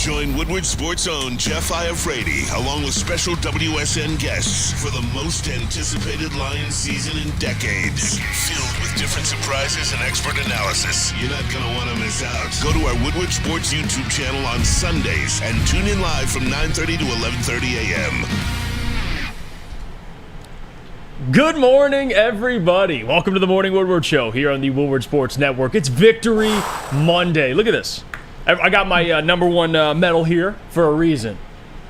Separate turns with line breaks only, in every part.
Join Woodward Sports' own Jeff Iafrate, along with special WSN guests for the most anticipated Lions season in decades. Filled with different surprises and expert analysis. You're not going to want to miss out. Go to our Woodward Sports YouTube channel on Sundays and tune in live from 9:30 to 11:30 a.m.
Good morning, everybody. Welcome to the Morning Woodward Show here on the Woodward Sports Network. It's Victory Monday. Look at this. I got my number one medal here for a reason.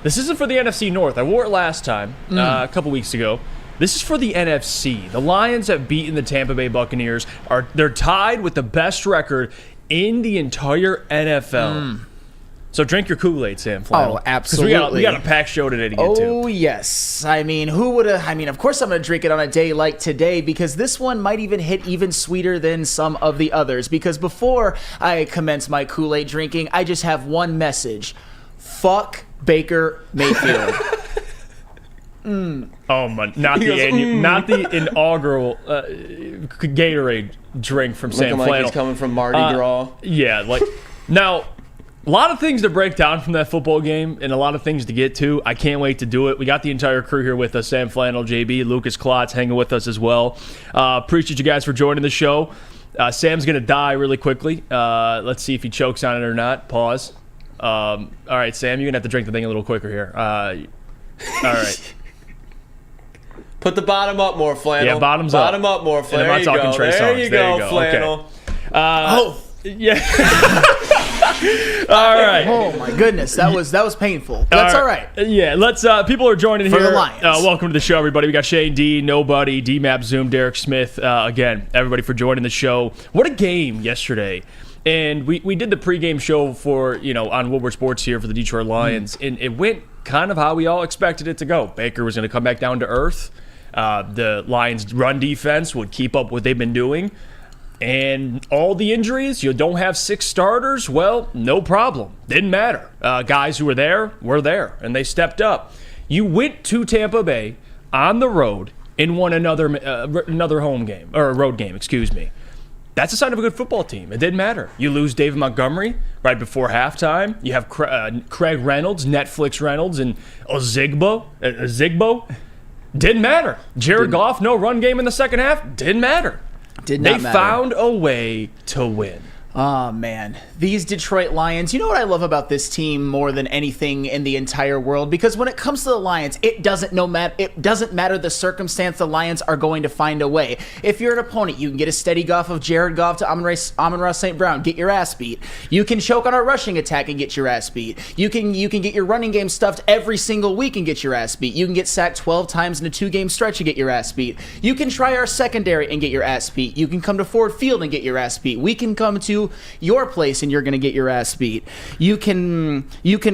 This isn't for the NFC North. I wore it last time, a couple weeks ago. This is for the NFC. The Lions have beaten the Tampa Bay Buccaneers. They're tied with the best record in the entire NFL. So drink your Kool-Aid, Sam Flannel.
Oh, absolutely.
We got a packed show today to get to.
Oh, yes. I mean, who would have... I mean, of course I'm going to drink it on a day like today because this one might even hit even sweeter than some of the others. Because before I commence my Kool-Aid drinking, I just have one message. Fuck Baker Mayfield.
Oh my! Not the inaugural Gatorade drink from Sam Flannel.
Like he's coming from Mardi Gras.
Yeah, like now. A lot of things to break down from that football game and a lot of things to get to. I can't wait to do it. We got the entire crew here with us. Sam Flannel, JB, Lucas Klotz hanging with us as well. Appreciate you guys for joining the show. Sam's going to die really quickly. Let's see if he chokes on it or not. Pause. All right, Sam, you're going to have to drink the thing a little quicker here. All right.
Put the bottom up more, Flannel.
Yeah, bottom
up more, Flannel.
I'm not talking Trey Songz.
There you go, Flannel.
Okay. Yeah. All right.
Oh my goodness, that was painful. That's all right.
Yeah, let's. People are joining
For
here.
the Lions.
Welcome to the show, everybody. We got Shane D, Nobody, D-Map, Zoom, Derek Smith. Again, everybody for joining the show. What a game yesterday. And we did the pregame show for, on Woodward Sports here for the Detroit Lions, and it went kind of how we all expected it to go. Baker was going to come back down to earth. The Lions' run defense would keep up what they've been doing. And all the injuries, you don't have 6 starters, well, no problem. Didn't matter. Guys who were there, and they stepped up. You went to Tampa Bay on the road and won another home game, or a road game, excuse me. That's a sign of a good football team. It didn't matter. You lose David Montgomery right before halftime. You have Craig Reynolds, Netflix Reynolds, and Zigbo. Didn't matter. Jared Goff, no run game in the second half. Didn't matter.
Did not matter.
They found a way to win.
Oh, man. These Detroit Lions, you know what I love about this team more than anything in the entire world? Because when it comes to the Lions, it doesn't matter the circumstance, the Lions are going to find a way. If you're an opponent, you can get a steady Goff of Jared Goff to Amon-Ra St. Brown, get your ass beat. You can choke on our rushing attack and get your ass beat. You can get your running game stuffed every single week and get your ass beat. You can get sacked 12 times in a 2-game stretch and get your ass beat. You can try our secondary and get your ass beat. You can come to Ford Field and get your ass beat. We can come to your place and you're going to get your ass beat. You can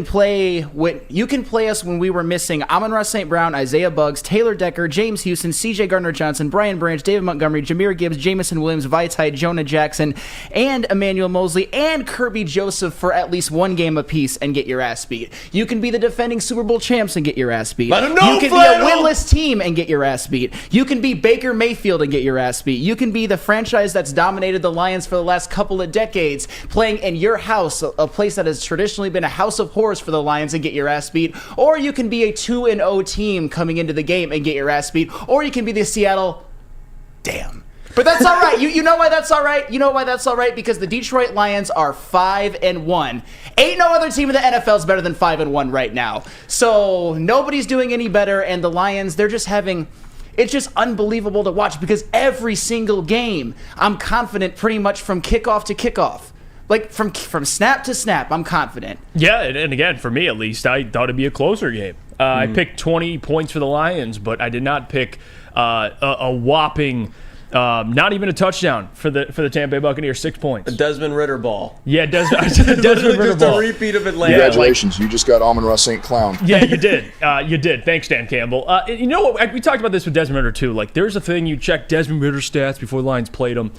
play us when we were missing Amon-Ra St. Brown, Isaiah Buggs, Taylor Decker, James Houston, CJ Gardner-Johnson, Brian Branch, David Montgomery, Jahmyr Gibbs, Jamison Williams, Vaitai, Jonah Jackson, and Emmanuel Mosley, and Kirby Joseph for at least one game apiece and get your ass beat. You can be the defending Super Bowl champs and get your ass beat.
You
can be a winless team and get your ass beat. You can be Baker Mayfield and get your ass beat. You can be the franchise that's dominated the Lions for the last couple of decades, playing in your house, a place that has traditionally been a house of horrors for the Lions, and get your ass beat. Or you can be a 2-0 team coming into the game and get your ass beat. Or you can be the Seattle... Damn. But that's all right. You know why that's all right? You know why that's all right? Because the Detroit Lions are 5-1. Ain't no other team in the NFL is better than 5-1 right now. So nobody's doing any better, and the Lions, they're just having... It's just unbelievable to watch because every single game, I'm confident pretty much from kickoff to kickoff. Like, from snap to snap, I'm confident.
Yeah, and again, for me at least, I thought it'd be a closer game. I picked 20 points for the Lions, but I did not pick a whopping... not even a touchdown for the Tampa Bay Buccaneers, 6 points.
A Desmond Ritter ball.
Yeah, Desmond Ritter ball.
Just a repeat of Atlanta.
Congratulations, you just got Amon-Ra St. Clown.
Yeah, you did. You did. Thanks, Dan Campbell. You know what? We talked about this with Desmond Ritter, too. Like, there's a thing, you check Desmond Ritter stats before the Lions played him,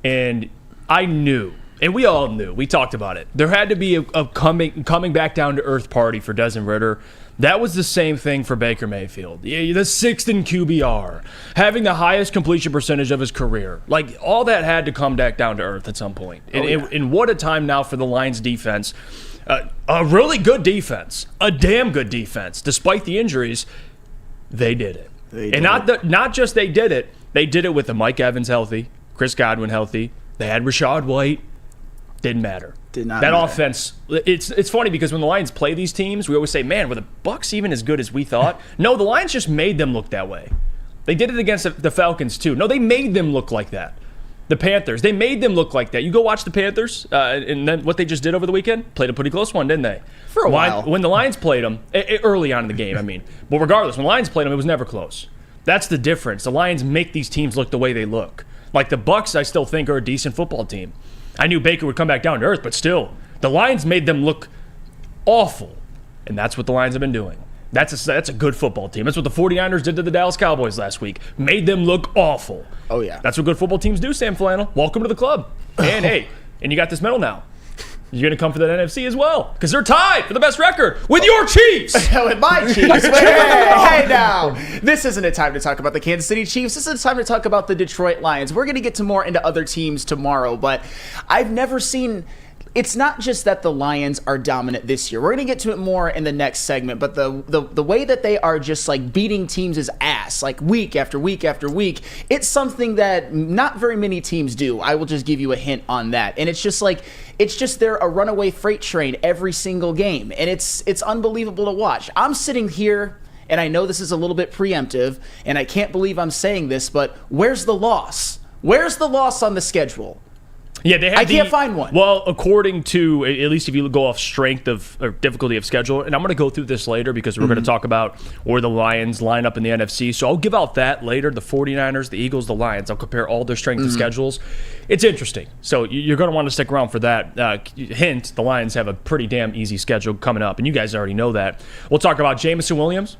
and I knew, and we all knew, we talked about it, there had to be a coming back down to earth party for Desmond Ritter. That was the same thing for Baker Mayfield. The 6th in QBR, having the highest completion percentage of his career. Like, all that had to come back down to earth at some point. And what a time now for the Lions defense a really good defense, a damn good defense, despite the injuries. They did it. And not just they did it with the Mike Evans healthy, Chris Godwin healthy. They had Rashad White. Didn't matter.
Did not
that
matter.
Offense, it's funny because when the Lions play these teams, we always say, man, were the Bucs even as good as we thought? No, the Lions just made them look that way. They did it against the Falcons too. No, they made them look like that. The Panthers, they made them look like that. You go watch the Panthers, and then what they just did over the weekend, played a pretty close one, didn't they?
For a while.
When the Lions played them, early on in the game, I mean. But regardless, when the Lions played them, it was never close. That's the difference. The Lions make these teams look the way they look. Like the Bucs, I still think are a decent football team. I knew Baker would come back down to earth, but still, the Lions made them look awful. And that's what the Lions have been doing. That's a good football team. That's what the 49ers did to the Dallas Cowboys last week. Made them look awful.
Oh, yeah.
That's what good football teams do, Sam Flannel. Welcome to the club. And hey, and you got this medal now. You're going to come for that NFC as well. Because they're tied for the best record with your Chiefs.
With my Chiefs. Hey, now. This isn't a time to talk about the Kansas City Chiefs. This is a time to talk about the Detroit Lions. We're going to get to more into other teams tomorrow, but I've never seen... It's not just that the Lions are dominant this year. We're going to get to it more in the next segment, but the way that they are just like beating teams' ass, like week after week after week, it's something that not very many teams do. I will just give you a hint on that. And it's just they're a runaway freight train every single game, and it's unbelievable to watch. I'm sitting here, and I know this is a little bit preemptive, and I can't believe I'm saying this, but where's the loss? Where's the loss on the schedule?
Yeah, they have
I can't find one.
Well, according to, at least if you go off strength of or difficulty of schedule, and I'm going to go through this later because we're going to talk about where the Lions line up in the NFC. So I'll give out that later. The 49ers, the Eagles, the Lions. I'll compare all their strength of schedules. It's interesting. So you're going to want to stick around for that. Hint, the Lions have a pretty damn easy schedule coming up, and you guys already know that. We'll talk about Jameson Williams.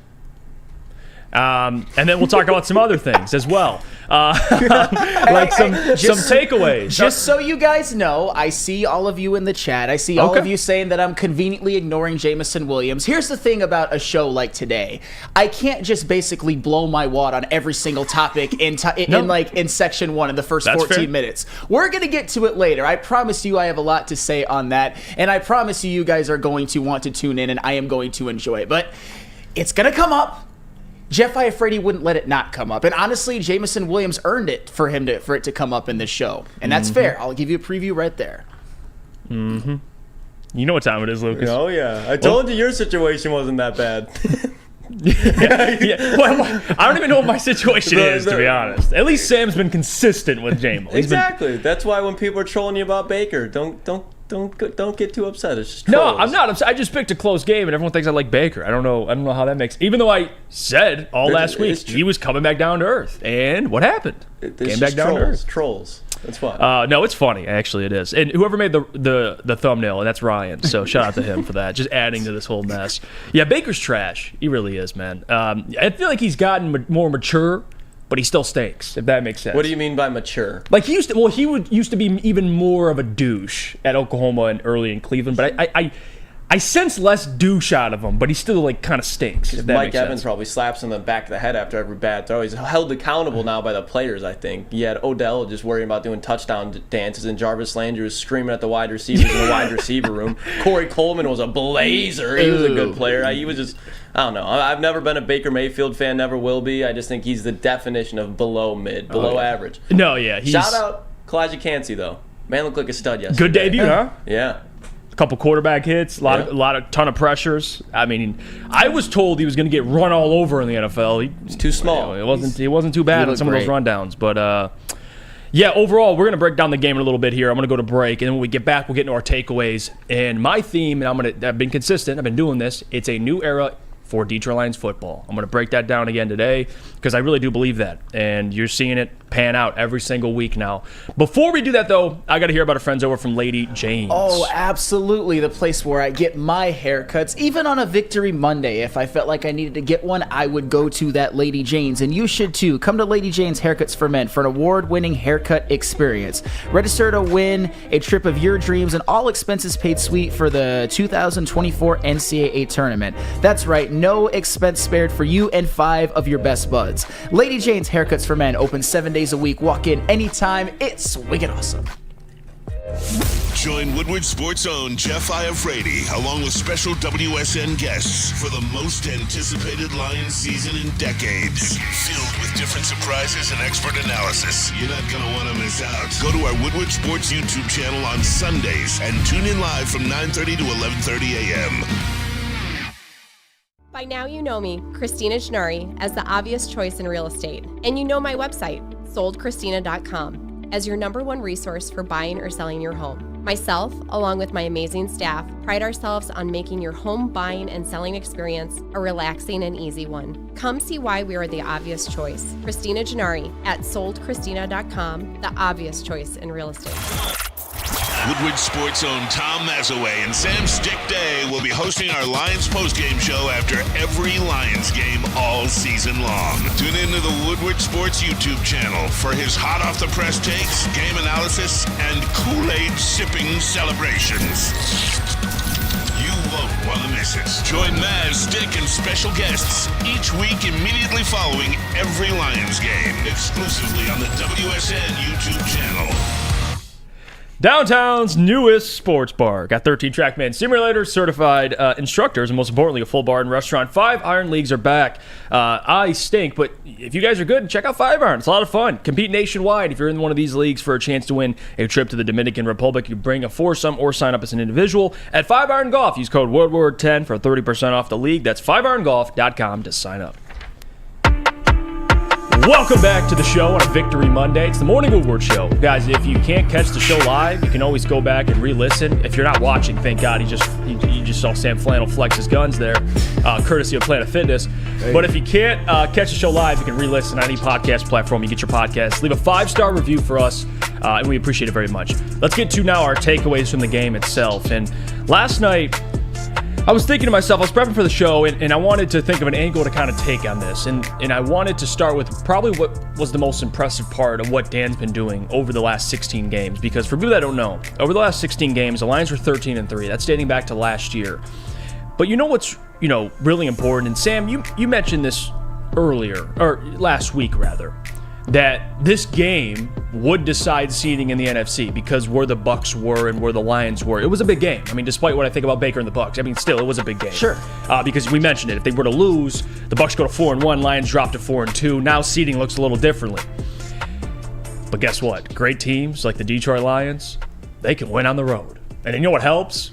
And then we'll talk about some other things as well, like some takeaways.
Just so you guys know, I see all of you in the chat. I see all of you saying that I'm conveniently ignoring Jameson Williams. Here's the thing about a show like today: I can't just basically blow my wad on every single topic in section one in the first 14 minutes. We're gonna get to it later. I promise you, I have a lot to say on that, and I promise you guys are going to want to tune in, and I am going to enjoy it. But it's gonna come up. Jeff Iafrate wouldn't let it not come up. And honestly, Jameson Williams earned it for it to come up in this show. And that's fair. I'll give you a preview right there.
Mm-hmm. You know what time it is, Lucas.
Oh, yeah. I told you your situation wasn't that bad.
Yeah. Well, I don't even know what my situation is, to be honest. At least Sam's been consistent with Jamal.
Exactly. That's why when people are trolling you about Baker, don't get too upset. It's just
no,
trolls.
I'm not upset. I just picked a close game, and everyone thinks I like Baker. I don't know how that makes. Even though I said last week he was coming back down to earth, and what happened? Came back down to earth.
Trolls. That's why.
No, it's funny. Actually, it is. And whoever made the thumbnail, and that's Ryan. So shout out to him for that. Just adding to this whole mess. Yeah, Baker's trash. He really is, man. I feel like he's gotten more mature, but he still stinks. If that makes sense.
What do you mean by mature?
Like he used to be even more of a douche at Oklahoma and early in Cleveland. But I sense less douche out of him, but he still like kind of stinks. If that
Mike
makes
Evans
sense.
probably slaps him in the back of the head after every bad throw. He's held accountable now by the players, I think. You had Odell just worrying about doing touchdown dances, and Jarvis Landry was screaming at the wide receivers in the wide receiver room. Corey Coleman was a blazer. He was a good player. He was just, I don't know. I've never been a Baker Mayfield fan, never will be. I just think he's the definition of below mid, below average.
No, yeah.
Shout out Kalijah Kancey, though. Man looked like a stud yesterday.
Good debut, huh?
Yeah.
A couple quarterback hits, ton of pressures. I mean, I was told he was going to get run all over in the NFL.
He's too small.
He wasn't too bad on some of those rundowns, but yeah. Overall, we're going to break down the game in a little bit here. I'm going to go to break, and then when we get back, we'll get into our takeaways. And my theme, and I've been consistent. I've been doing this. It's a new era for Detroit Lions football. I'm going to break that down again today because I really do believe that, and you're seeing it pan out every single week now. Before we do that, though, I got to hear about our friends over from Lady Jane's.
Oh, absolutely. The place where I get my haircuts. Even on a Victory Monday, if I felt like I needed to get one, I would go to that Lady Jane's, and you should too. Come to Lady Jane's Haircuts for Men for an award-winning haircut experience. Register to win a trip of your dreams and all expenses paid suite for the 2024 NCAA tournament. That's right, no expense spared for you and 5 of your best buds. Lady Jane's Haircuts for Men open 7 days a week. Walk in anytime. It's wicked awesome.
Join Woodward Sports' own Jeff Iafrate, along with special WSN guests for the most anticipated Lions season in decades. Filled with different surprises and expert analysis. You're not going to want to miss out. Go to our Woodward Sports YouTube channel on Sundays and tune in live from 9:30 to 11:30 a.m.
By now you know me, Christina Gennari, as the obvious choice in real estate. And you know my website, soldchristina.com, as your #1 resource for buying or selling your home. Myself, along with my amazing staff, pride ourselves on making your home buying and selling experience a relaxing and easy one. Come see why we are the obvious choice. Christina Gennari at soldchristina.com, the obvious choice in real estate.
Woodward Sports' own Tom Mazaway and Sam Stick Day will be hosting our Lions postgame show after every Lions game all season long. Tune into the Woodward Sports YouTube channel for his hot-off-the-press takes, game analysis, and Kool-Aid sipping celebrations. You won't want to miss it. Join Maz, Stick, and special guests each week immediately following every Lions game, exclusively on the WSN YouTube channel.
Downtown's newest sports bar. Got 13 TrackMan simulators, certified instructors, and most importantly, a full bar and restaurant. 5 Iron Leagues are back. I stink, but if you guys are good, check out 5 Iron. It's a lot of fun. Compete nationwide. If you're in one of these leagues for a chance to win a trip to the Dominican Republic, you bring a foursome or sign up as an individual. At 5 Iron Golf, use code Woodward10 for 30% off the league. That's 5irongolf.com to sign up. Welcome back to the show on a Victory Monday. It's the Morning Woodward Show. Guys, if you can't catch the show live, you can always go back and re-listen. If you're not watching, thank God, you just saw Sam Flannel flex his guns there, courtesy of Planet Fitness. Hey. But if you can't catch the show live, you can re-listen on any podcast platform you get your podcast. Leave a 5-star review for us, and we appreciate it very much. Let's get to now our takeaways from the game itself. And last night, I was thinking to myself, I was prepping for the show, and I wanted to think of an angle to kind of take on this. And I wanted to start with probably what was the most impressive part of what Dan's been doing over the last 16 games. Because for people that don't know, over the last 16 games, the Lions were 13-3. That's dating back to last year. But you know what's really important? And Sam, you mentioned this earlier, or last week rather, that this game would decide seeding in the NFC because where the Bucs were and where the Lions were. It was a big game. I mean, despite what I think about Baker and the Bucs, I mean, still, it was a big game.
Sure.
Because we mentioned it. If they were to lose, the Bucs go to 4-1, Lions drop to 4-2. Now seeding looks a little differently. But guess what? Great teams like the Detroit Lions, they can win on the road. And you know what helps?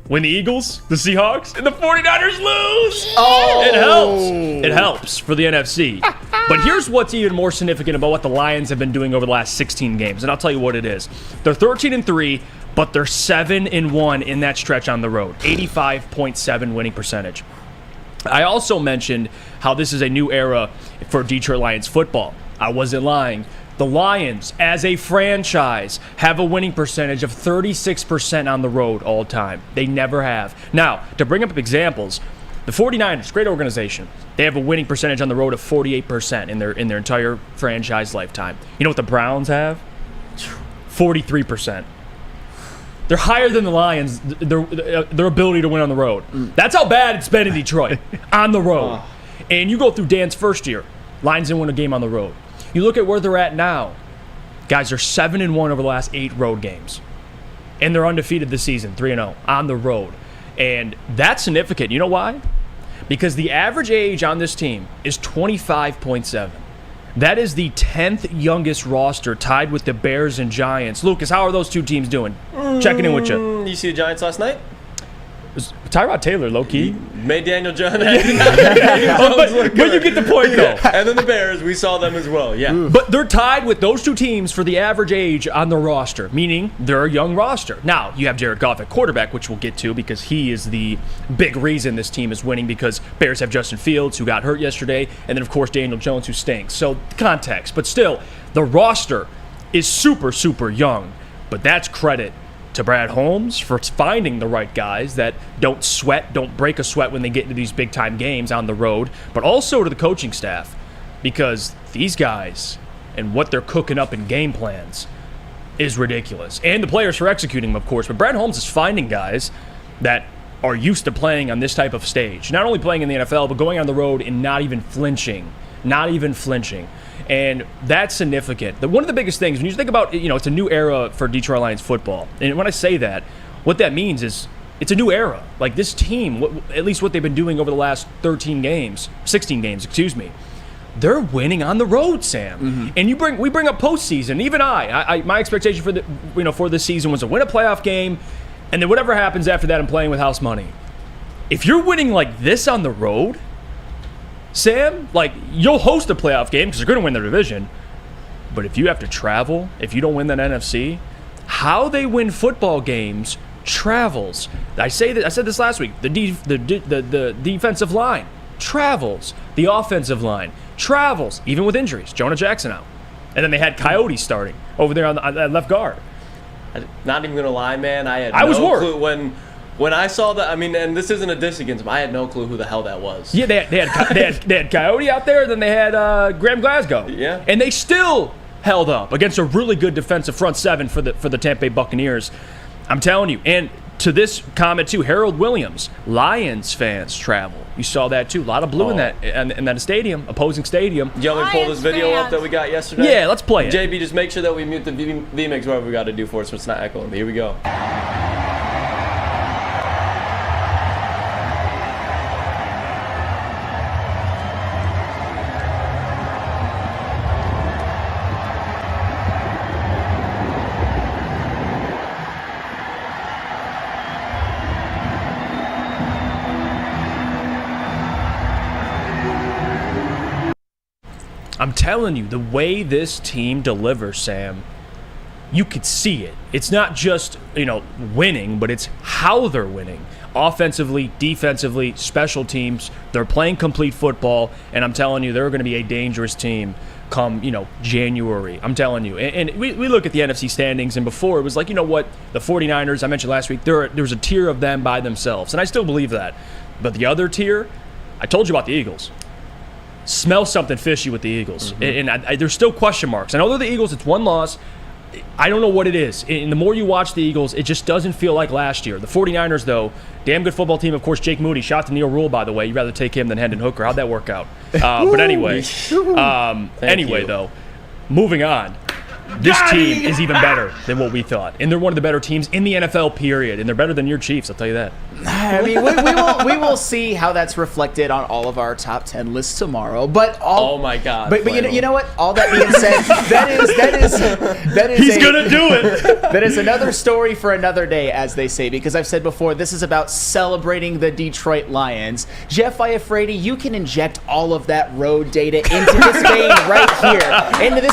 When the Eagles, the Seahawks, and the 49ers lose, it helps. It helps for the NFC. But here's what's even more significant about what the Lions have been doing over the last 16 games, and I'll tell you what it is. They're 13-3, but they're 7-1 in that stretch on the road, 85.7 winning percentage. I also mentioned how this is a new era for Detroit Lions football. I wasn't lying. The Lions, as a franchise, have a winning percentage of 36% on the road all time. They never have. Now, to bring up examples, the 49ers, great organization. They have a winning percentage on the road of 48% in their entire franchise lifetime. You know what the Browns have? 43%. They're higher than the Lions, their ability to win on the road. That's how bad it's been in Detroit, on the road. And you go through Dan's first year, Lions didn't win a game on the road. You look at where they're at now. Guys, they're 7-1 over the last 8 road games. And they're undefeated this season, 3-0, on the road. And that's significant. You know why? Because the average age on this team is 25.7. That is the 10th youngest roster, tied with the Bears and Giants. Lucas, how are those two teams doing? Checking in with you.
You see the Giants last night?
Tyrod Taylor, low-key.
Made Daniel Jones.
But you get the point, though.
And then the Bears, we saw them as well, yeah.
But they're tied with those two teams for the average age on the roster, meaning they're a young roster. Now, you have Jared Goff at quarterback, which we'll get to because he is the big reason this team is winning because Bears have Justin Fields, who got hurt yesterday, and then, of course, Daniel Jones, who stinks. So, context. But still, the roster is super, super young. But that's credit to Brad Holmes for finding the right guys that don't break a sweat when they get into these big-time games on the road, but also to the coaching staff because these guys and what they're cooking up in game plans is ridiculous. And the players for executing them, of course, but Brad Holmes is finding guys that are used to playing on this type of stage, not only playing in the NFL, but going on the road and not even flinching. And that's significant. One of the biggest things, when you think about, it's a new era for Detroit Lions football. And when I say that, what that means is it's a new era. Like this team, at least what they've been doing over the last 16 games, they're winning on the road, Sam.
Mm-hmm.
And we bring up postseason. Even my expectation for this season was to win a playoff game, and then whatever happens after that, I'm playing with house money. If you're winning like this on the road, Sam, like you'll host a playoff game because you're going to win the division. But if you have to travel, if you don't win that NFC, how they win football games travels. I said this last week. The defensive line travels. The offensive line travels, even with injuries. Jonah Jackson out, and then they had Coyote starting over there on left guard.
Not even gonna lie, man.
I was worried
when I saw that. I mean, and this isn't a diss against him. I had no clue who the hell that was.
Yeah, they had Coyote out there. Then they had Graham Glasgow.
Yeah,
and they still held up against a really good defensive front seven for the Tampa Bay Buccaneers. I'm telling you. And to this comment too, Harold Williams, Lions fans travel. You saw that too. A lot of blue in that stadium, opposing stadium.
Do you want me to pull this video up that we got yesterday?
Yeah, let's play it.
JB, just make sure that we mute the VMix, whatever we got to do for it, so it's not echoing. Here we go.
I'm telling you, the way this team delivers, Sam, you could see it. It's not just, winning, but it's how they're winning. Offensively, defensively, special teams. They're playing complete football, and I'm telling you, they're going to be a dangerous team come, January. I'm telling you. And we look at the NFC standings, and before it was like, the 49ers, I mentioned last week, there was a tier of them by themselves, and I still believe that. But the other tier, I told you about the Eagles. Smell something fishy with the Eagles. Mm-hmm. And there's still question marks. I know they're the Eagles. It's one loss. I don't know what it is. And the more you watch the Eagles, it just doesn't feel like last year. The 49ers, though, damn good football team. Of course, Jake Moody, shout out to Neil Rule, by the way. You'd rather take him than Hendon Hooker. How'd that work out? But anyway, though, moving on. This team is even better than what we thought. And they're one of the better teams in the NFL, period. And they're better than your Chiefs, I'll tell you that.
I mean, we will see how that's reflected on all of our top 10 lists tomorrow. But
oh my God!
But you know what? All that being said, that is
he's gonna do it.
That is another story for another day, as they say. Because I've said before, this is about celebrating the Detroit Lions. Jeff Iafrate, you can inject all of that road data into this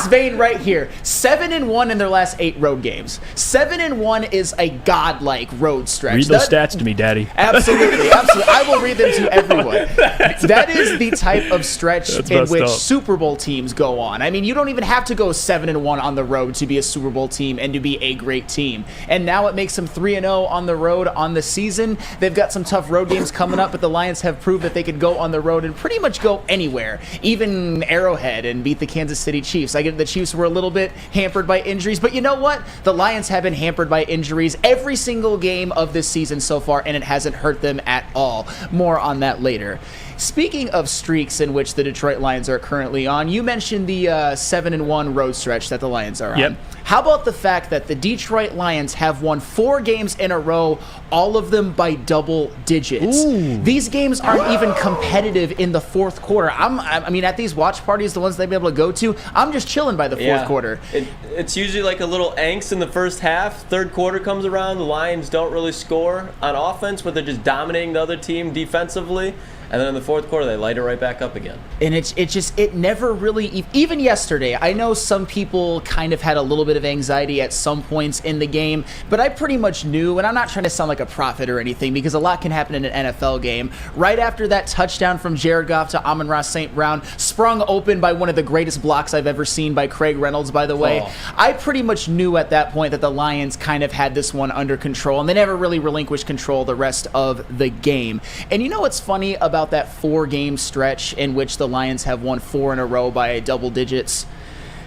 vein right here. 7-1 in their last 8 road games. 7-1 is a godlike road stretch.
Read those stats to me, Daddy.
Absolutely. I will read them to everyone. That is the type of stretch in which Super Bowl teams go on. I mean, you don't even have to go 7-1 on the road to be a Super Bowl team and to be a great team. And now it makes them 3-0 on the road on the season. They've got some tough road games coming up, but the Lions have proved that they could go on the road and pretty much go anywhere, even Arrowhead, and beat the Kansas City Chiefs. I get the Chiefs were a little bit hampered by injuries, but you know what? The Lions have been hampered by injuries every single game of this season so far, and it hasn't hurt them at all. More on that later. Speaking of streaks in which the Detroit Lions are currently on, you mentioned the 7-1 road stretch that the Lions are on. How about the fact that the Detroit Lions have won 4 games in a row, all of them by double digits? Ooh. These games aren't even competitive in the fourth quarter. I mean, at these watch parties, the ones they've been able to go to, I'm just chilling by the fourth quarter.
It's usually like a little angst in the first half. Third quarter comes around, the Lions don't really score on offense, but they're just dominating the other team defensively. And then in the fourth quarter, they light it right back up again. And
it never really, even yesterday, I know some people kind of had a little bit of anxiety at some points in the game, but I pretty much knew, and I'm not trying to sound like a prophet or anything, because a lot can happen in an NFL game. Right after that touchdown from Jared Goff to Amon-Ra St. Brown, sprung open by one of the greatest blocks I've ever seen by Craig Reynolds, by the way, I pretty much knew at that point that the Lions kind of had this one under control, and they never really relinquished control the rest of the game. And you know what's funny about that 4-game stretch in which the Lions have won 4 in a row by double digits?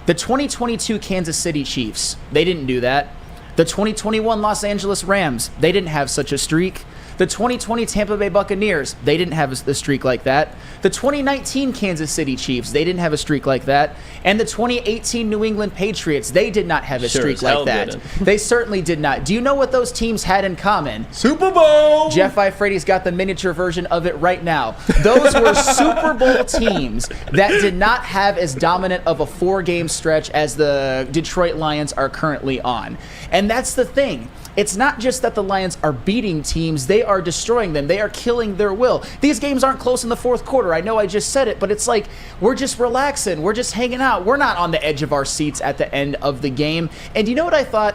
The 2022 Kansas City Chiefs, they didn't do that. The 2021 Los Angeles Rams, they didn't have such a streak. The 2020 Tampa Bay Buccaneers, they didn't have a streak like that. The 2019 Kansas City Chiefs, they didn't have a streak like that. And the 2018 New England Patriots, they did not have a streak like that. They certainly did not. Do you know what those teams had in common?
Super Bowl!
Jeff Iafrate's got the miniature version of it right now. Those were Super Bowl teams that did not have as dominant of a 4-game stretch as the Detroit Lions are currently on. And that's the thing. It's not just that the Lions are beating teams, they are destroying them. They are killing their will. These games aren't close in the fourth quarter. I know I just said it, but it's like we're just relaxing. We're just hanging out. We're not on the edge of our seats at the end of the game. And you know what I thought?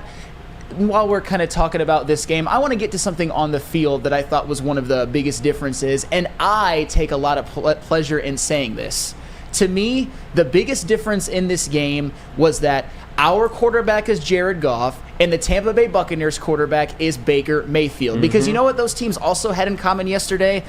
While we're kind of talking about this game, I want to get to something on the field that I thought was one of the biggest differences, and I take a lot of pleasure in saying this. To me, the biggest difference in this game was that our quarterback is Jared Goff, and the Tampa Bay Buccaneers quarterback is Baker Mayfield. Because you know what those teams also had in common yesterday?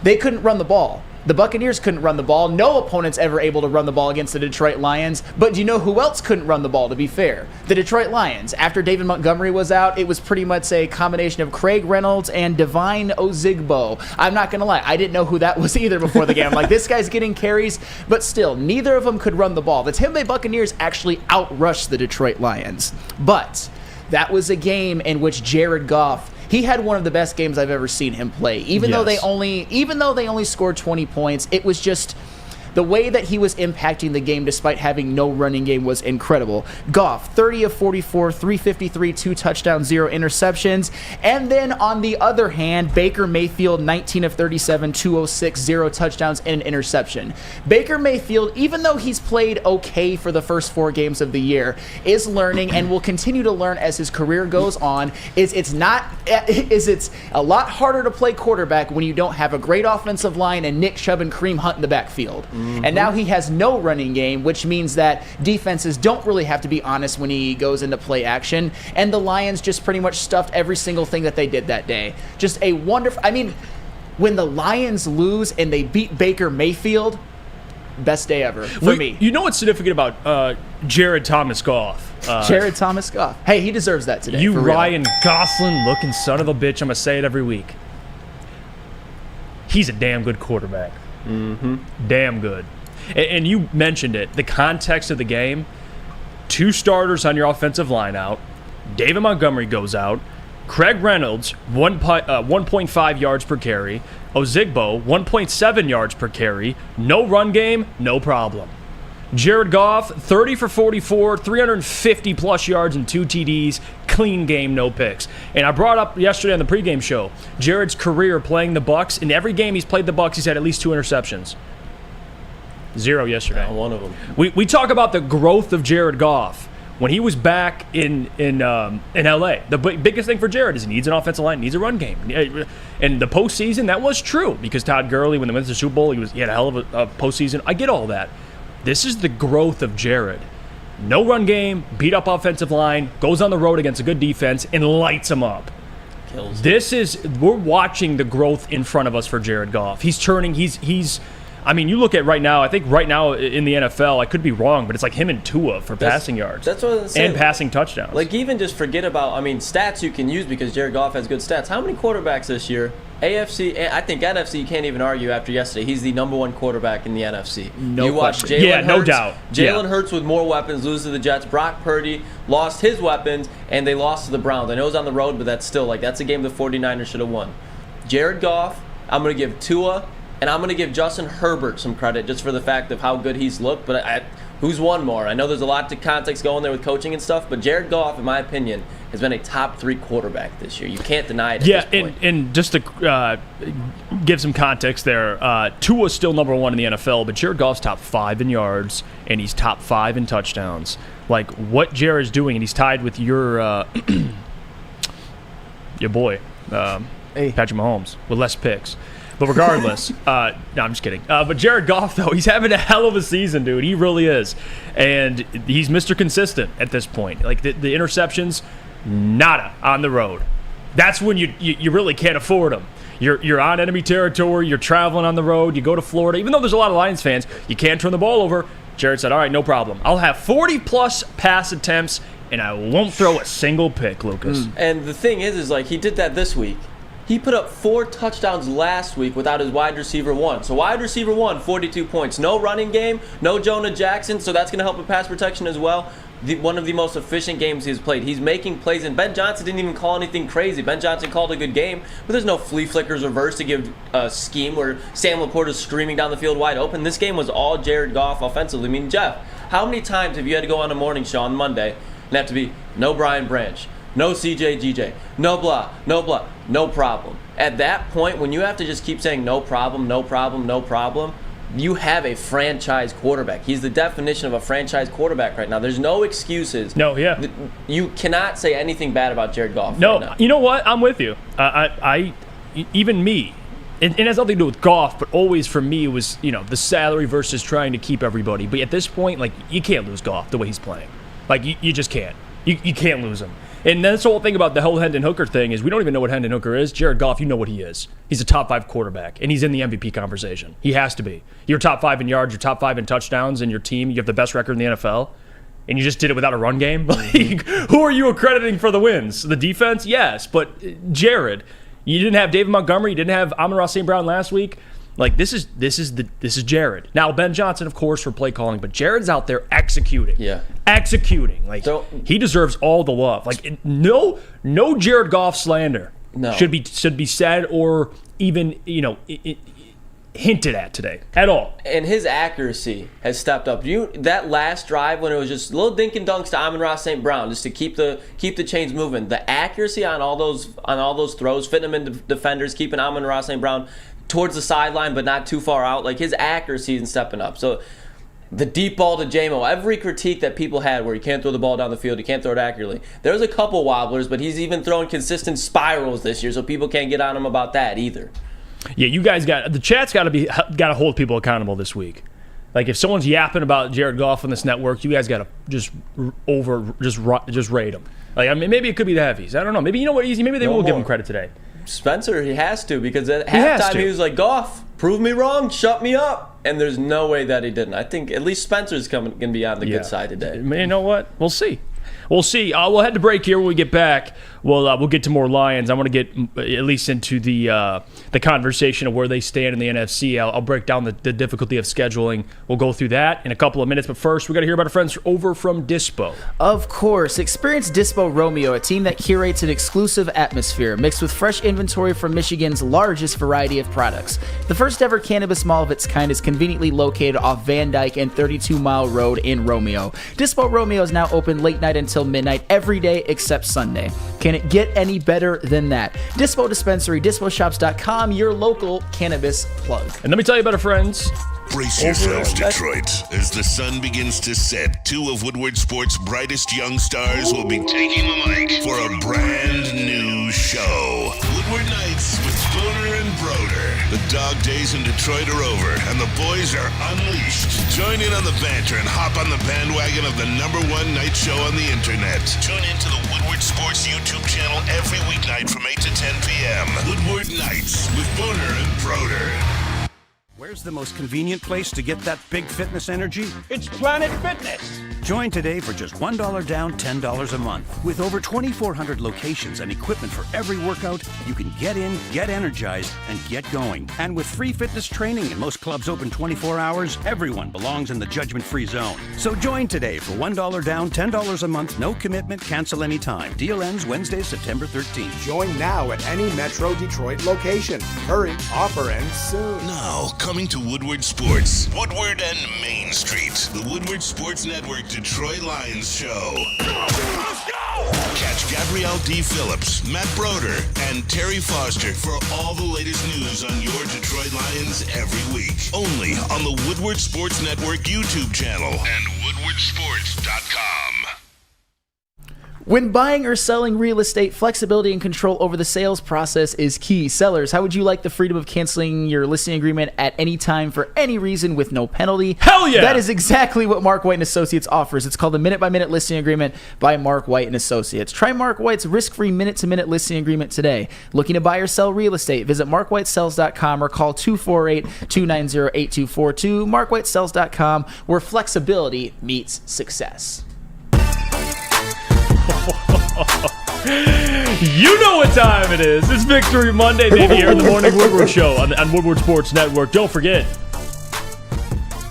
They couldn't run the ball. The Buccaneers couldn't run the ball. No opponent's ever able to run the ball against the Detroit Lions. But do you know who else couldn't run the ball, to be fair? The Detroit Lions. After David Montgomery was out, it was pretty much a combination of Craig Reynolds and Devine Ozigbo. I'm not going to lie. I didn't know who that was either before the game. I'm like, this guy's getting carries. But still, neither of them could run the ball. The Tampa Bay Buccaneers actually outrushed the Detroit Lions. But that was a game in which Jared Goff, he had one of the best games I've ever seen him play. Even though they only scored 20 points, it was just the way that he was impacting the game despite having no running game was incredible. Goff, 30 of 44, 353, 2 touchdowns, 0 interceptions. And then on the other hand, Baker Mayfield, 19 of 37, 206, 0 touchdowns, and an interception. Baker Mayfield, even though he's played okay for the first 4 games of the year, is learning and will continue to learn as his career goes on. It's a lot harder to play quarterback when you don't have a great offensive line and Nick Chubb and Kareem Hunt in the backfield. And now he has no running game, which means that defenses don't really have to be honest when he goes into play action. And the Lions just pretty much stuffed every single thing that they did that day. Just a wonderful... I mean, when the Lions lose and they beat Baker Mayfield, best day ever for me.
You know what's significant about Jared Thomas Goff?
Jared Thomas Goff. Hey, he deserves that today.
You Ryan Gosling-looking son of a bitch. I'm going to say it every week. He's a damn good quarterback. Damn good. And you mentioned it. The context of the game, 2 starters on your offensive line out. David Montgomery goes out. Craig Reynolds, 1.5 yards per carry. Ozigbo, 1.7 yards per carry. No run game, no problem. Jared Goff, 30 for 44, 350-plus yards and 2 TDs. Clean game, no picks. And I brought up yesterday on the pregame show, Jared's career playing the Bucs. In every game he's played the Bucs, he's had at least 2 interceptions. 0 yesterday.
One of them.
We talk about the growth of Jared Goff. When he was back in LA, the biggest thing for Jared is he needs an offensive line, needs a run game. And the postseason, that was true because Todd Gurley, when they went to the Super Bowl, he had a hell of a postseason. I get all that. This is the growth of Jared. No run game, beat up offensive line, goes on the road against a good defense, and lights them up. We're watching the growth in front of us for Jared Goff. He's turning, I mean, you look at right now, I think right now in the NFL, I could be wrong, but it's like him and Tua for passing yards.
That's what I'm saying.
And passing touchdowns.
Like, even just forget about, stats you can use because Jared Goff has good stats. How many quarterbacks this year? AFC, I think NFC, you can't even argue after yesterday. He's the number 1 quarterback in the NFC.
No question.
No doubt.
Jalen Hurts with more weapons, loses to the Jets. Brock Purdy lost his weapons, and they lost to the Browns. I know it was on the road, but that's still, that's a game the 49ers should have won. Jared Goff, I'm going to give Tua, and I'm going to give Justin Herbert some credit just for the fact of how good he's looked. But who's won more? I know there's a lot of context going there with coaching and stuff, but Jared Goff, in my opinion, has been a top 3 quarterback this year. You can't deny it at this point.
And just to give some context there, Tua's still number 1 in the NFL, but Jared Goff's top 5 in yards, and he's top 5 in touchdowns. Like, what Jared's doing, and he's tied with your boy, Patrick Mahomes, with less picks. But regardless, no, I'm just kidding. But Jared Goff, though, he's having a hell of a season, dude. He really is. And he's Mr. Consistent at this point. Like, the interceptions, nada on the road. That's when you really can't afford them. You're on enemy territory. You're traveling on the road. You go to Florida. Even though there's a lot of Lions fans, you can't turn the ball over. Jared said, all right, no problem. I'll have 40-plus pass attempts, and I won't throw a single pick, Lucas.
And the thing is like, he did that this week. He put up 4 touchdowns last week without his wide receiver 1. So wide receiver 1, 42 points. No running game, no Jonah Jackson, so that's going to help with pass protection as well. One of the most efficient games he's played. He's making plays, and Ben Johnson didn't even call anything crazy. Ben Johnson called a good game, but there's no flea flickers reverse to give a scheme where Sam Laporta is screaming down the field wide open. This game was all Jared Goff offensively. I mean, Jeff, how many times have you had to go on a morning show on Monday and have to be no Brian Branch, no CJ GJ, no blah, no problem? At that point, when you have to just keep saying no problem, you have a franchise quarterback. He's the definition of a franchise quarterback right now. There's no excuses.
No, yeah.
You cannot say anything bad about Jared Goff
No,
right now.
you know what? I'm with you. Even me, and it has nothing to do with Goff, but always for me it was, the salary versus trying to keep everybody. But at this point, like, you can't lose Goff the way he's playing. Like, you just can't. You can't lose him. And that's the whole thing about the whole Hendon Hooker thing is we don't even know what Hendon Hooker is. Jared Goff, you know what he is. He's a top 5 quarterback, and he's in the MVP conversation. He has to be. You're top 5 in yards, you're top 5 in touchdowns, and your team, you have the best record in the NFL, and you just did it without a run game? Like, who are you accrediting for the wins? The defense? Yes, but Jared, you didn't have David Montgomery, you didn't have Amon-Ra St. Brown last week. Like, this is Jared. Now, Ben Johnson, of course, for play calling, but Jared's out there executing.
Yeah.
Executing. Like, he deserves all the love. Like, no Jared Goff slander should be said or even, hinted at today at all.
And his accuracy has stepped up. That last drive when it was just little dink and dunks to Amon-Ra St. Brown just to keep the chains moving. The accuracy on all those throws, fitting them into defenders, keeping Amon-Ra St. Brown towards the sideline but not too far out. Like, his accuracy is stepping up. So the deep ball to J-Mo, every critique that people had where he can't throw the ball down the field, he can't throw it accurately. There's a couple wobblers, but he's even throwing consistent spirals this year, so people can't get on him about that either. Yeah,
you guys the chat's got to hold people accountable this week. Like, if someone's yapping about Jared Goff on this network, you guys got to just rate him. Like, I mean, maybe it could be the heavies. I don't know. Maybe, you know what, Easy? Maybe they will give him credit today.
Spencer, he has to, because at halftime he was like, Goff, prove me wrong, shut me up. And there's no way that he didn't. I think at least Spencer's going to be on the good side today.
You know what? We'll see. We'll head to break here. When we get back, we'll get to more Lions. I want to get at least into the conversation of where they stand in the NFC. I'll break down the difficulty of scheduling. We'll go through that in a couple of minutes. But first, we got to hear about our friends over from Dispo.
Of course. Experience Dispo Romeo, a team that curates an exclusive atmosphere mixed with fresh inventory from Michigan's largest variety of products. The first ever cannabis mall of its kind is conveniently located off Van Dyke and 32 Mile Road in Romeo. Dispo Romeo is now open late night until midnight every day except Sunday. Can it get any better than that? Dispo Dispensary, disposhops.com, your local cannabis plug.
And let me tell you about our friends.
Brace yourselves, Detroit. As the sun begins to set, 2 of Woodward Sports' brightest young stars will be taking the mic for a brand new show. Woodward Nights with Spooner and Broder. The dog days in Detroit are over, and the boys are unleashed. Join in on the banter and hop on the bandwagon of the #1 night show on the internet. Tune in to the Woodward Sports YouTube channel every weeknight from 8 to 10 p.m. Woodward Nights with Spooner and Broder.
Where's the most convenient place to get that big fitness energy?
It's Planet Fitness.
Join today for just $1 down, $10 a month. With over 2,400 locations and equipment for every workout, you can get in, get energized, and get going. And with free fitness training and most clubs open 24 hours, everyone belongs in the judgment-free zone. So join today for $1 down, $10 a month, no commitment, cancel anytime. Deal ends Wednesday, September 13th.
Join now at any Metro Detroit location. Hurry, offer ends soon.
Now, coming to Woodward Sports, Woodward and Main Street, the Woodward Sports Network Detroit Lions Show.
Let's go!
Catch Gabrielle D. Phillips, Matt Broder, and Terry Foster for all the latest news on your Detroit Lions every week. Only on the Woodward Sports Network YouTube channel and woodwardsports.com.
When buying or selling real estate, flexibility and control over the sales process is key. Sellers, how would you like the freedom of canceling your listing agreement at any time for any reason with no penalty?
Hell yeah!
That is exactly what Mark White & Associates offers. It's called the Minute-by-Minute Listing Agreement by Mark White & Associates. Try Mark White's risk-free minute-to-minute listing agreement today. Looking to buy or sell real estate? Visit markwhitesells.com or call 248-290-8242. markwhitesells.com, where flexibility meets success.
You know what time it is. It's Victory Monday, baby, here in the Morning Woodward Show on Woodward Sports Network. Don't forget,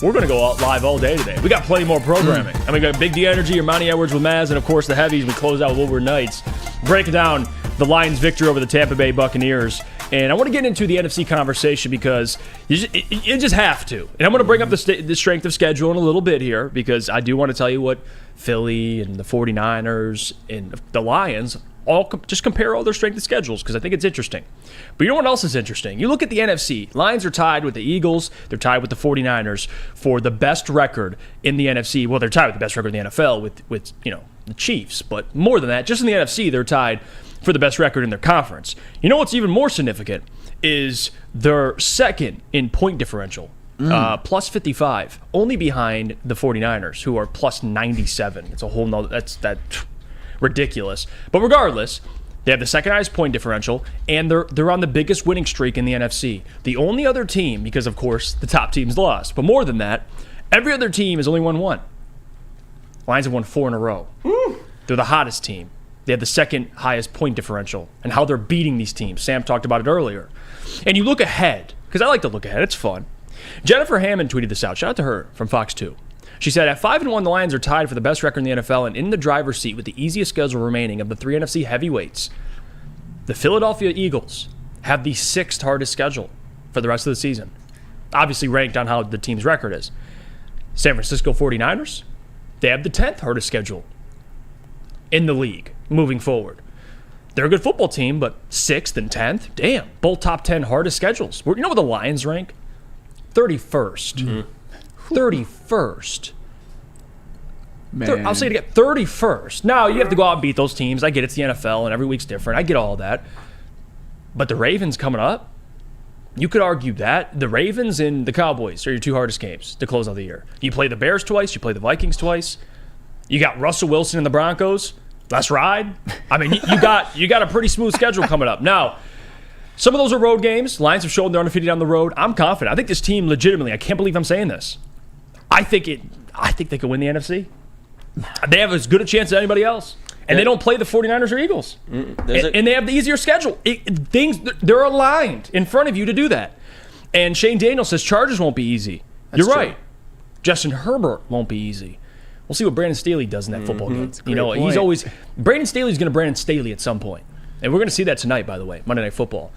we're going to go live all day today. We got plenty more programming. And we got Big D Energy, Ermanni Edwards with Maz, and of course the heavies. We close out with Woodward Knights, breaking down the Lions' victory over the Tampa Bay Buccaneers. And I want to get into the NFC conversation because you just have to. And I'm going to bring up the strength of schedule in a little bit here because I do want to tell you what Philly and the 49ers and the Lions all just compare all their strength of schedules because I think it's interesting. But you know what else is interesting? You look at the NFC. Lions are tied with the Eagles. They're tied with the 49ers for the best record in the NFC. Well, they're tied with the best record in the NFL with the Chiefs. But more than that, just in the NFC, they're tied for the best record in their conference. You know what's even more significant is their second in point differential, plus 55, only behind the 49ers, who are plus 97. It's a whole nother, that's ridiculous. But regardless, they have the second highest point differential, and they're on the biggest winning streak in the NFC. The only other team, because of course the top teams lost, but more than that, every other team has only won one. Lions have won 4 in a row. They're the hottest team. They have the second highest point differential, and how they're beating these teams. Sam talked about it earlier. And you look ahead, because I like to look ahead. It's fun. Jennifer Hammond tweeted this out. Shout out to her from Fox 2. She said, at 5-1, the Lions are tied for the best record in the NFL and in the driver's seat with the easiest schedule remaining of the 3 NFC heavyweights. The Philadelphia Eagles have the 6th hardest schedule for the rest of the season. Obviously ranked on how the team's record is. San Francisco 49ers, they have the 10th hardest schedule in the league moving forward. They're a good football team, but 6th and 10th, damn, both top 10 hardest schedules. You know where the Lions rank? 31st. 31st.
Man.
I'll say it again, 31st. Now, you have to go out and beat those teams. I get it's the NFL and every week's different. I get all that. But the Ravens coming up, you could argue that. The Ravens and the Cowboys are your 2 hardest games to close out the year. You play the Bears twice. You play the Vikings twice. You got Russell Wilson and the Broncos. Let's ride. I mean, you got a pretty smooth schedule coming up. Now, some of those are road games. Lions have shown they're undefeated on the road. I'm confident. I think this team legitimately, I can't believe I'm saying this. I think they could win the NFC. They have as good a chance as anybody else. And they don't play the 49ers or Eagles. And they have the easier schedule. They're aligned in front of you to do that. And Shane Daniels says Chargers won't be easy. You're right. Justin Herbert won't be easy. We'll see what Brandon Staley does in that football game. He's always Brandon Staley's going to Brandon Staley at some point. And we're going to see that tonight, by the way, Monday Night Football.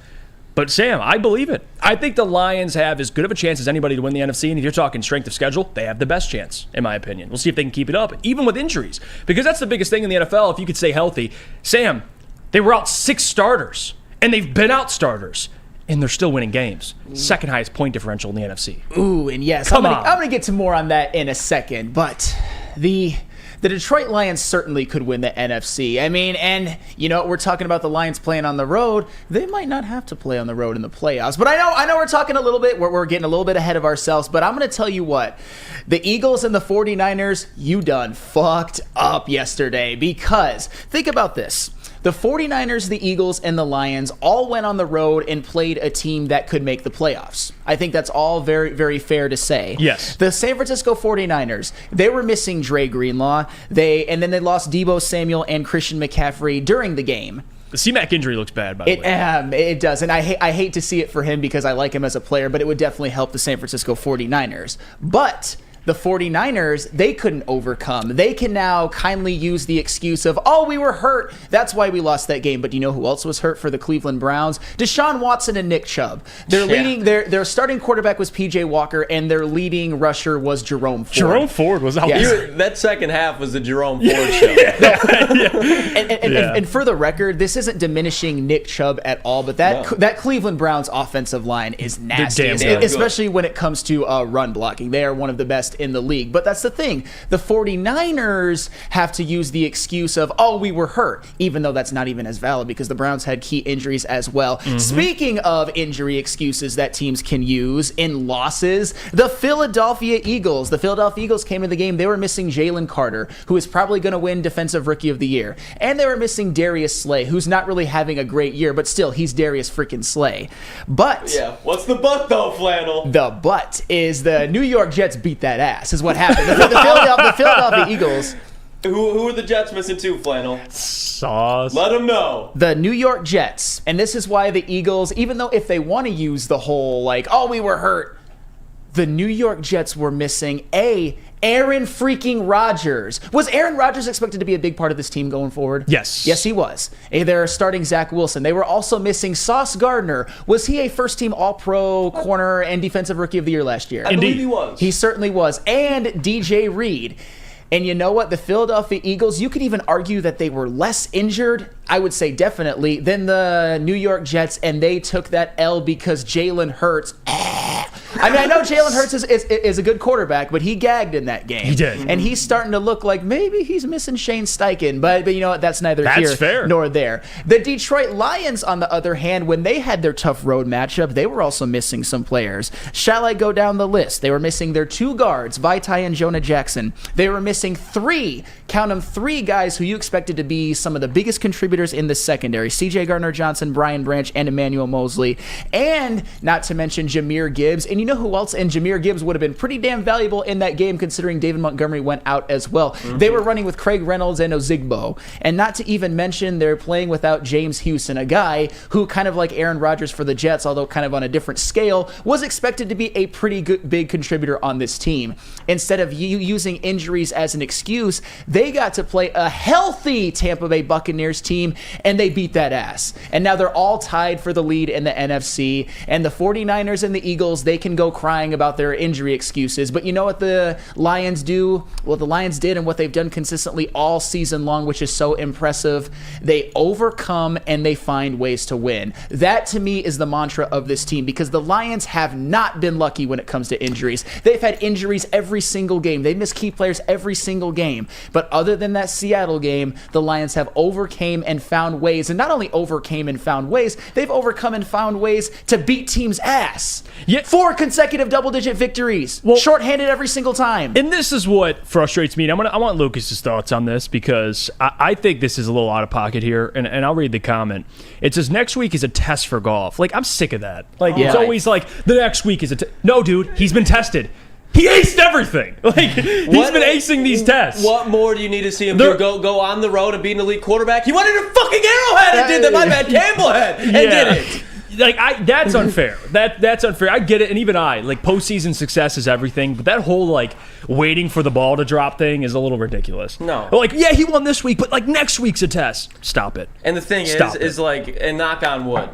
But Sam, I believe it. I think the Lions have as good of a chance as anybody to win the NFC. And if you're talking strength of schedule, they have the best chance, in my opinion. We'll see if they can keep it up, even with injuries. Because that's the biggest thing in the NFL, if you could stay healthy. Sam, they were out 6 starters, and they've been out starters. And they're still winning games. Second highest point differential in the NFC.
Ooh, and yes, I'm going to get to more on that in a second. But the Detroit Lions certainly could win the NFC. I mean, and we're talking about the Lions playing on the road. They might not have to play on the road in the playoffs. But I know we're talking a little bit. We're getting a little bit ahead of ourselves. But I'm going to tell you what. The Eagles and the 49ers, you done fucked up yesterday. Because think about this. The 49ers, the Eagles, and the Lions all went on the road and played a team that could make the playoffs. I think that's all very, very fair to say.
Yes.
The San Francisco 49ers, they were missing Dre Greenlaw. And then they lost Deebo Samuel and Christian McCaffrey during the game.
The C-Mac injury looks bad, by the way.
It does, and I hate to see it for him because I like him as a player, but it would definitely help the San Francisco 49ers. But the 49ers, they couldn't overcome. They can now kindly use the excuse of, we were hurt. That's why we lost that game. But do you know who else was hurt for the Cleveland Browns? Deshaun Watson and Nick Chubb. Their starting quarterback was P.J. Walker, and their leading rusher was Jerome Ford.
Jerome Ford was out there.
That second half was the Jerome Ford show.
And for the record, this isn't diminishing Nick Chubb at all, but that Cleveland Browns offensive line is nasty, especially when it comes to run blocking. They are one of the best in the league. But that's the thing. The 49ers have to use the excuse of, we were hurt, even though that's not even as valid because the Browns had key injuries as well. Speaking of injury excuses that teams can use in losses, the Philadelphia Eagles. The Philadelphia Eagles came into the game. They were missing Jalen Carter, who is probably going to win Defensive Rookie of the Year. And they were missing Darius Slay, who's not really having a great year, but still, he's Darius freaking Slay. But
what's the but though, Flannel?
The but is the New York Jets beat that ass, is what happened. The Philadelphia Eagles,
Who are the Jets missing too, Flannel?
Sauce.
Let them know.
The New York Jets. And this is why the Eagles, even though if they want to use the whole, like, oh, we were hurt, the New York Jets were missing Aaron freaking Rodgers. Was Aaron Rodgers expected to be a big part of this team going forward?
Yes.
Yes, he was. They're starting Zach Wilson. They were also missing Sauce Gardner. Was he a first-team All-Pro corner and Defensive Rookie of the Year last year?
I believe he was.
He certainly was. And DJ Reed. And you know what? The Philadelphia Eagles, you could even argue that they were less injured, I would say definitely, than the New York Jets, and they took that L because Jalen Hurts. I mean, I know Jalen Hurts is a good quarterback, but he gagged in that game.
He did.
And he's starting to look like maybe he's missing Shane Steichen, but you know what? That's neither here
fair.
nor there. The Detroit Lions, on the other hand, when they had their tough road matchup, they were also missing some players. Shall I go down the list? They were missing their 2 guards, Vaitai and Jonah Jackson. They were missing 3 guys who you expected to be some of the biggest contributors in the secondary. CJ Gardner-Johnson, Brian Branch, and Emmanuel Mosley. And not to mention Jahmyr Gibbs. And you know who else? And Jahmyr Gibbs would have been pretty damn valuable in that game considering David Montgomery went out as well. Mm-hmm. They were running with Craig Reynolds and Ozigbo. And not to even mention they're playing without James Houston, a guy who, kind of like Aaron Rodgers for the Jets, although kind of on a different scale, was expected to be a pretty good big contributor on this team. Instead of using injuries as an excuse, they got to play a healthy Tampa Bay Buccaneers team, and they beat that ass. And now they're all tied for the lead in the NFC, and the 49ers and the Eagles, they can go crying about their injury excuses. But you know what the Lions do? Well, the Lions did, and what they've done consistently all season long, which is so impressive. They overcome and they find ways to win. That, to me, is the mantra of this team, because the Lions have not been lucky when it comes to injuries. They've had injuries every single game. They miss key players every single game. But other than that Seattle game, the Lions have overcame and found ways. And not only overcame and found ways, they've overcome and found ways to beat teams' ass.
Yeah.
4 consecutive double-digit victories.
Well,
shorthanded every single time.
And this is what frustrates me. And I want Lucas's thoughts on this, because I think this is a little out of pocket here. And I'll read the comment. It says, next week is a test for golf. Like, I'm sick of that. Like, it's always like, the next week is a test. No, dude, he's been tested. He aced everything. Like, he's been acing these tests.
What more do you need to see him do? Go on the road and be an elite quarterback? He went into fucking Arrowhead and did that. My bad, Campbell had and did it.
Like, that's unfair. That's unfair. I get it, and even like, postseason success is everything, but that whole, like, waiting for the ball to drop thing is a little ridiculous.
No.
Like, yeah, he won this week, but, like, next week's a test. Stop it.
And the thing is like, and knock on wood,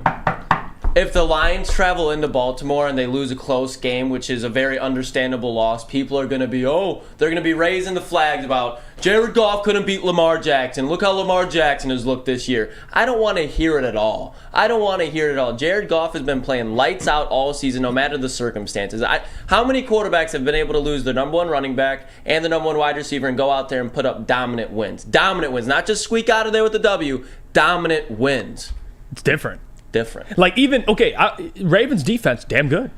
if the Lions travel into Baltimore and they lose a close game, which is a very understandable loss, people are going to be, they're going to be raising the flags about Jared Goff couldn't beat Lamar Jackson. Look how Lamar Jackson has looked this year. I don't want to hear it at all. Jared Goff has been playing lights out all season, no matter the circumstances. How many quarterbacks have been able to lose their number 1 running back and the number 1 wide receiver and go out there and put up dominant wins? Dominant wins, not just squeak out of there with the W. Dominant wins.
It's different.
Like,
even, Ravens defense, damn good.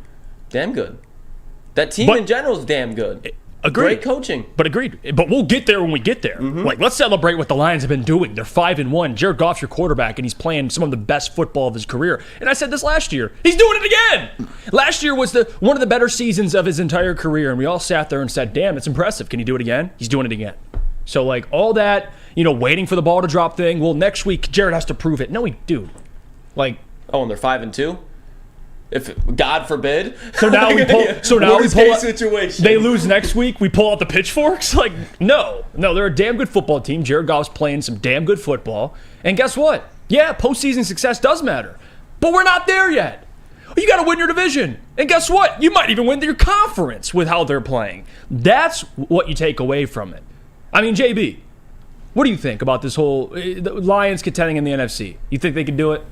That team in general is damn good. Agreed.
Great coaching.
But agreed. But we'll get there when we get there. Mm-hmm. Like, let's celebrate what the Lions have been doing. They're 5-1. Jared Goff's your quarterback, and he's playing some of the best football of his career. And I said this last year. He's doing it again. Last year was one of the better seasons of his entire career, and we all sat there and said, damn, it's impressive. Can he do it again? He's doing it again. So, like, all that, waiting for the ball to drop thing, well, next week, Jared has to prove it. No, dude. Like,
and they're 5-2. If God forbid.
So now we pull.
Situation.
They lose next week. We pull out the pitchforks. Like, no, they're a damn good football team. Jared Goff's playing some damn good football. And guess what? Yeah, postseason success does matter, but we're not there yet. You got to win your division, and guess what? You might even win your conference with how they're playing. That's what you take away from it. I mean, JB, what do you think about this whole the Lions contending in the NFC? You think they can do it?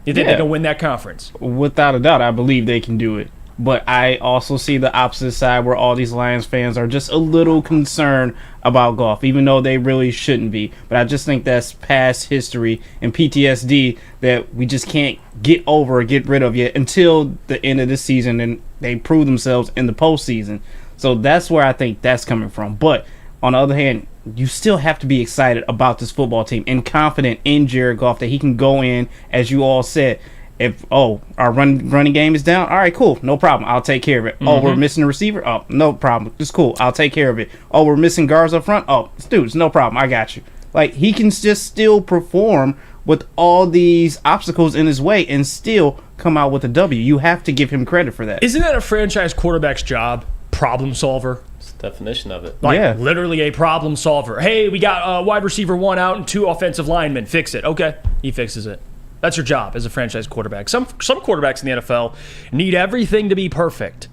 You think they can win that conference?
Without a doubt, I believe they can do it. But I also see the opposite side where all these Lions fans are just a little concerned about Goff, even though they really shouldn't be. But I just think that's past history and PTSD that we just can't get over or get rid of yet until the end of the season and they prove themselves in the postseason. So that's where I think that's coming from. But on the other hand, you still have to be excited about this football team and confident in Jared Goff that he can go in, as you all said, If our running game is down, all right, cool, no problem. I'll take care of it. Oh, we're missing a receiver. Oh, no problem. It's cool. I'll take care of it. Oh, we're missing guards up front. Oh, dudes, no problem. I got you. Like, he can just still perform with all these obstacles in his way and still come out with a W. You have to give him credit for that.
Isn't that a franchise quarterback's job? Problem solver.
It's the definition of it.
Like, literally a problem solver. Hey, we got wide receiver 1 out and 2 offensive linemen. Fix it. Okay, he fixes it. That's your job as a franchise quarterback. Some quarterbacks in the NFL need everything to be perfect.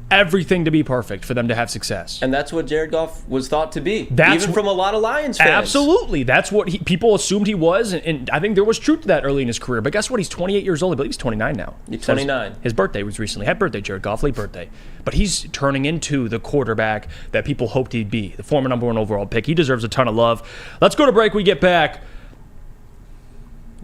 Everything to be perfect for them to have success.
And that's what Jared Goff was thought to be, even from a lot of Lions fans.
Absolutely. That's what people assumed he was, and I think there was truth to that early in his career. But guess what? He's 28 years old. I believe he's 29 now.
He's 29.
His birthday was recently. Happy birthday, Jared Goff. Late birthday. But he's turning into the quarterback that people hoped he'd be, the former number 1 overall pick. He deserves a ton of love. Let's go to break. We get back.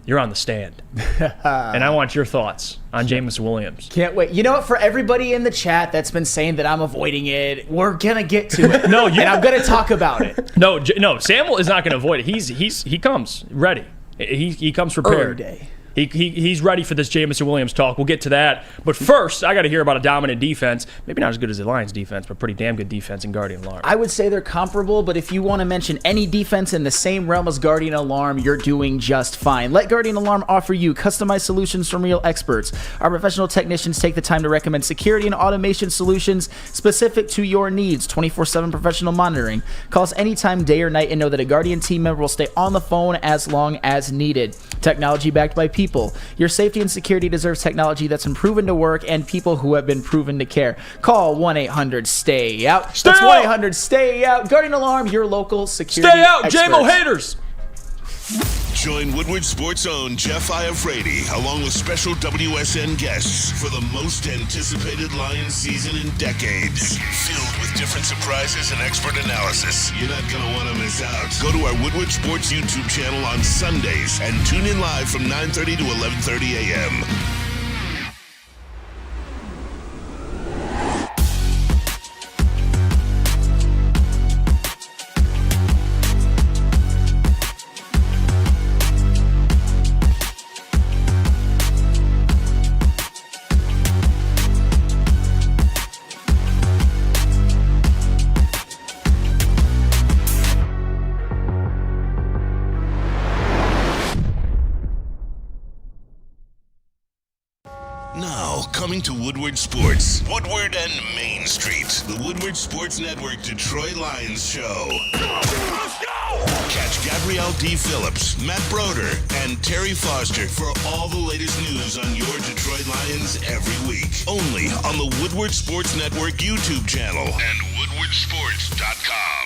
You're on the stand. And I want your thoughts on Jameson Williams.
Can't wait. You know what? For everybody in the chat that's been saying that I'm avoiding it, we're going to get to it. And I'm going to talk about it.
No, Samuel is not going to avoid it. He comes ready. He comes prepared.
Early day.
He's ready for this Jameson Williams talk. We'll get to that. But first, I got to hear about a dominant defense. Maybe not as good as the Lions defense, but pretty damn good defense in Guardian Alarm.
I would say they're comparable, but if you want to mention any defense in the same realm as Guardian Alarm, you're doing just fine. Let Guardian Alarm offer you customized solutions from real experts. Our professional technicians take the time to recommend security and automation solutions specific to your needs. 24/7 professional monitoring. Call us anytime, day or night, and know that a Guardian team member will stay on the phone as long as needed. Technology backed by people. Your safety and security deserves technology that's been proven to work and people who have been proven to care. Call 1-800-STAY-OUT. That's 1-800-STAY-OUT. Guardian Alarm, your local security
Stay out,
experts.
JMO haters.
Join Woodward Sports' own Jeff Iafrate, along with special WSN guests, for the most anticipated Lions season in decades. Filled with different surprises and expert analysis. You're not going to want to miss out. Go to our Woodward Sports YouTube channel on Sundays and tune in live from 9:30 to 11:30 a.m. Now, coming to Woodward Sports, Woodward and Main Street, the Woodward Sports Network Detroit Lions show. Let's go! Catch Gabrielle D. Phillips, Matt Broder, and Terry Foster for all the latest news on your Detroit Lions every week. Only on the Woodward Sports Network YouTube channel and woodwardsports.com.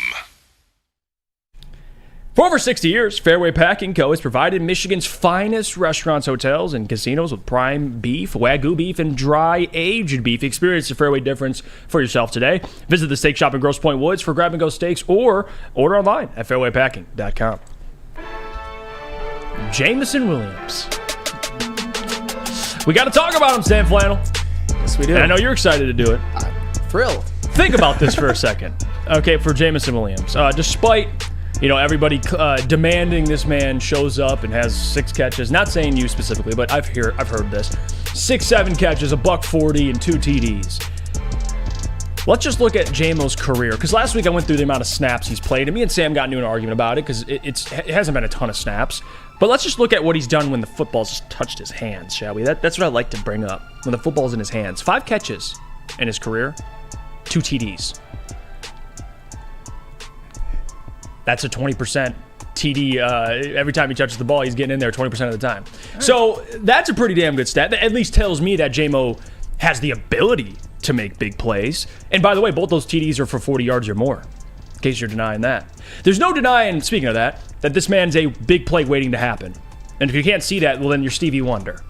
For over 60 years, Fairway Packing Co. has provided Michigan's finest restaurants, hotels, and casinos with prime beef, Wagyu beef, and dry aged beef. Experience the Fairway difference for yourself today. Visit the steak shop in Grosse Pointe Woods for grab-and-go steaks or order online at fairwaypacking.com. Jameson Williams. We got to talk about him, Sam Flannel.
Yes, we do.
And I know you're excited to do it.
I'm thrilled.
Think about this for a second. Okay, for Jameson Williams. Despite... everybody demanding this man shows up and has 6 catches. Not saying you specifically, but I've heard this. 6-7 catches, $140, and 2 TDs. Let's just look at JMO's career, because last week I went through the amount of snaps he's played, and me and Sam got into an argument about it, because it hasn't been a ton of snaps. But let's just look at what he's done when the football's just touched his hands, shall we? That's what I like to bring up, when the football's in his hands. 5 catches in his career, 2 TDs. That's a 20% TD. Every time he touches the ball, he's getting in there 20% of the time. Right. So that's a pretty damn good stat. That at least tells me that JMO has the ability to make big plays. And by the way, both those TDs are for 40 yards or more, in case you're denying that. There's no denying, speaking of that this man's a big play waiting to happen. And if you can't see that, well, then you're Stevie Wonder.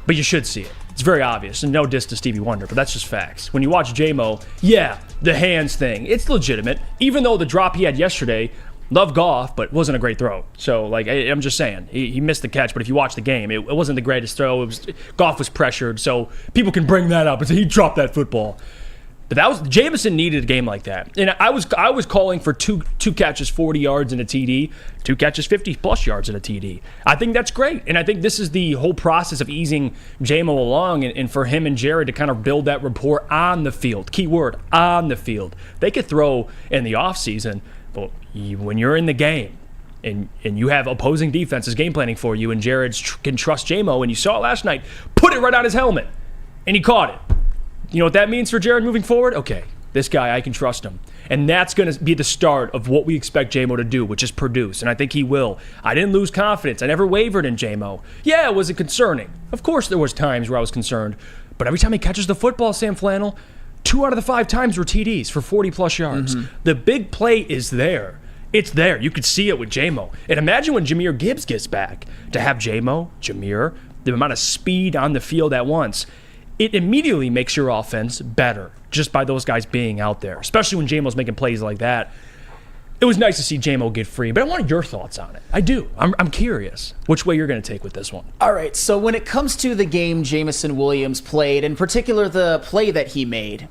But you should see it. It's very obvious, and no diss to Stevie Wonder, but that's just facts. When you watch JMO, yeah, the hands thing, it's legitimate. Even though the drop he had yesterday, love Goff, but wasn't a great throw. So, I'm just saying, he missed the catch, but if you watch the game, it wasn't the greatest throw. Goff was pressured, so people can bring that up and say he dropped that football. But Jameson needed a game like that. And I was calling for two catches, 40 yards and a TD, 2 catches, 50-plus yards and a TD. I think that's great. And I think this is the whole process of easing J-Mo along and for him and Jared to kind of build that rapport on the field. Key word, on the field. They could throw in the offseason, but when you're in the game, and you have opposing defenses game planning for you, and Jared can trust J-Mo, and you saw it last night, put it right on his helmet, and he caught it. You know what that means for Jared moving forward? Okay, this guy, I can trust him. And that's going to be the start of what we expect J-Mo to do, which is produce, and I think he will. I didn't lose confidence. I never wavered in J-Mo. Yeah, was it concerning? Of course there was times where I was concerned, but every time he catches the football, Sam Flannel, 2 out of the 5 times were TDs for 40-plus yards. The big play is there. It's there. You could see it with J-Mo. And imagine when Jahmyr Gibbs gets back, to have J-Mo, Jahmyr, the amount of speed on the field at once, it immediately makes your offense better just by those guys being out there, especially when J-Mo's making plays like that. It was nice to see J-Mo get free, but I wanted your thoughts on it. I do. I'm curious which way you're going to take with this one.
All right, so when it comes to the game Jameson Williams played, in particular the play that he made,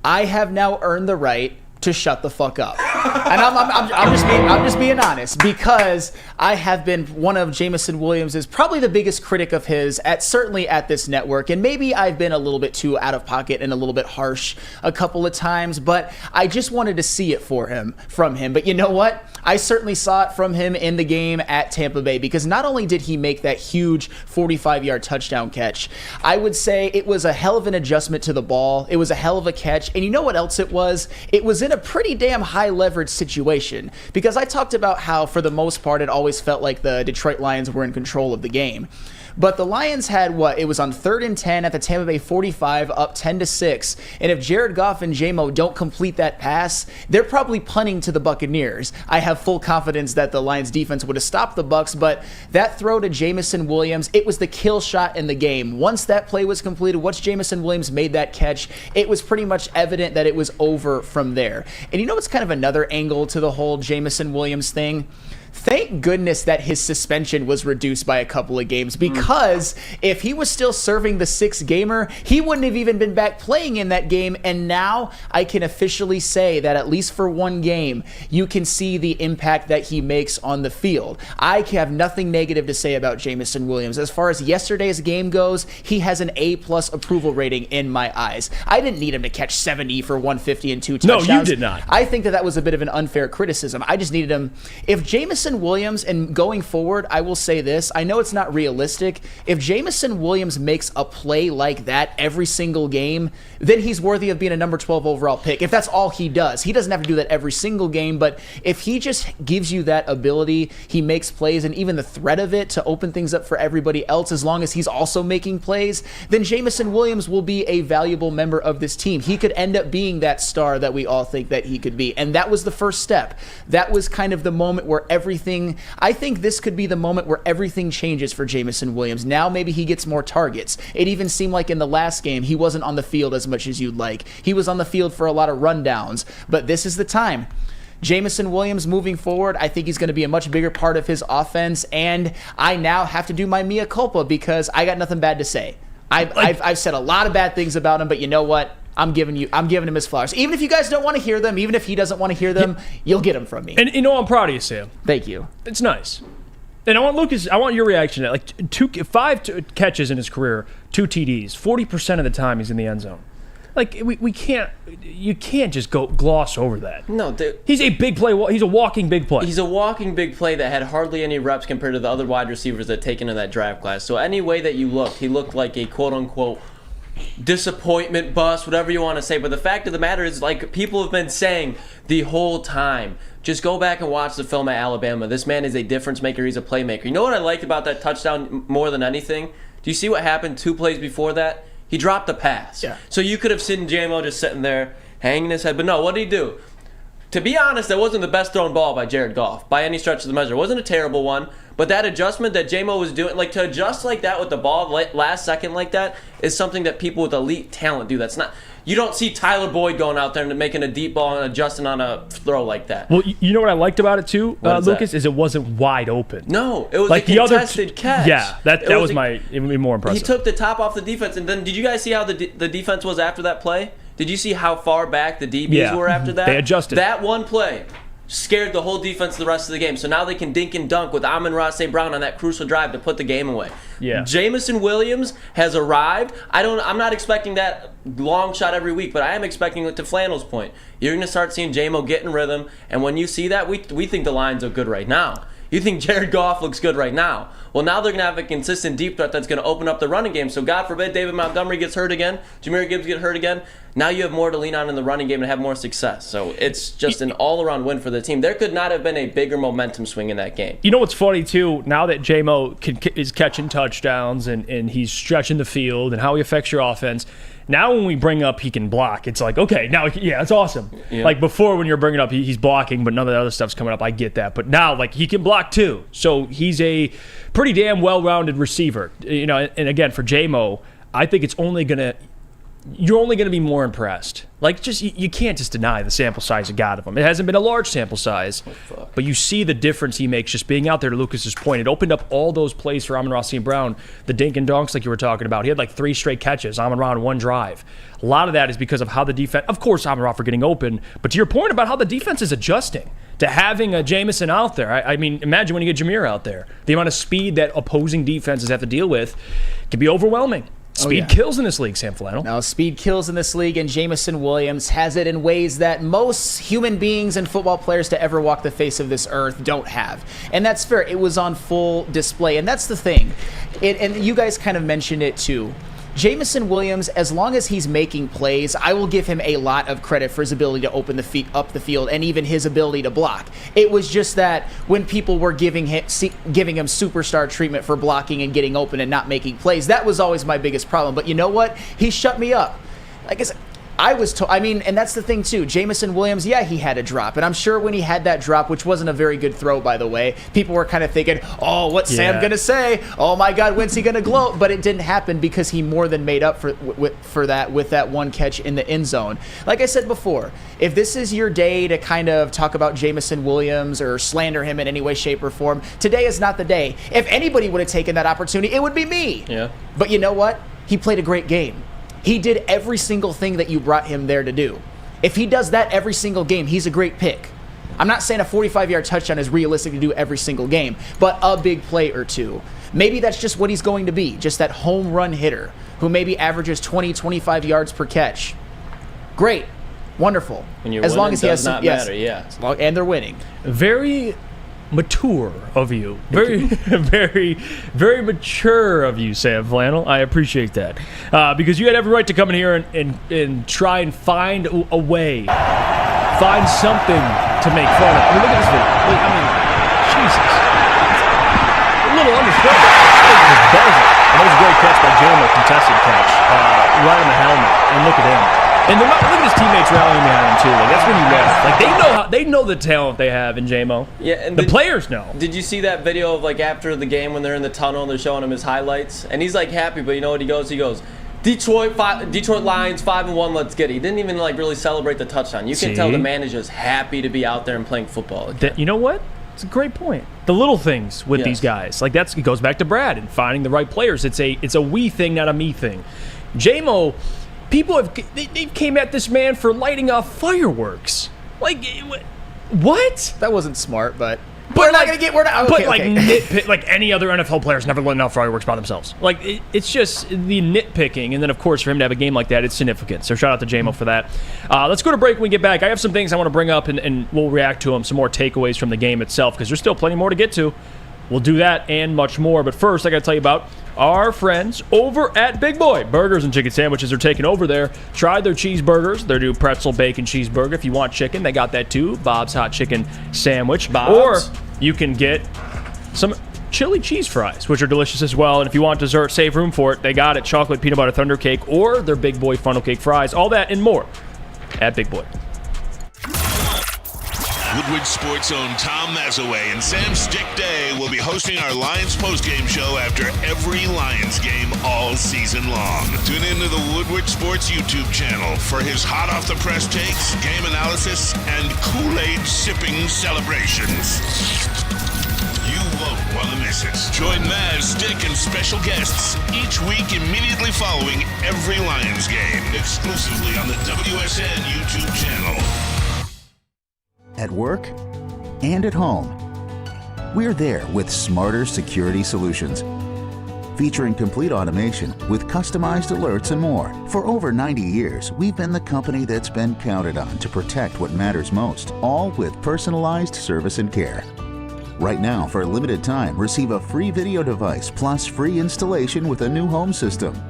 I have now earned the right to shut the fuck up. And I'm just being honest, because I have been one of Jameson Williams' probably the biggest critic of his certainly at this network, and maybe I've been a little bit too out of pocket and a little bit harsh a couple of times, but I just wanted to see it from him. But you know what? I certainly saw it from him in the game at Tampa Bay, because not only did he make that huge 45-yard touchdown catch, I would say it was a hell of an adjustment to the ball. It was a hell of a catch. And you know what else it was? It was in a pretty damn high leverage situation, because I talked about how for the most part it always felt like the Detroit Lions were in control of the game. But the Lions had it was on 3rd and 10 at the Tampa Bay 45, up 10-6. And if Jared Goff and J-Mo don't complete that pass, they're probably punting to the Buccaneers. I have full confidence that the Lions defense would have stopped the Bucs, but that throw to Jameson Williams, it was the kill shot in the game. Once that play was completed, once Jameson Williams made that catch, it was pretty much evident that it was over from there. And you know what's kind of another angle to the whole Jameson Williams thing? Thank goodness that his suspension was reduced by a couple of games, because if he was still serving the 6-gamer, he wouldn't have even been back playing in that game. And now I can officially say that at least for one game, you can see the impact that he makes on the field. I have nothing negative to say about Jameson Williams. As far as yesterday's game goes, he has an A+ approval rating in my eyes. I didn't need him to catch 70 for 150 and 2 touchdowns.
No, you did not.
I think that was a bit of an unfair criticism. I just needed him. If Jameson Williams, and going forward, I will say this, I know it's not realistic. If Jameson Williams makes a play like that every single game, then he's worthy of being a number 12 overall pick. If that's all he does, he doesn't have to do that every single game, but if he just gives you that ability, he makes plays, and even the threat of it to open things up for everybody else, as long as he's also making plays, then Jameson Williams will be a valuable member of this team. He could end up being that star that we all think that he could be, and that was the first step. That was kind of the moment where I think this could be the moment where everything changes for Jameson Williams. Now maybe he gets more targets. It even seemed like in the last game he wasn't on the field as much as you'd like. He was on the field for a lot of rundowns, but this is the time. Jameson Williams moving forward, I think he's going to be a much bigger part of his offense, and I now have to do my mea culpa because I got nothing bad to say. I've said a lot of bad things about him, but you know what? I'm giving him his flowers. Even if you guys don't want to hear them, even if he doesn't want to hear them, you'll get them from me.
And you know, I'm proud of you, Sam.
Thank you.
It's nice. And I want your reaction to it. 5 catches in his career, 2 TDs, 40% of the time he's in the end zone. Like, you can't just gloss over that.
No, dude.
He's a big play. He's a walking big play.
He's a walking big play that had hardly any reps compared to the other wide receivers that taken in that draft class. So any way that you looked, he looked like a quote-unquote disappointment bust, whatever you want to say. But the fact of the matter is, like people have been saying the whole time, just go back and watch the film at Alabama. This man is a difference maker. He's a playmaker. You know what I liked about that touchdown more than anything? Do you see what happened 2 plays before that? He dropped the pass.
Yeah.
So you could have seen J-Mo just sitting there hanging his head. But no, what did he do? To be honest, that wasn't the best thrown ball by Jared Goff by any stretch of the measure. It wasn't a terrible one. But that adjustment that J-Mo was doing, like to adjust like that with the ball last second like that, is something that people with elite talent do. That's not. You don't see Tyler Boyd going out there and making a deep ball and adjusting on a throw like that.
Well, you know what I liked about it too, Lucas, is it wasn't wide open.
No, it was
like
a contested catch.
Yeah, that was even more impressive.
He took the top off the defense, and then did you guys see how the defense was after that play? Did you see how far back the DBs were after that?
They adjusted.
That one play scared the whole defense the rest of the game. So now they can dink and dunk with Amon-Ra St. Brown on that crucial drive to put the game away.
Yeah.
Jamison Williams has arrived. I'm not expecting that long shot every week, but I am expecting it. To Flannel's point, you're going to start seeing J-Mo get in rhythm, and when you see that, we think the Lions look good right now. You think Jared Goff looks good right now. Well, now they're going to have a consistent deep threat that's going to open up the running game. So God forbid David Montgomery gets hurt again, Jahmyr Gibbs get hurt again. Now you have more to lean on in the running game and have more success. So it's just an all-around win for the team. There could not have been a bigger momentum swing in that game.
You know what's funny, too? Now that J-Mo is catching touchdowns and he's stretching the field and how he affects your offense, now when we bring up he can block, it's like, okay, now, yeah, it's awesome. Yeah. Like before when you're bringing up he's blocking, but none of the other stuff's coming up, I get that. But now, like, he can block, too. So he's a pretty damn well-rounded receiver. You know, and again, for J-Mo, I think it's only going to... You're only going to be more impressed. Like, just you can't just deny the sample size you got of him. It hasn't been a large sample size, but you see the difference he makes just being out there. To Lucas's point, it opened up all those plays for Amon-Ra St. Brown, the dink and donks like you were talking about. He had like 3 straight catches, Amon-Ra on one drive. A lot of that is because of how the defense, of course, Amon-Ra for getting open, but to your point about how the defense is adjusting to having a Jamison out there. I mean, imagine when you get Jahmyr out there. The amount of speed that opposing defenses have to deal with can be overwhelming. Speed kills in this league, Sam Flannel.
No, speed kills in this league, and Jamison Williams has it in ways that most human beings and football players to ever walk the face of this earth don't have. And that's fair. It was on full display, and that's the thing. And you guys kind of mentioned it too. Jamison Williams, as long as he's making plays, I will give him a lot of credit for his ability to open the feet up the field and even his ability to block. It was just that when people were giving him superstar treatment for blocking and getting open and not making plays, that was always my biggest problem. But you know what? He shut me up. Like I said, and that's the thing too. Jamison Williams, yeah, he had a drop. And I'm sure when he had that drop, which wasn't a very good throw, by the way, people were kind of thinking, oh, what's Sam going to say? Oh my God, when's he going to gloat? But it didn't happen because he more than made up for that with that one catch in the end zone. Like I said before, if this is your day to kind of talk about Jamison Williams or slander him in any way, shape, or form, today is not the day. If anybody would have taken that opportunity, it would be me.
Yeah.
But you know what? He played a great game. He did every single thing that you brought him there to do. If he does that every single game, he's a great pick. I'm not saying a 45-yard touchdown is realistic to do every single game, but a big play or two. Maybe that's just what he's going to be, just that home run hitter who maybe averages 20, 25 yards per catch. Great. Wonderful.
When you're winning, it does not matter, yeah.
And they're winning.
Very mature of you. Very, very, very mature of you, Sam Flannel. I appreciate that. Because you had every right to come in here and try and find a way, find something to make fun of. I mean, look at this video. I mean, Jesus. A little understated. And that was a great catch by J-Mo, contested catch, right in the helmet. And look at him. And look at his teammates rallying behind him too. Like, that's when you laugh. Like, they know the talent they have in J-Mo.
Yeah, and
the players know.
Did you see that video of like after the game when they're in the tunnel and they're showing him his highlights? And he's like happy, but you know what he goes? He goes, Detroit Lions 5-1, let's get it. He didn't even like really celebrate the touchdown. You can tell the man is just happy to be out there and playing football again.
You know what? It's a great point. The little things with these guys, like it goes back to Brad and finding the right players. It's a we thing, not a me thing. J-Mo. People they came at this man for lighting off fireworks. Like, what?
That wasn't smart, but we're not going to get. We're not. Okay,
nitpick, like any other NFL players never letting off fireworks by themselves. Like, it's just the nitpicking, and then of course for him to have a game like that, it's significant. So shout out to J-Mo for that. Let's go to break when we get back. I have some things I want to bring up, and we'll react to them. Some more takeaways from the game itself, because there's still plenty more to get to. We'll do that and much more. But first, I got to tell you about our friends over at Big Boy. Burgers and chicken sandwiches are taking over there. Try their cheeseburgers. Their new pretzel bacon cheeseburger. If you want chicken, they got that too. Bob's Hot Chicken Sandwich. Or you can get some chili cheese fries, which are delicious as well. And if you want dessert, save room for it. They got it. Chocolate peanut butter thunder cake or their Big Boy funnel cake fries. All that and more at Big Boy.
Woodward Sports' own Tom Mazaway and Sam Stick Day will be hosting our Lions postgame show after every Lions game all season long. Tune into the Woodward Sports YouTube channel for his hot-off-the-press takes, game analysis, and Kool-Aid sipping celebrations. You won't want to miss it. Join Maz, Dick, and special guests each week immediately following every Lions game, exclusively on the WSN YouTube channel.
At work and at home, we're there with smarter security solutions. Featuring complete automation with customized alerts and more. For over 90 years, we've been the company that's been counted on to protect what matters most, all with personalized service and care. Right now, for a limited time, receive a free video device plus free installation with a new home system.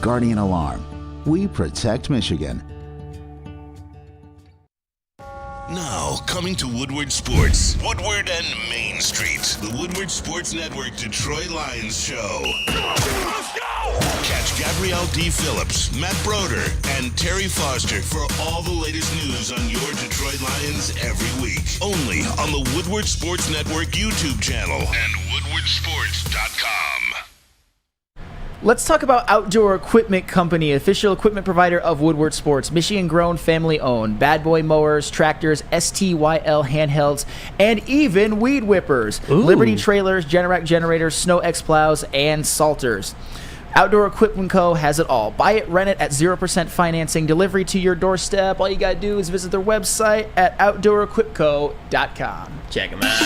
Guardian Alarm. We protect Michigan.
Now, coming to Woodward Sports, Woodward and Main Street, the Woodward Sports Network Detroit Lions show. Let's go! Catch Gabrielle D. Phillips, Matt Broder, and Terry Foster for all the latest news on your Detroit Lions every week. Only on the Woodward Sports Network YouTube channel and woodwardsports.com.
Let's talk about Outdoor Equipment Company, official equipment provider of Woodward Sports. Michigan-grown, family-owned. Bad boy mowers, tractors, STYL handhelds, and even weed whippers.
Ooh.
Liberty trailers, Generac generators, Snow X plows, and salters. Outdoor Equipment Co. has it all. Buy it, rent it at 0% financing, delivery to your doorstep. All you got to do is visit their website at outdoorequipco.com.
Check them out.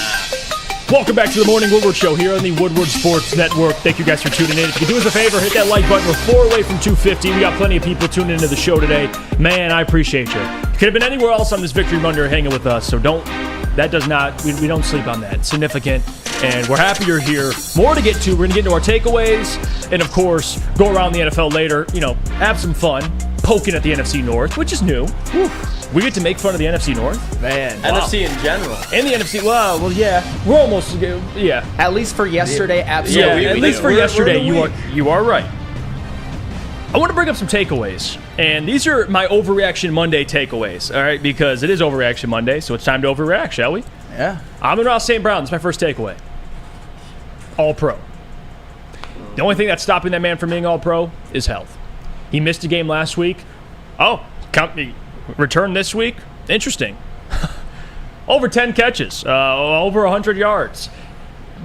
Welcome back to the Morning Woodward Show here on the Woodward Sports Network. Thank you guys for tuning in. If you could do us a favor, hit that like button. We're 4 away from 250. We got plenty of people tuning into the show today. Man, I appreciate you. Could have been anywhere else on this Victory Monday hanging with us, so we don't sleep on that. It's significant, and we're happy you're here. More to get to. We're going to get into our takeaways, and of course, go around the NFL later. Have some fun poking at the NFC North, which is new. Whew. We get to make fun of the NFC North?
Man.
Wow.
NFC in general.
And the NFC, well, yeah. We're almost, yeah.
At least for yesterday, absolutely.
Yeah, at least for yesterday, you are right. I want to bring up some takeaways. And these are my Overreaction Monday takeaways, all right? Because it is Overreaction Monday, so it's time to overreact, shall we?
Yeah.
Amon-Ra St. Brown, that's my first takeaway. All-Pro. The only thing that's stopping that man from being All-Pro is health. He missed a game last week. Oh, count me. Return this week? Interesting. Over 10 catches, over 100 yards.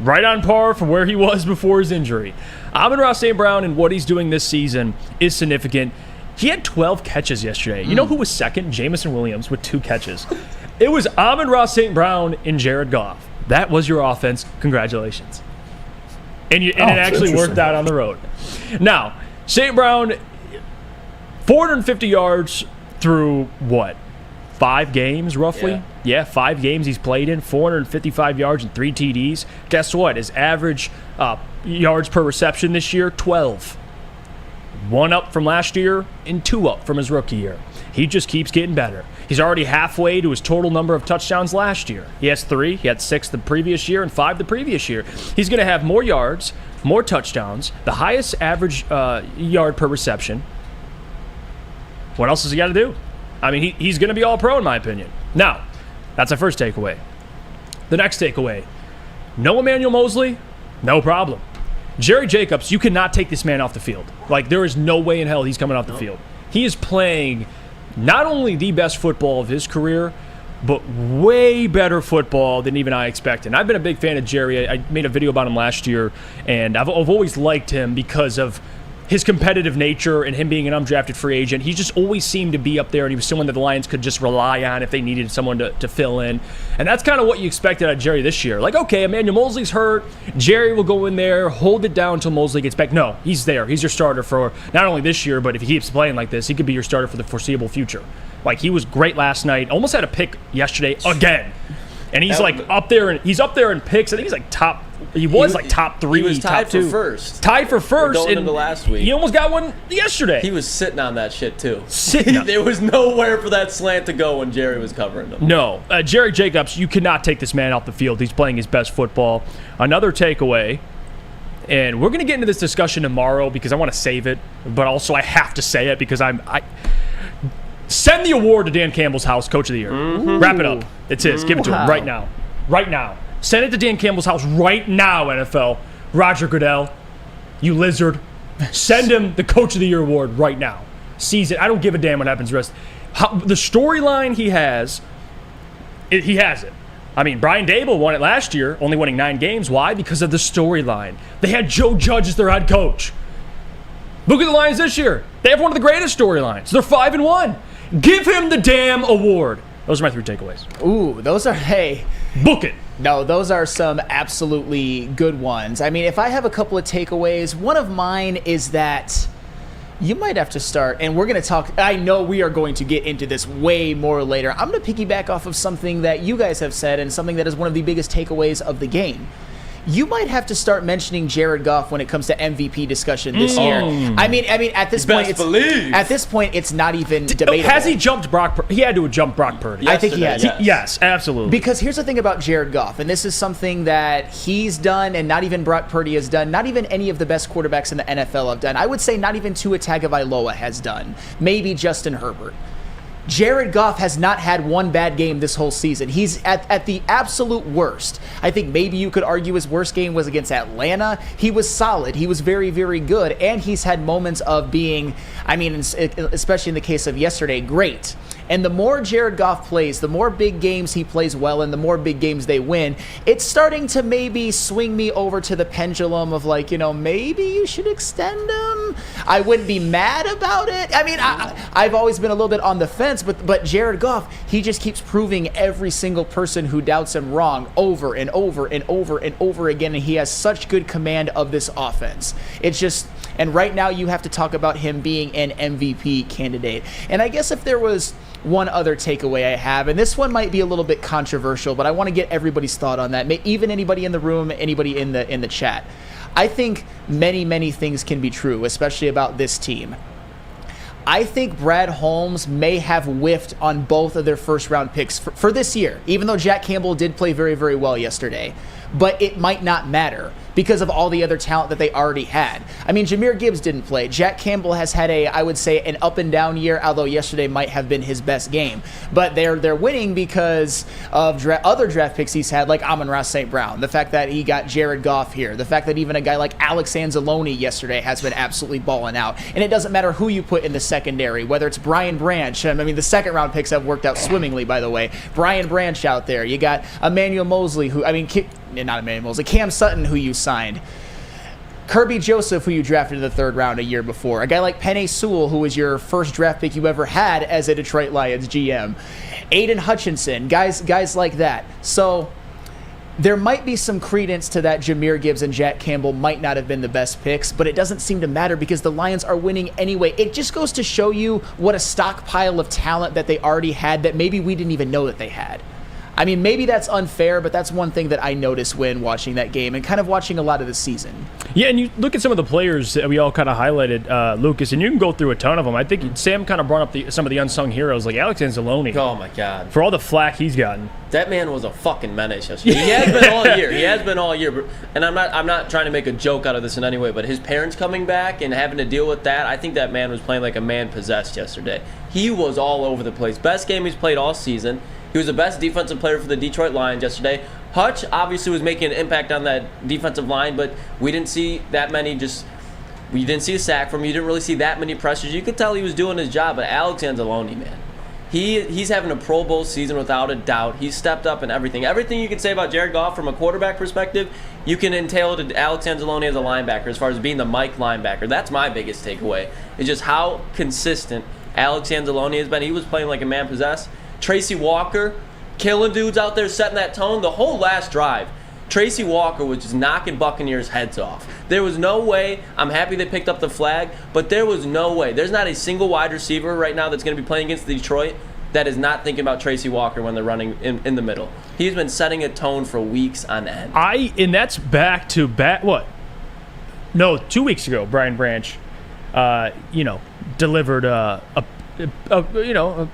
Right on par from where he was before his injury. Amon-Ra St. Brown and what he's doing this season is significant. He had 12 catches yesterday. You know who was second? Jamison Williams with 2 catches. It was Amon-Ra St. Brown and Jared Goff. That was your offense. Congratulations. And it actually worked out on the road. Now, St. Brown, 450 yards through what? 5 games, roughly? Yeah, 5 games he's played in, 455 yards and 3 TDs. Guess what? His average yards per reception this year, 12. 1 up from last year and 2 up from his rookie year. He just keeps getting better. He's already halfway to his total number of touchdowns last year. He has 3. He had 6 the previous year and 5 the previous year. He's going to have more yards, more touchdowns, the highest average yard per reception. What else has he got to do? I mean, he's going to be All-Pro in my opinion. Now, that's our first takeaway. The next takeaway, no Emmanuel Mosley, no problem. Jerry Jacobs, you cannot take this man off the field. Like, there is no way in hell he's coming off the field. He is playing not only the best football of his career, but way better football than even I expected. And I've been a big fan of Jerry. I made a video about him last year, and I've always liked him because of his competitive nature and him being an undrafted free agent. He just always seemed to be up there, and he was someone that the Lions could just rely on if they needed someone to fill in. And that's kind of what you expected out of Jerry this year. Like, okay, Emmanuel Mosley's hurt. Jerry will go in there, hold it down until Mosley gets back. No, he's there. He's your starter for not only this year, but if he keeps playing like this, he could be your starter for the foreseeable future. Like, he was great last night. Almost had a pick yesterday again. And he's up there in picks. I think he's like top. He was like top 3.
He was tied
top 2.
for first.
Tied for first.
Going into last week.
He almost got one yesterday.
He was sitting on that shit too.
Sitting.
There was nowhere for that slant to go when Jerry was covering him.
No, Jerry Jacobs, you cannot take this man off the field. He's playing his best football. Another takeaway, and we're going to get into this discussion tomorrow because I want to save it, but also I have to say it because I send the award to Dan Campbell's house, Coach of the Year. Mm-hmm. Wrap it up. It's his. Give it to him right now. Right now. Send it to Dan Campbell's house right now, NFL. Roger Goodell, you lizard. Send him the Coach of the Year award right now. Seize it. I don't give a damn what happens the rest. The storyline he has it. I mean, Brian Dable won it last year, only winning 9 games. Why? Because of the storyline. They had Joe Judge as their head coach. Look at the Lions this year. They have one of the greatest storylines. They're 5-1. Give him the damn award. Those are my 3 takeaways.
Ooh, those are, hey.
Book it.
No, those are some absolutely good ones. I mean, if I have a couple of takeaways, one of mine is that you might have to start, and we're going to talk, I know we are going to get into this way more later. I'm going to piggyback off of something that you guys have said and something that is one of the biggest takeaways of the game. You might have to start mentioning Jared Goff when it comes to MVP discussion this year. I mean, at this point, it's not even debatable.
Has he jumped Brock Purdy? He had to have jumped Brock Purdy.
I think he has.
Yes, absolutely.
Because here's the thing about Jared Goff, and this is something that he's done, and not even Brock Purdy has done, not even any of the best quarterbacks in the NFL have done. I would say not even Tua Tagovailoa has done. Maybe Justin Herbert. Jared Goff has not had one bad game this whole season. He's at the absolute worst. I think maybe you could argue his worst game was against Atlanta. He was solid. He was very, very good. And he's had moments of being, I mean, especially in the case of yesterday, great. And the more Jared Goff plays, the more big games he plays well and the more big games they win, it's starting to maybe swing me over to the pendulum of like, maybe you should extend him. I wouldn't be mad about it. I mean, I've always been a little bit on the fence, but Jared Goff, he just keeps proving every single person who doubts him wrong over and over and over and over again, and he has such good command of this offense. It's just, and right now you have to talk about him being an MVP candidate. And I guess if there was one other takeaway I have, and this one might be a little bit controversial, but I want to get everybody's thought on that. Even anybody in the room, anybody in the chat. I think many things can be true, especially about this team. I think Brad Holmes may have whiffed on both of their first-round picks for this year, even though Jack Campbell did play very, very well yesterday. But it might not matter because of all the other talent that they already had. I mean, Jahmyr Gibbs didn't play. Jack Campbell has had I would say, an up and down year, although yesterday might have been his best game. But they're winning because of other draft picks he's had, like Amon-Ra St. Brown. The fact that he got Jared Goff here. The fact that even a guy like Alex Anzalone yesterday has been absolutely balling out. And it doesn't matter who you put in the secondary, whether it's Brian Branch. I mean, the second-round picks have worked out swimmingly, by the way. Brian Branch out there. You got Emmanuel Mosley, not Emmanuel Mosley, Cam Sutton, who you signed. Kirby Joseph, who you drafted in the 3rd round a year before. A guy like Penei Sewell, who was your first draft pick you ever had as a Detroit Lions GM. Aiden Hutchinson, guys like that. So there might be some credence to that Jahmyr Gibbs and Jack Campbell might not have been the best picks, but it doesn't seem to matter because the Lions are winning anyway. It just goes to show you what a stockpile of talent that they already had that maybe we didn't even know that they had. I mean, maybe that's unfair, but that's one thing that I noticed when watching that game and kind of watching a lot of the season.
Yeah, and you look at some of the players that we all kind of highlighted, Lucas, and you can go through a ton of them. I think Sam kind of brought up some of the unsung heroes, like Alex Anzalone.
Oh, my God.
For all the flack he's gotten.
That man was a fucking menace yesterday. He has been all year. He has been all year. And I'm not trying to make a joke out of this in any way, but his parents coming back and having to deal with that, I think that man was playing like a man possessed yesterday. He was all over the place. Best game he's played all season. He was the best defensive player for the Detroit Lions yesterday. Hutch obviously was making an impact on that defensive line, but we didn't see that many we didn't see a sack from him. You didn't really see that many pressures. You could tell he was doing his job, but Alex Anzalone, man. He's having a Pro Bowl season without a doubt. He's stepped up in everything. Everything you can say about Jared Goff from a quarterback perspective, you can entail to Alex Anzalone as a linebacker as far as being the Mike linebacker. That's my biggest takeaway. It's just how consistent Alex Anzalone has been. He was playing like a man possessed. Tracy Walker, killing dudes out there, setting that tone. The whole last drive, Tracy Walker was just knocking Buccaneers' heads off. There was no way. I'm happy they picked up the flag, but there was no way. There's not a single wide receiver right now that's going to be playing against Detroit that is not thinking about Tracy Walker when they're running in the middle. He's been setting a tone for weeks on end.
And that's back to back. What? No, 2 weeks ago, Brian Branch, delivered a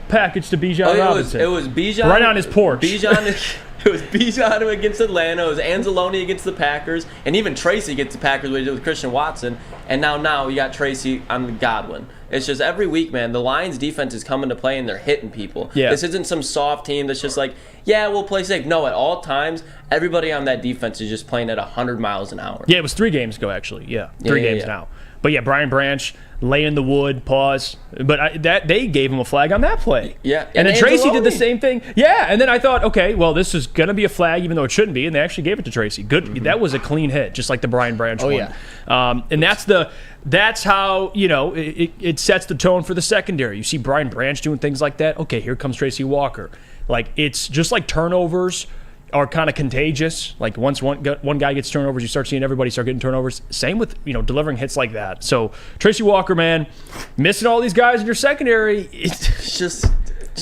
package to Bijan Robinson.
It was Bijan
right on his porch.
It was Bijan against Atlanta. It was Anzalone against the Packers, and even Tracy against the Packers, what he did with Christian Watson. And now you got Tracy on Godwin. It's just every week, man. The Lions' defense is coming to play, and they're hitting people. Yeah. This isn't some soft team that's just like, yeah, we'll play safe. No, at all times, everybody on that defense is just playing at 100 miles an hour.
Yeah, it was 3 games ago, actually. Yeah, 3 games now. But yeah, Brian Branch, lay in the wood, pause. But that they gave him a flag on that play.
Yeah.
And then Tracy did the
Angeloni.
same thing. Yeah, and then I thought, okay, well, this is going to be a flag, even though it shouldn't be, and they actually gave it to Tracy. Good. That was a clean hit, just like the Brian Branch one.
Yeah.
And that's how, it sets the tone for the secondary. You see Brian Branch doing things like that. Okay, here comes Tracy Walker. Like, it's just like turnovers are kind of contagious. Like, once one guy gets turnovers, you start seeing everybody start getting turnovers. Same with, delivering hits like that. So, Tracy Walker, man, missing all these guys in your secondary.
It's just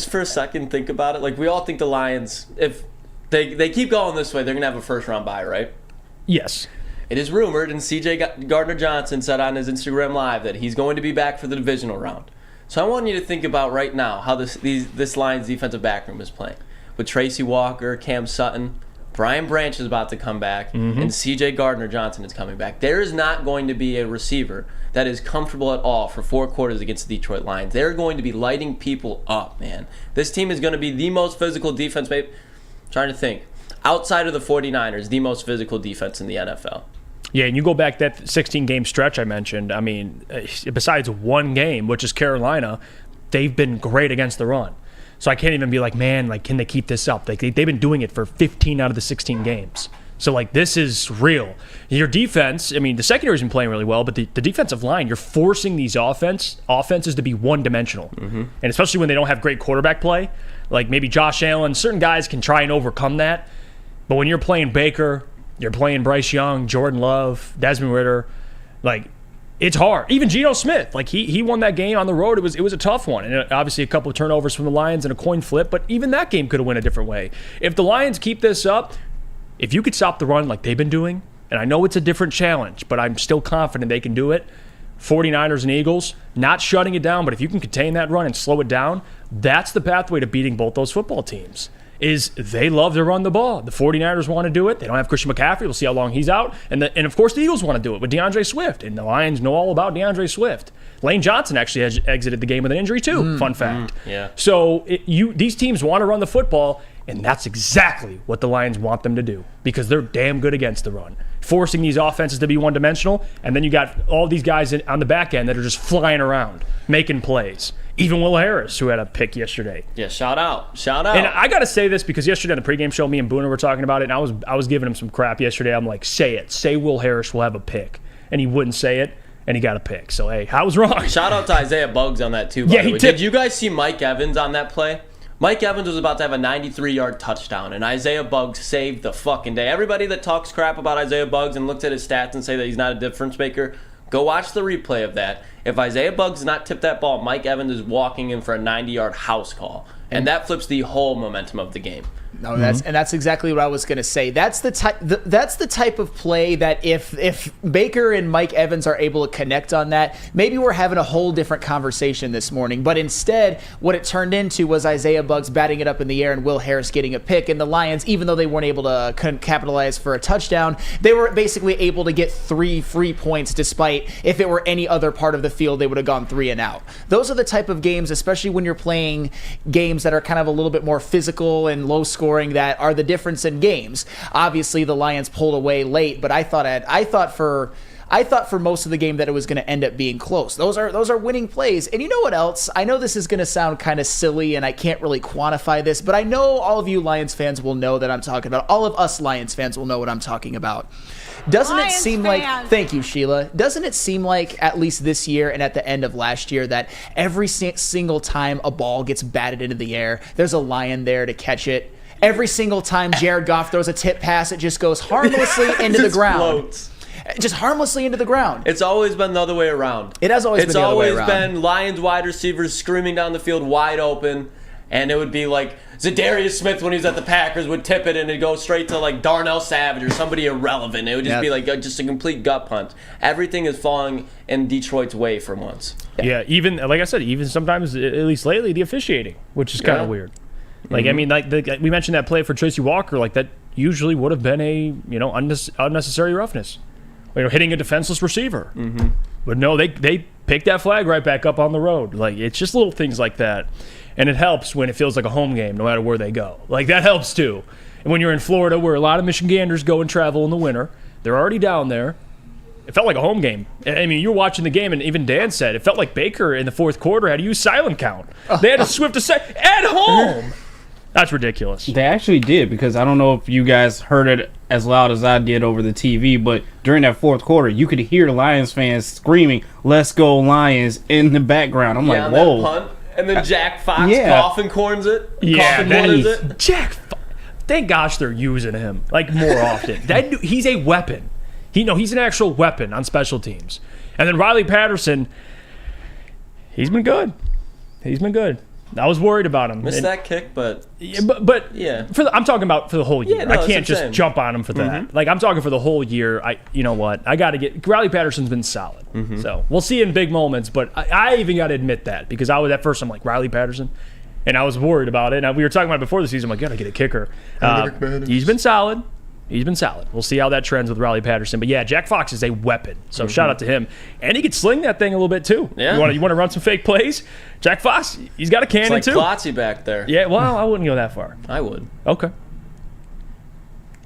for a second, think about it. Like, we all think the Lions, if they keep going this way, they're going to have a first-round bye, right?
Yes.
It is rumored, and C.J. Gardner-Johnson said on his Instagram Live that he's going to be back for the divisional round. So I want you to think about right now how this Lions defensive backroom is playing. With Tracy Walker, Cam Sutton, Brian Branch is about to come back, and C.J. Gardner-Johnson is coming back. There is not going to be a receiver that is comfortable at all for 4 quarters against the Detroit Lions. They're going to be lighting people up, man. This team is going to be the most physical defense, babe. Trying to think. Outside of the 49ers, the most physical defense in the NFL.
Yeah, and you go back that 16-game stretch I mentioned. I mean, besides one game, which is Carolina, they've been great against the run. So I can't even be like, man, like, can they keep this up? Like, they've been doing it for 15 out of the 16 games. So, like, this is real. Your defense, I mean, the secondary's been playing really well, but the defensive line, you're forcing these offenses to be one-dimensional. And especially when they don't have great quarterback play. Like, maybe Josh Allen, certain guys can try and overcome that. But when you're playing Baker, you're playing Bryce Young, Jordan Love, Desmond Ridder, like, it's hard. Even Geno Smith, like, he won that game on the road. It was a tough one. And obviously a couple of turnovers from the Lions and a coin flip, but even that game could have went a different way. If the Lions keep this up, if you could stop the run like they've been doing, and I know it's a different challenge, but I'm still confident they can do it. 49ers and Eagles, not shutting it down, but if you can contain that run and slow it down, that's the pathway to beating both those football teams. Is they love to run the ball. The 49ers want to do it. They don't have Christian McCaffrey. We'll see how long he's out. And of course, the Eagles want to do it with DeAndre Swift. And the Lions know all about DeAndre Swift. Lane Johnson actually has exited the game with an injury too. Fun fact.
Yeah.
So these teams want to run the football, and that's exactly what the Lions want them to do because they're damn good against the run. Forcing these offenses to be one-dimensional, and then you got all these guys on the back end that are just flying around, making plays. Even Will Harris, who had a pick yesterday.
Yeah, shout out.
And I got to say this because yesterday on the pregame show, me and Booner were talking about it, and I was giving him some crap yesterday. I'm like, say it. Say Will Harris will have a pick. And he wouldn't say it, and he got a pick. So, hey, I was wrong.
Shout out to Isaiah Buggs on that, too, by the way. Did you guys see Mike Evans on that play? Mike Evans was about to have a 93-yard touchdown, and Isaiah Buggs saved the fucking day. Everybody that talks crap about Isaiah Buggs and looks at his stats and say that he's not a difference maker, go watch the replay of that. If Isaiah Buggs does not tip that ball, Mike Evans is walking in for a 90-yard house call. And that flips the whole momentum of the game.
No, that's exactly what I was going to say. That's the type of play that if Baker and Mike Evans are able to connect on that, maybe we're having a whole different conversation this morning. But instead, what it turned into was Isaiah Buggs batting it up in the air and Will Harris getting a pick. And the Lions, even though they weren't able to capitalize for a touchdown, they were basically able to get 3 free points, despite if it were any other part of the field, they would have gone 3 and out. Those are the type of games, especially when you're playing games that are kind of a little bit more physical and low scoring, that are the difference in games. Obviously, the Lions pulled away late, but I thought for most of the game that it was going to end up being close. Those are winning plays. And you know what else? I know this is going to sound kind of silly, and I can't really quantify this, but I know all of you Lions fans will know that I'm talking about. All of us Lions fans will know what I'm talking about. Doesn't it seem like, thank you, Sheila, doesn't it seem like, at least this year and at the end of last year, that every single time a ball gets batted into the air, there's a Lion there to catch it? Every single time Jared Goff throws a tip pass, it just goes harmlessly into the ground.
Floats.
Just harmlessly into the ground.
It's always been the other way around.
It has always been the other way around.
It's always been Lions wide receivers screaming down the field wide open, and it would be like Zadarius Smith when he was at the Packers would tip it and it'd go straight to like Darnell Savage or somebody irrelevant. It would just be like just a complete gut punch. Everything is falling in Detroit's way for once.
Yeah, even like I said, even sometimes, at least lately, the officiating, which is kind of weird. Like, I mean, like we mentioned that play for Tracy Walker, like that usually would have been a unnecessary roughness, hitting a defenseless receiver. But no, they picked that flag right back up on the road. Like, it's just little things like that, and it helps when it feels like a home game, no matter where they go. Like, that helps too. And when you're in Florida, where a lot of Michiganders go and travel in the winter, they're already down there. It felt like a home game. I mean, you were watching the game, and even Dan said it felt like Baker in the fourth quarter had to use silent count. They had to swift at home. That's ridiculous.
They actually did, because I don't know if you guys heard it as loud as I did over the TV, but during that fourth quarter, you could hear Lions fans screaming, "Let's go Lions," in the background. I'm like, whoa.
That punt, and then Jack Fox coffin corns it.
Thank gosh they're using him like more often. He's a weapon. He's an actual weapon on special teams. And then Riley Patterson, he's been good. I was worried about him.
Missed that kick, but
I'm talking about for the whole year.
No,
I can't just jump on him for that. Like, I'm talking for the whole year. You know what? I got to get Riley Patterson's been solid. So we'll see in big moments. But I even got to admit that, because I was at first I'm like, Riley Patterson, and I was worried about it. And we were talking about it before the season. I'm like, gotta get a kicker. He's been solid. We'll see how that trends with Riley Patterson. But yeah, Jack Fox is a weapon. So shout out to him. And he could sling that thing a little bit too.
Yeah.
You want to run some fake plays? Jack Fox, he's got a cannon
too.
It's
like Klotzy back there.
Yeah, well, I wouldn't go that far.
I would.
Okay.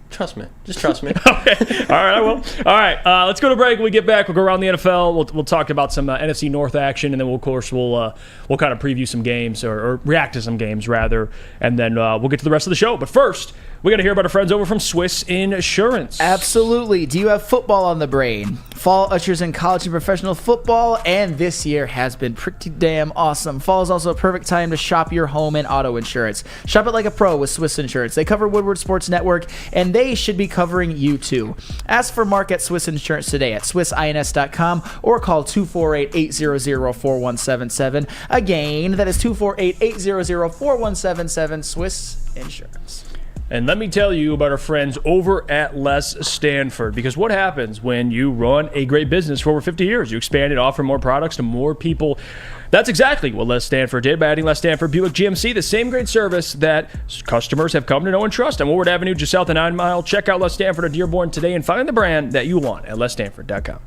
Trust me. Just trust me.
Okay. All right, I will. All right, let's go to break. When we get back, we'll go around the NFL. We'll talk about some NFC North action, and then we'll kind of preview some games or react to some games rather, and then we'll get to the rest of the show. But first, we got to hear about our friends over from Swiss Insurance.
Absolutely. Do you have football on the brain? Fall ushers in college and professional football, and this year has been pretty damn awesome. Fall is also a perfect time to shop your home and auto insurance. Shop it like a pro with Swiss Insurance. They cover Woodward Sports Network, and they should be covering you too. Ask for Mark at Swiss Insurance today at swissins.com or call 248-800-4177. Again, that is 248-800-4177, Swiss Insurance.
And let me tell you about our friends over at Les Stanford, because what happens when you run a great business for over 50 years? You expand it, offer more products to more people. That's exactly what Les Stanford did by adding Les Stanford Buick GMC, the same great service that customers have come to know and trust on Woodward Avenue, just south of 9 Mile. Check out Les Stanford at Dearborn today and find the brand that you want at lesstanford.com.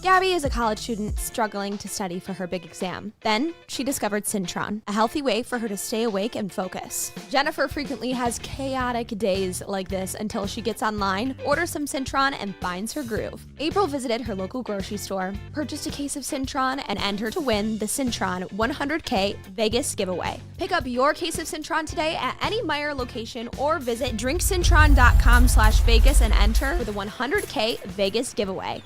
Gabby is a college student struggling to study for her big exam. Then she discovered Syntron, a healthy way for her to stay awake and focus. Jennifer frequently has chaotic days like this until she gets online, orders some Syntron, and finds her groove. April visited her local grocery store, purchased a case of Syntron, and entered to win the Syntron 100K Vegas giveaway. Pick up your case of Syntron today at any Meijer location or visit drinksyntron.com/Vegas and enter for the 100K Vegas giveaway.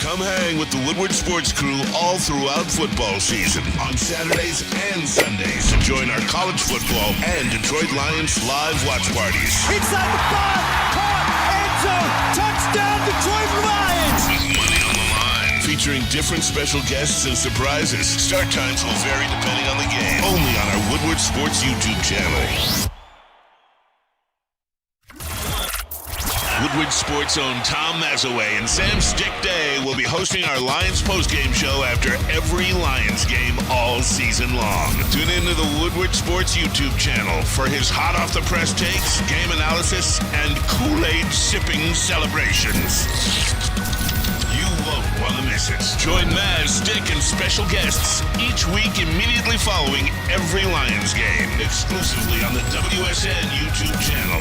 Come hang with the Woodward Sports Crew all throughout football season on Saturdays and Sundays. Join our college football and Detroit Lions live watch parties.
Inside the 5, caught, end zone, touchdown Detroit Lions!
With money on the line. Featuring different special guests and surprises. Start times will vary depending on the game. Only on our Woodward Sports YouTube channel. Woodward Sports' own Tom Mazaway and Sam Stick Day will be hosting our Lions postgame show after every Lions game all season long. Tune into the Woodward Sports YouTube channel for his hot-off-the-press takes, game analysis, and Kool-Aid sipping celebrations. You won't want to miss it. Join Maz, Stick, and special guests each week immediately following every Lions game, exclusively on the WSN YouTube channel.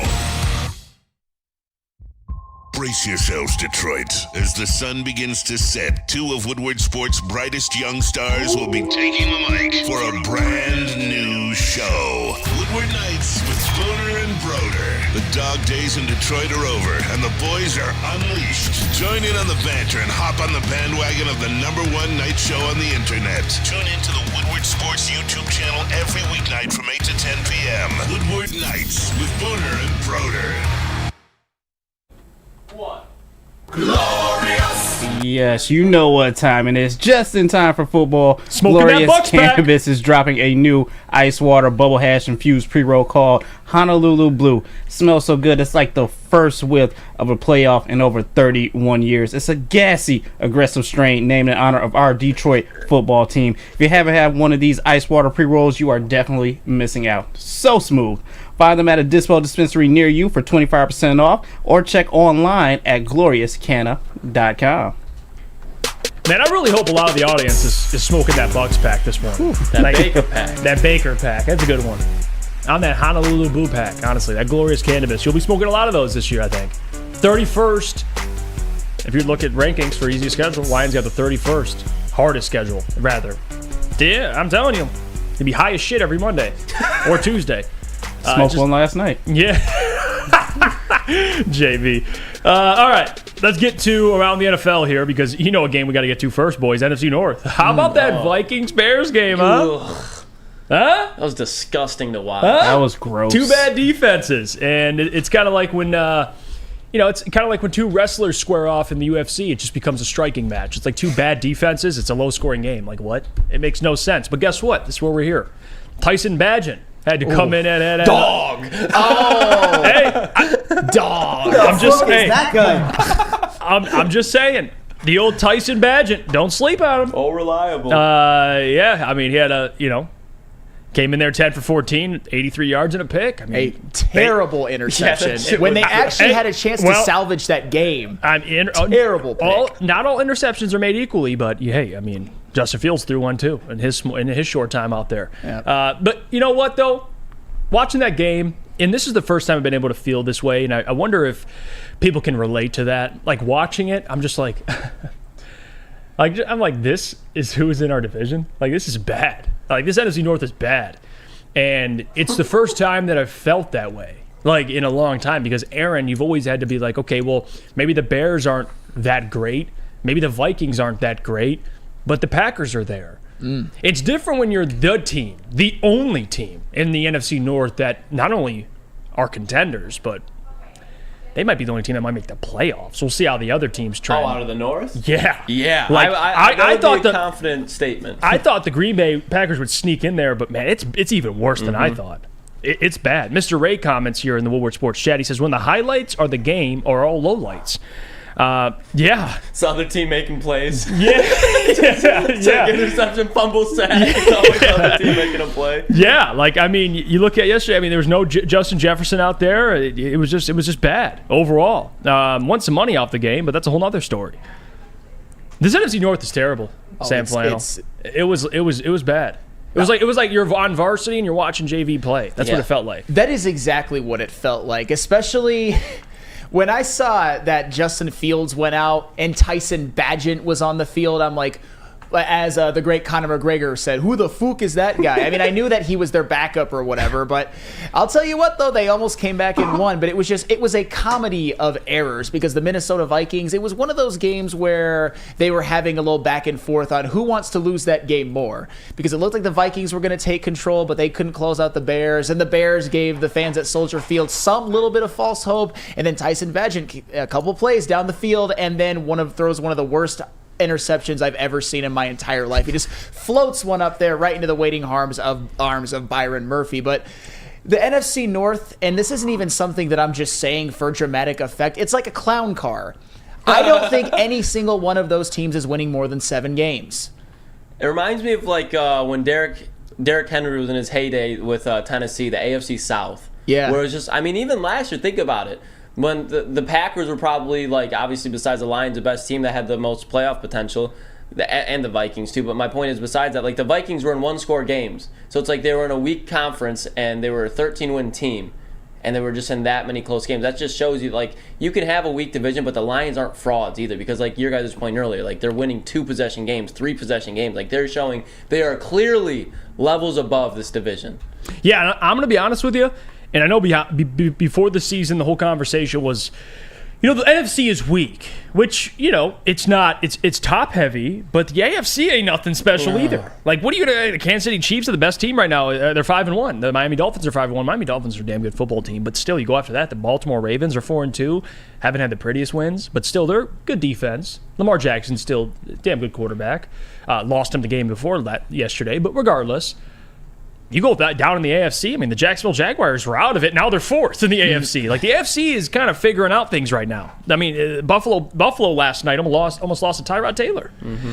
Brace yourselves, Detroit. As the sun begins to set, two of Woodward Sports' brightest young stars will be taking the mic for a brand new show. Woodward Nights with Booner and Broder. The dog days in Detroit are over, and the boys are unleashed. Join in on the banter and hop on the bandwagon of the #1 night show on the internet. Tune into the Woodward Sports YouTube channel every weeknight from 8 to 10 p.m. Woodward Nights with Booner and Broder.
Glorious!
Yes, you know what time it is. Just in time for football.
Smoking
Glorious
that Bucks
Cannabis is dropping a new ice water bubble hash infused pre-roll called Honolulu Blue. Smells so good, it's like the first whiff of a playoff in over 31 years. It's a gassy, aggressive strain named in honor of our Detroit football team. If you haven't had one of these ice water pre-rolls, you are definitely missing out. So smooth. Find them at a Dispo dispensary near you for 25% off, or check online at gloriouscanna.com.
Man, I really hope a lot of the audience is smoking that Bucks pack this morning.
Baker pack.
That Baker pack. That's a good one. On that Honolulu Blue pack, honestly. That Glorious Cannabis. You'll be smoking a lot of those this year, I think. 31st If you look at rankings for easiest schedule, Lions got the 31st hardest schedule, rather. Yeah, I'm telling you, it'd be high as shit every Monday or Tuesday.
Smoked one last night.
Yeah. JV. All right, let's get to around the NFL here because you know a game we got to get to first, boys. NFC North. How about that Vikings-Bears game, huh? Huh?
That was disgusting to watch.
Huh?
That was gross.
Two bad defenses, and it's kind of like when it's kind of like when two wrestlers square off in the UFC. It just becomes a striking match. It's like two bad defenses. It's a low-scoring game. Like what? It makes no sense. But guess what? This is where we're here. Tyson Bagent had to come in at
dog.
Oh,
hey,
dog.
I'm just saying.
That guy.
I'm just saying. The old Tyson Bagent. Don't sleep on him.
Oh, reliable.
Yeah. I mean, he had came in there 10 for 14, 83 yards and a pick. I mean,
a terrible interception. When they actually had a chance to salvage that game. Terrible pick.
Not all interceptions are made equally, but hey, I mean, Justin Fields threw one too in his short time out there. Yeah. But you know what though? Watching that game, and this is the first time I've been able to feel this way, and I wonder if people can relate to that. Like watching it, I'm just like, I'm like, this is who is in our division. Like this is bad. Like this NFC North is bad, and it's the first time that I've felt that way, like in a long time. Because Aaron, you've always had to be like, okay, well, maybe the Bears aren't that great, maybe the Vikings aren't that great, but the Packers are there. It's different when you're the team, the only team in the NFC North that not only are contenders, but they might be the only team that might make the playoffs. We'll see how the other teams trend.
Oh, out of the North?
Yeah.
Yeah.
Like,
I thought a confident statement.
I thought the Green Bay Packers would sneak in there, but, man, it's even worse than I thought. It's bad. Mr. Ray comments here in the Woodward Sports chat. He says, when the highlights are the game or all lowlights. Yeah.
It's the other team making plays.
Yeah.
Take interception, fumble, sack. It's always the other team making a play.
Yeah. Like, I mean, you look at yesterday, I mean, there was no Justin Jefferson out there. It was just bad overall. Won some money off the game, but that's a whole other story. This NFC North is terrible, Sam Flannel. It was bad. It was like you're on varsity and you're watching JV play. That's what it felt like.
That is exactly what it felt like, especially when I saw that Justin Fields went out and Tyson Bagent was on the field. I'm like, as the great Conor McGregor said, who the fuck is that guy? I mean, I knew that he was their backup or whatever, but I'll tell you what, though, they almost came back and won, but it was a comedy of errors because the Minnesota Vikings, it was one of those games where they were having a little back and forth on who wants to lose that game more, because it looked like the Vikings were going to take control, but they couldn't close out the Bears, and the Bears gave the fans at Soldier Field some little bit of false hope, and then Tyson Bagent, a couple plays down the field, and then throws one of the worst interceptions I've ever seen in my entire life. He just floats one up there right into the waiting arms of Byron Murphy. But the NFC North, and this isn't even something that I'm just saying for dramatic effect, it's like a clown car. I don't think any single one of those teams is winning more than 7 games.
It reminds me of like when Derrick Henry was in his heyday with Tennessee, the AFC South.
Yeah.
Where it was just, I mean, even last year, think about it. When the Packers were probably, like, obviously besides the Lions, the best team that had the most playoff potential, and the Vikings too. But my point is, besides that, like, the Vikings were in one-score games. So it's like they were in a weak conference, and they were a 13-win team, and they were just in that many close games. That just shows you, like, you can have a weak division, but the Lions aren't frauds either. Because, like your guys' point earlier, like, they're winning 2-possession games, 3-possession games. Like, they're showing they are clearly levels above this division.
Yeah, I'm going to be honest with you. And I know before the season, the whole conversation was, the NFC is weak, which, it's not. It's top heavy, but the AFC ain't nothing special either. Like, what are you going to? The Kansas City Chiefs are the best team right now. They're 5-1. The Miami Dolphins are 5-1. Miami Dolphins are a damn good football team, but still, you go after that. The Baltimore Ravens are 4-2. Haven't had the prettiest wins, but still, they're good defense. Lamar Jackson's still a damn good quarterback. Lost him the game before that yesterday, but regardless. You go down in the AFC, I mean, the Jacksonville Jaguars were out of it. Now they're 4th in the AFC. Like, the AFC is kind of figuring out things right now. I mean, Buffalo last night almost lost to Tyrod Taylor.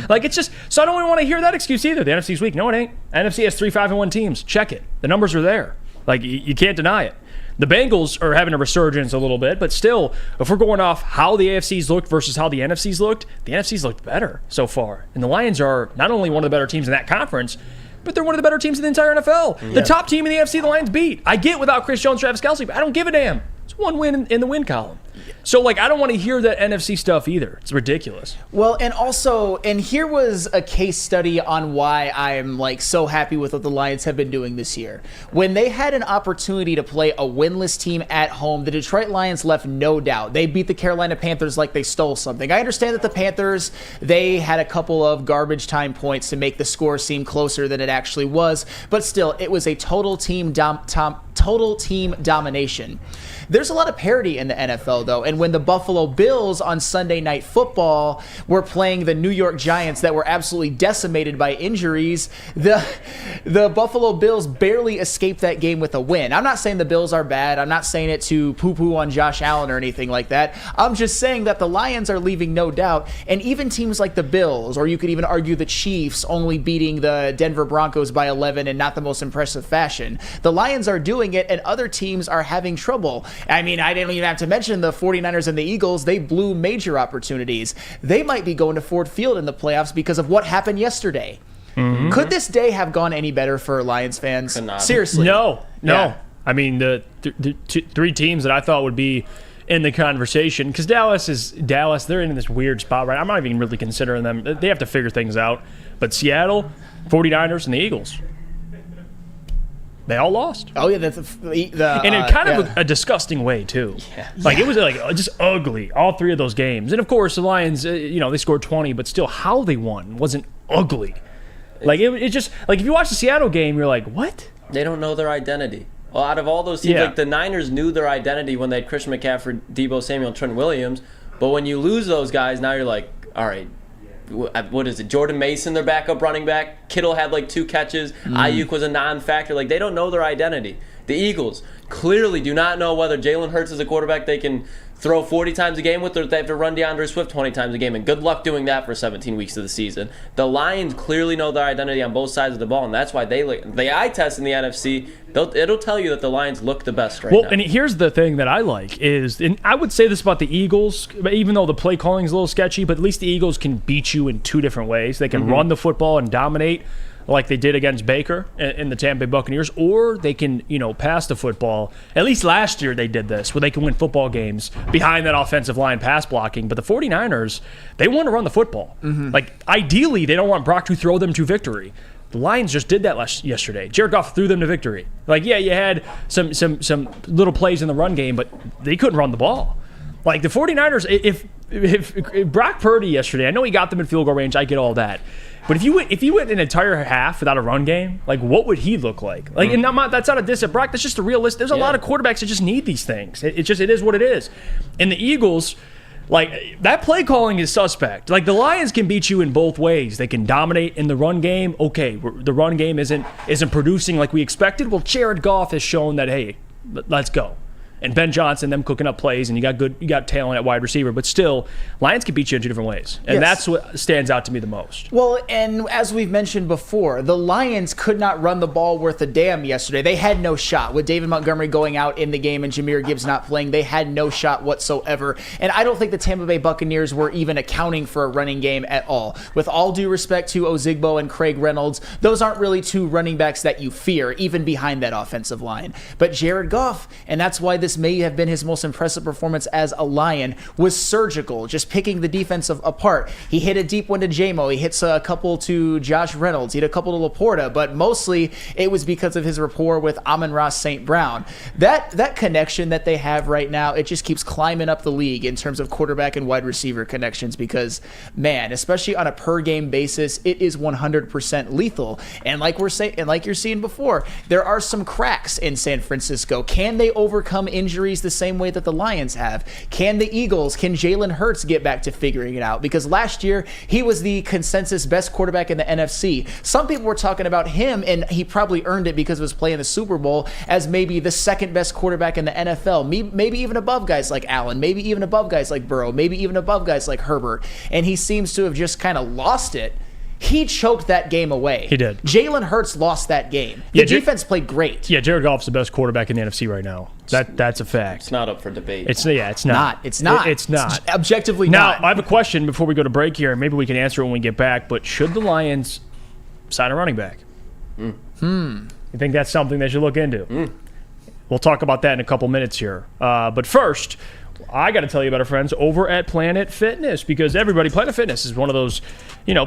Like, it's just, so I don't even want to hear that excuse either. The NFC's weak. No, it ain't. NFC has 3 5-1 teams. Check it. The numbers are there. Like, you can't deny it. The Bengals are having a resurgence a little bit, but still, if we're going off how the AFC's looked versus how the NFC's looked better so far. And the Lions are not only one of the better teams in that conference, but they're one of the better teams in the entire NFL. Yeah. The top team in the AFC, the Lions beat. I get without Chris Jones, Travis Kelce, but I don't give a damn. It's one win in the win column. So, like, I don't want to hear that NFC stuff either. It's ridiculous.
Well, and here was a case study on why I'm like so happy with what the Lions have been doing this year. When they had an opportunity to play a winless team at home, the Detroit Lions left no doubt. They beat the Carolina Panthers like they stole something. I understand that the Panthers, they had a couple of garbage time points to make the score seem closer than it actually was, but still, it was a total team domination. There's a lot of parity in the NFL, though, and when the Buffalo Bills on Sunday Night Football were playing the New York Giants that were absolutely decimated by injuries, the Buffalo Bills barely escaped that game with a win. I'm not saying the Bills are bad. I'm not saying it to poo-poo on Josh Allen or anything like that. I'm just saying that the Lions are leaving no doubt, and even teams like the Bills, or you could even argue the Chiefs only beating the Denver Broncos by 11 in not the most impressive fashion. The Lions are doing it, and other teams are having trouble. I mean, I didn't even have to mention the 49ers and the Eagles. They blew major opportunities. They might be going to Ford Field in the playoffs because of what happened yesterday. Mm-hmm. Could this day have gone any better for Lions fans? Seriously.
No.
Yeah.
I mean, the three teams that I thought would be in the conversation, because Dallas, they're in this weird spot, right? I'm not even really considering them. They have to figure things out. But Seattle, 49ers, and the Eagles, they all lost.
Oh, yeah.
And in kind of a disgusting way, too. Yeah. Like, it was like just ugly, all three of those games. And, of course, the Lions, they scored 20, but still how they won wasn't ugly. Like, it just, like, if you watch the Seattle game, you're like, what?
They don't know their identity. Well, out of all those teams, like the Niners knew their identity when they had Christian McCaffrey, Deebo Samuel, and Trent Williams. But when you lose those guys, now you're like, all right, what is it? Jordan Mason, their backup running back. Kittle had like 2 catches. Ayuk was a non-factor. Like, they don't know their identity. The Eagles clearly do not know whether Jalen Hurts is a quarterback they can throw 40 times a game with, or they have to run DeAndre Swift 20 times a game, and good luck doing that for 17 weeks of the season. The Lions clearly know their identity on both sides of the ball, and that's why they eye test in the NFC. It'll tell you that the Lions look the best right now.
Well, and here's the thing that I like is, and I would say this about the Eagles, even though the play calling is a little sketchy, but at least the Eagles can beat you in 2 different ways. They can run the football and dominate, like they did against Baker in the Tampa Bay Buccaneers, or they can, pass the football. At least last year they did this, where they can win football games behind that offensive line pass blocking. But the 49ers, they want to run the football. Like, ideally, they don't want Brock to throw them to victory. The Lions just did that yesterday. Jared Goff threw them to victory. Like, yeah, you had some little plays in the run game, but they couldn't run the ball. Like, the 49ers, if Brock Purdy yesterday, I know he got them in field goal range, I get all that. But if you went an entire half without a run game, like, what would he look like? Like, and that's not a diss at Brock. That's just a realist. There's a lot of quarterbacks that just need these things. It is what it is. And the Eagles, like, that play calling is suspect. Like, the Lions can beat you in both ways. They can dominate in the run game. Okay, the run game isn't producing like we expected. Well, Jared Goff has shown that, hey, let's go. And Ben Johnson, them cooking up plays, and you got talent at wide receiver, but still, Lions can beat you in 2 different ways, and that's what stands out to me the most.
Well, and as we've mentioned before, the Lions could not run the ball worth a damn yesterday. They had no shot. With David Montgomery going out in the game and Jahmyr Gibbs not playing, they had no shot whatsoever. And I don't think the Tampa Bay Buccaneers were even accounting for a running game at all. With all due respect to Ozigbo and Craig Reynolds, those aren't really 2 running backs that you fear, even behind that offensive line. But Jared Goff, and that's why this may have been his most impressive performance as a Lion, was surgical, just picking the defense apart. He hit a deep one to J-Mo. He hits a couple to Josh Reynolds. He hit a couple to Laporta, but mostly it was because of his rapport with Amon-Ra St. Brown. That connection that they have right now, it just keeps climbing up the league in terms of quarterback and wide receiver connections because, man, especially on a per-game basis, it is 100% lethal. And like you're seeing before, there are some cracks in San Francisco. Can they overcome injuries the same way that the Lions have? Can the Eagles, can Jalen Hurts get back to figuring it out? Because last year, he was the consensus best quarterback in the NFC. Some people were talking about him, and he probably earned it because of his play in the Super Bowl, as maybe the 2nd best quarterback in the NFL. Maybe even above guys like Allen, maybe even above guys like Burrow, maybe even above guys like Herbert. And he seems to have just kind of lost it. He choked that game away.
He did.
Jalen Hurts lost that game. The defense played great.
Yeah, Jared Goff's the best quarterback in the NFC right now. That's a fact.
It's not up for debate.
It's not.
It's not.
It's
objectively
now,
not.
I have a question before we go to break here, and maybe we can answer it when we get back, but should the Lions sign a running back? You think that's something they should look into? We'll talk about that in a couple minutes here. But first, I got to tell you about our friends over at Planet Fitness, because Planet Fitness is one of those,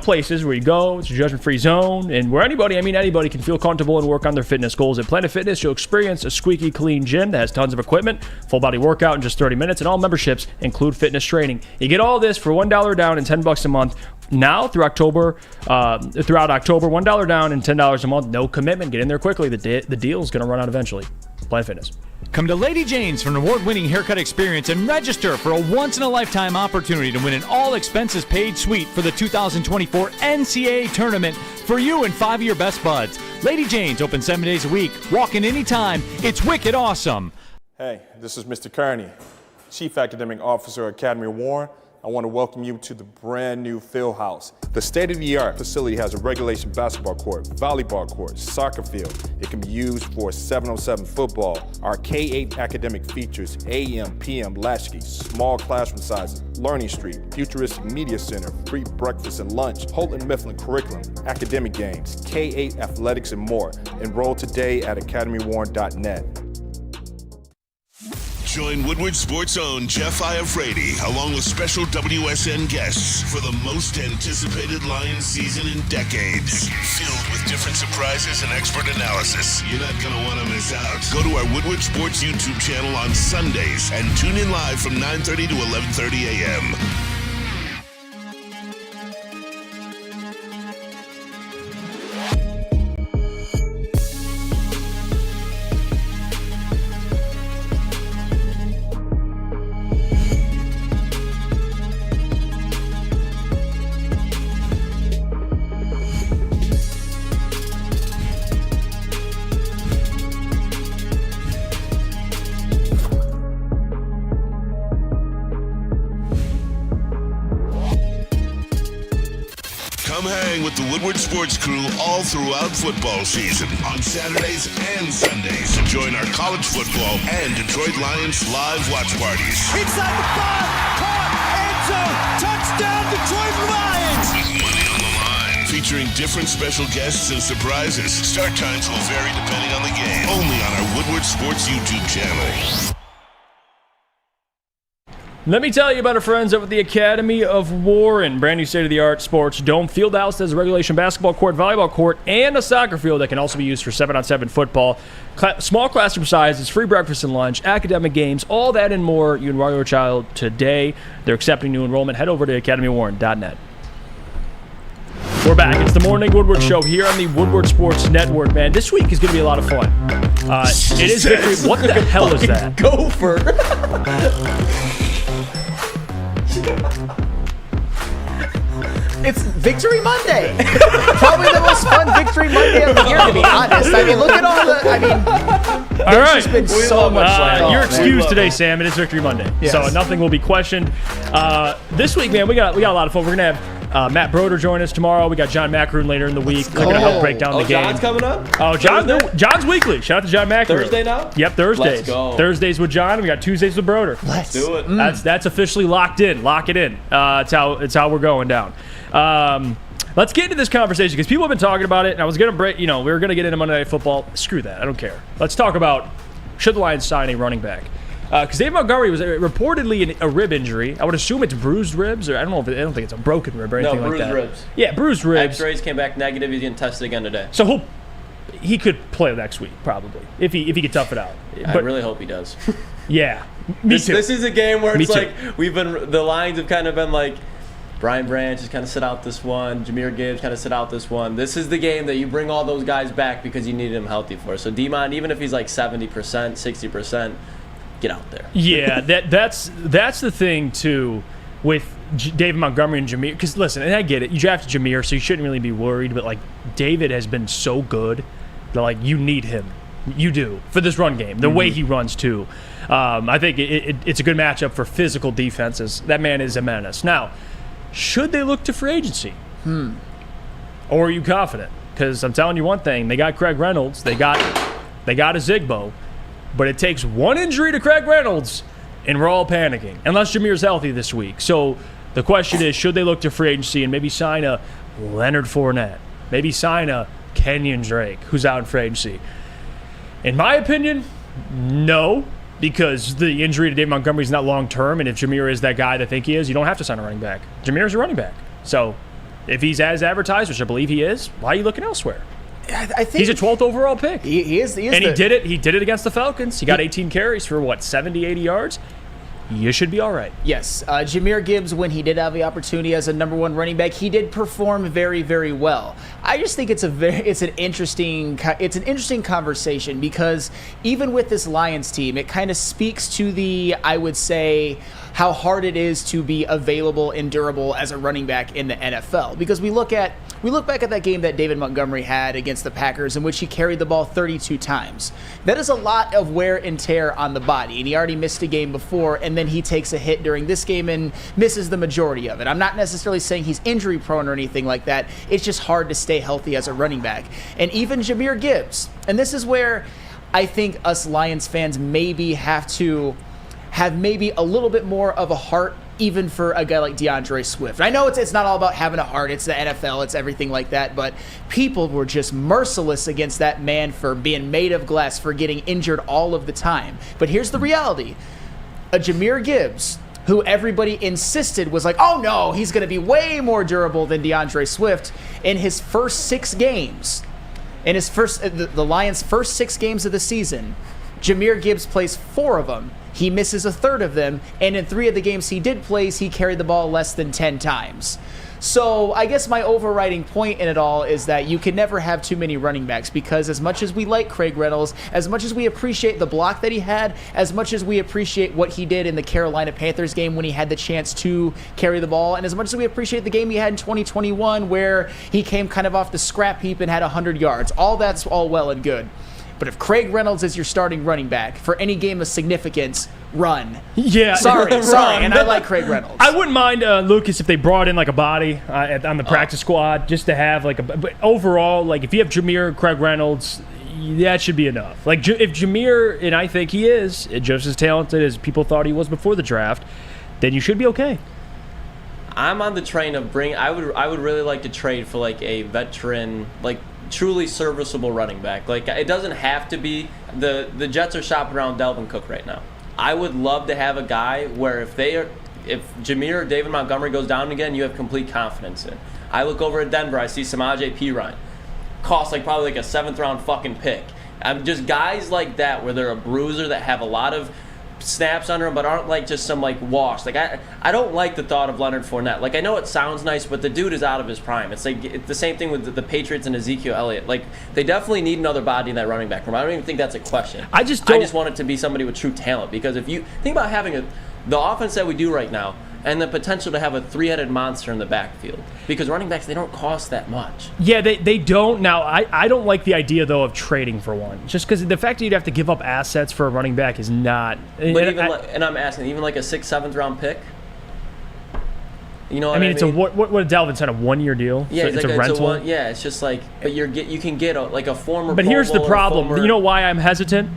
places where you go, it's a judgment-free zone, and where anybody can feel comfortable and work on their fitness goals. At Planet Fitness, you'll experience a squeaky clean gym that has tons of equipment, full body workout in just 30 minutes, and all memberships include fitness training. You get all this for $1 down and $10 a month. Now throughout October, $1 down and $10 a month. No commitment. Get in there quickly. The deal is going to run out eventually. Planet Fitness.
Come to Lady Jane's for an award-winning haircut experience and register for a once-in-a-lifetime opportunity to win an all-expenses-paid suite for the 2024 NCAA tournament for you and 5 of your best buds. Lady Jane's open 7 days a week. Walk in anytime. It's wicked awesome.
Hey, this is Mr. Kearney, Chief Academic Officer at Academy of Warren. I want to welcome you to the brand new field house. The state-of-the-art facility has a regulation basketball court, volleyball court, soccer field. It can be used for 7-on-7 football. Our K-8 academic features AM, PM, latchkey, small classroom sizes, learning street, futuristic media center, free breakfast and lunch, Houghton Mifflin curriculum, academic games, K-8 athletics, and more. Enroll today at academywarren.net.
Join Woodward Sports' own Jeff Iafrate, along with special WSN guests, for the most anticipated Lions season in decades. Filled with different surprises and expert analysis. You're not going to want to miss out. Go to our Woodward Sports YouTube channel on Sundays and tune in live from 9:30 to 11:30 a.m. Come hang with the Woodward Sports crew all throughout football season on Saturdays and Sundays. Join our college football and Detroit Lions live watch parties.
Inside the 5, caught, end zone, touchdown, Detroit Lions!
With money on the line. Featuring different special guests and surprises. Start times will vary depending on the game. Only on our Woodward Sports YouTube channel.
Let me tell you about our friends over at the Academy of Warren. Brand new state-of-the-art sports dome field house that has a regulation basketball court, volleyball court, and a soccer field that can also be used for 7-on-7 football. Small classroom sizes, free breakfast and lunch, academic games, all that and more. You enroll your child today. They're accepting new enrollment. Head over to academywarren.net. We're back. It's the Morning Woodward Show here on the Woodward Sports Network, man. This week is going to be a lot of fun. It is victory. What the hell is that?
Gopher.
It's Victory Monday. Probably the most fun Victory Monday of the year, to be honest. I mean, look at all the.
All right.
There's just been so much.
You're excused today, Sam. It is Victory Monday,
yes.
So nothing will be questioned. This week, man, we got a lot of fun. We're gonna have Matt Broder join us tomorrow. We got John Macroon later in the week. They're gonna help break down the game.
John's coming up.
Oh, John's weekly. Shout out to John Macroon.
Thursday now.
Yep, Thursdays.
Let's go.
Thursdays with John. We got Tuesdays with Broder.
Let's
do it.
That's officially locked in. Lock it in. It's how we're going down. Let's get into this conversation because people have been talking about it, and I was gonna break. We were gonna get into Monday Night Football. Screw that. I don't care. Let's talk about should the Lions sign a running back. Because Dave Montgomery was reportedly a rib injury. I would assume it's bruised ribs, or I don't think it's a broken rib or anything like that.
No, bruised ribs.
Yeah, bruised ribs.
X-rays came back negative. He's getting tested again today.
So he could play next week probably if he could tough it out.
I really hope he does.
Yeah, me too.
This is a game where it's like the Lions have kind of been like, Brian Branch has kind of sit out this one. Jahmyr Gibbs kind of sit out this one. This is the game that you bring all those guys back because you need them healthy for. So Demond, even if he's like 70%, 60%. Get out there.
Yeah, that's the thing too with David Montgomery and Jahmyr. Because listen, and I get it, you drafted Jahmyr, so you shouldn't really be worried. But like David has been so good that like you need him, you do for this run game. The way he runs too, I think it's a good matchup for physical defenses. That man is a menace. Now, should they look to free agency? Or are you confident? Because I'm telling you one thing, they got Craig Reynolds, they got a Zigbo. But it takes one injury to Craig Reynolds, and we're all panicking, unless Jahmyr's healthy this week. So the question is, should they look to free agency and maybe sign a Leonard Fournette, maybe sign a Kenyon Drake, who's out in free agency? In my opinion, no. because the injury to David Montgomery is not long-term, and if Jameer is that guy that I think he is, you don't have to sign a running back. Jameer's a running back. So if he's as advertised, which I believe he is, why are you looking elsewhere?
I think
he's a 12th overall pick.
He is.
And he did it. He did it against the Falcons. He got 18 carries for, 70, 80 yards? You should be all right.
Yes. Jameer Gibbs, when he did have the opportunity as a number one running back, he did perform very, very well. I just think it's an interesting conversation because even with this Lions team, it kind of speaks to I would say, how hard it is to be available and durable as a running back in the NFL. Because we look back at that game that David Montgomery had against the Packers in which he carried the ball 32 times. That is a lot of wear and tear on the body, and he already missed a game before, and then he takes a hit during this game and misses the majority of it. I'm not necessarily saying he's injury prone or anything like that. It's just hard to stay healthy as a running back. And even Jameer Gibbs, and this is where I think us Lions fans maybe have to have maybe a little bit more of a heart even for a guy like DeAndre Swift. I know it's not all about having a heart. It's the NFL. It's everything like that. But people were just merciless against that man for being made of glass, for getting injured all of the time. But here's the reality. A Jameer Gibbs, who everybody insisted was like, oh no, he's going to be way more durable than DeAndre Swift, in his first 6 games, in the Lions' first 6 games of the season, Jameer Gibbs plays 4 of them. He misses a third of them, and in 3 of the games he did plays, he carried the ball less than 10 times. So I guess my overriding point in it all is that you can never have too many running backs, because as much as we like Craig Reynolds, as much as we appreciate the block that he had, as much as we appreciate what he did in the Carolina Panthers game when he had the chance to carry the ball, and as much as we appreciate the game he had in 2021 where he came kind of off the scrap heap and had 100 yards, all that's all well and good. But if Craig Reynolds is your starting running back for any game of significance, run.
Yeah.
Sorry. And I like Craig Reynolds.
I wouldn't mind, Lucas, if they brought in like a body on the practice squad just to have like but overall, like if you have Jameer, Craig Reynolds, that should be enough. Like if Jameer, and I think he is, just as talented as people thought he was before the draft, then you should be okay.
I'm on the train of I would really like to trade for like a veteran, like truly serviceable running back. Like it doesn't have to be the Jets are shopping around Dalvin Cook right now. I would love to have a guy where if Jameer or David Montgomery goes down again, you have complete confidence in. I look over at Denver, I see Samaje Perine, costs like probably like a 7th round fucking pick. Just guys like that where they're a bruiser that have a lot of snaps under them but aren't like just some like wash. Like I don't like the thought of Leonard Fournette. Like I know it sounds nice, but the dude is out of his prime. It's like it's the same thing with the Patriots and Ezekiel Elliott. Like they definitely need another body in that running back room. I don't even think that's a question. I just want it to be somebody with true talent, because if you think about having the offense that we do right now and the potential to have a 3-headed monster in the backfield, because running backs, they don't cost that much.
Yeah, they don't. Now, I don't like the idea, though, of trading for one. Just because the fact that you'd have to give up assets for a running back is not...
But I'm asking, even like a 6th, 7th round pick? You know what I mean?
It's a what did Dalvin sign, a 1-year deal?
Yeah,
so it's a rental?
It's just like, but you can get a former...
But here's the problem. You know why I'm hesitant?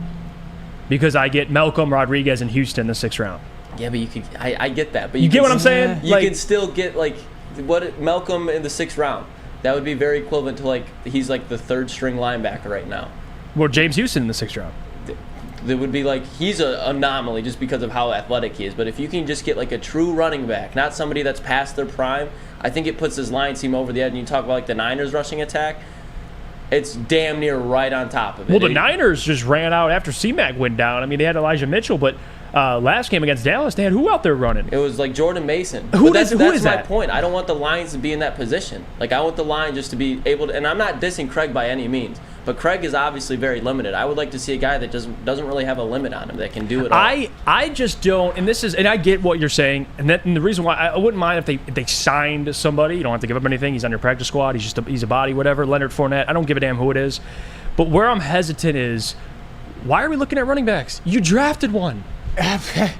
Because I get Malcolm Rodriguez in Houston in the 6th round.
Yeah, but you could. I get that, but
you get what I'm saying.
You can still get Malcolm in the 6th round. That would be very equivalent to he's like the 3rd string linebacker right now.
Well, James Houston in the 6th round.
That would be he's an anomaly just because of how athletic he is. But if you can just get like a true running back, not somebody that's past their prime, I think it puts this Lions team over the edge. And you talk about the Niners rushing attack. It's damn near right on top of it.
Well, the Niners just ran out after C-Mac went down. I mean, they had Elijah Mitchell, but last game against Dallas, they had who out there running?
It was like Jordan Mason.
That's
my point. I don't want the Lions to be in that position. Like, I want the Lions just to be able to, and I'm not dissing Craig by any means, but Craig is obviously very limited. I would like to see a guy that doesn't really have a limit on him, that can do it all.
I just don't, and I get what you're saying, and the reason why I wouldn't mind if they signed somebody. You don't have to give up anything. He's on your practice squad. He's a body, whatever. Leonard Fournette. I don't give a damn who it is. But where I'm hesitant is, why are we looking at running backs? You drafted one.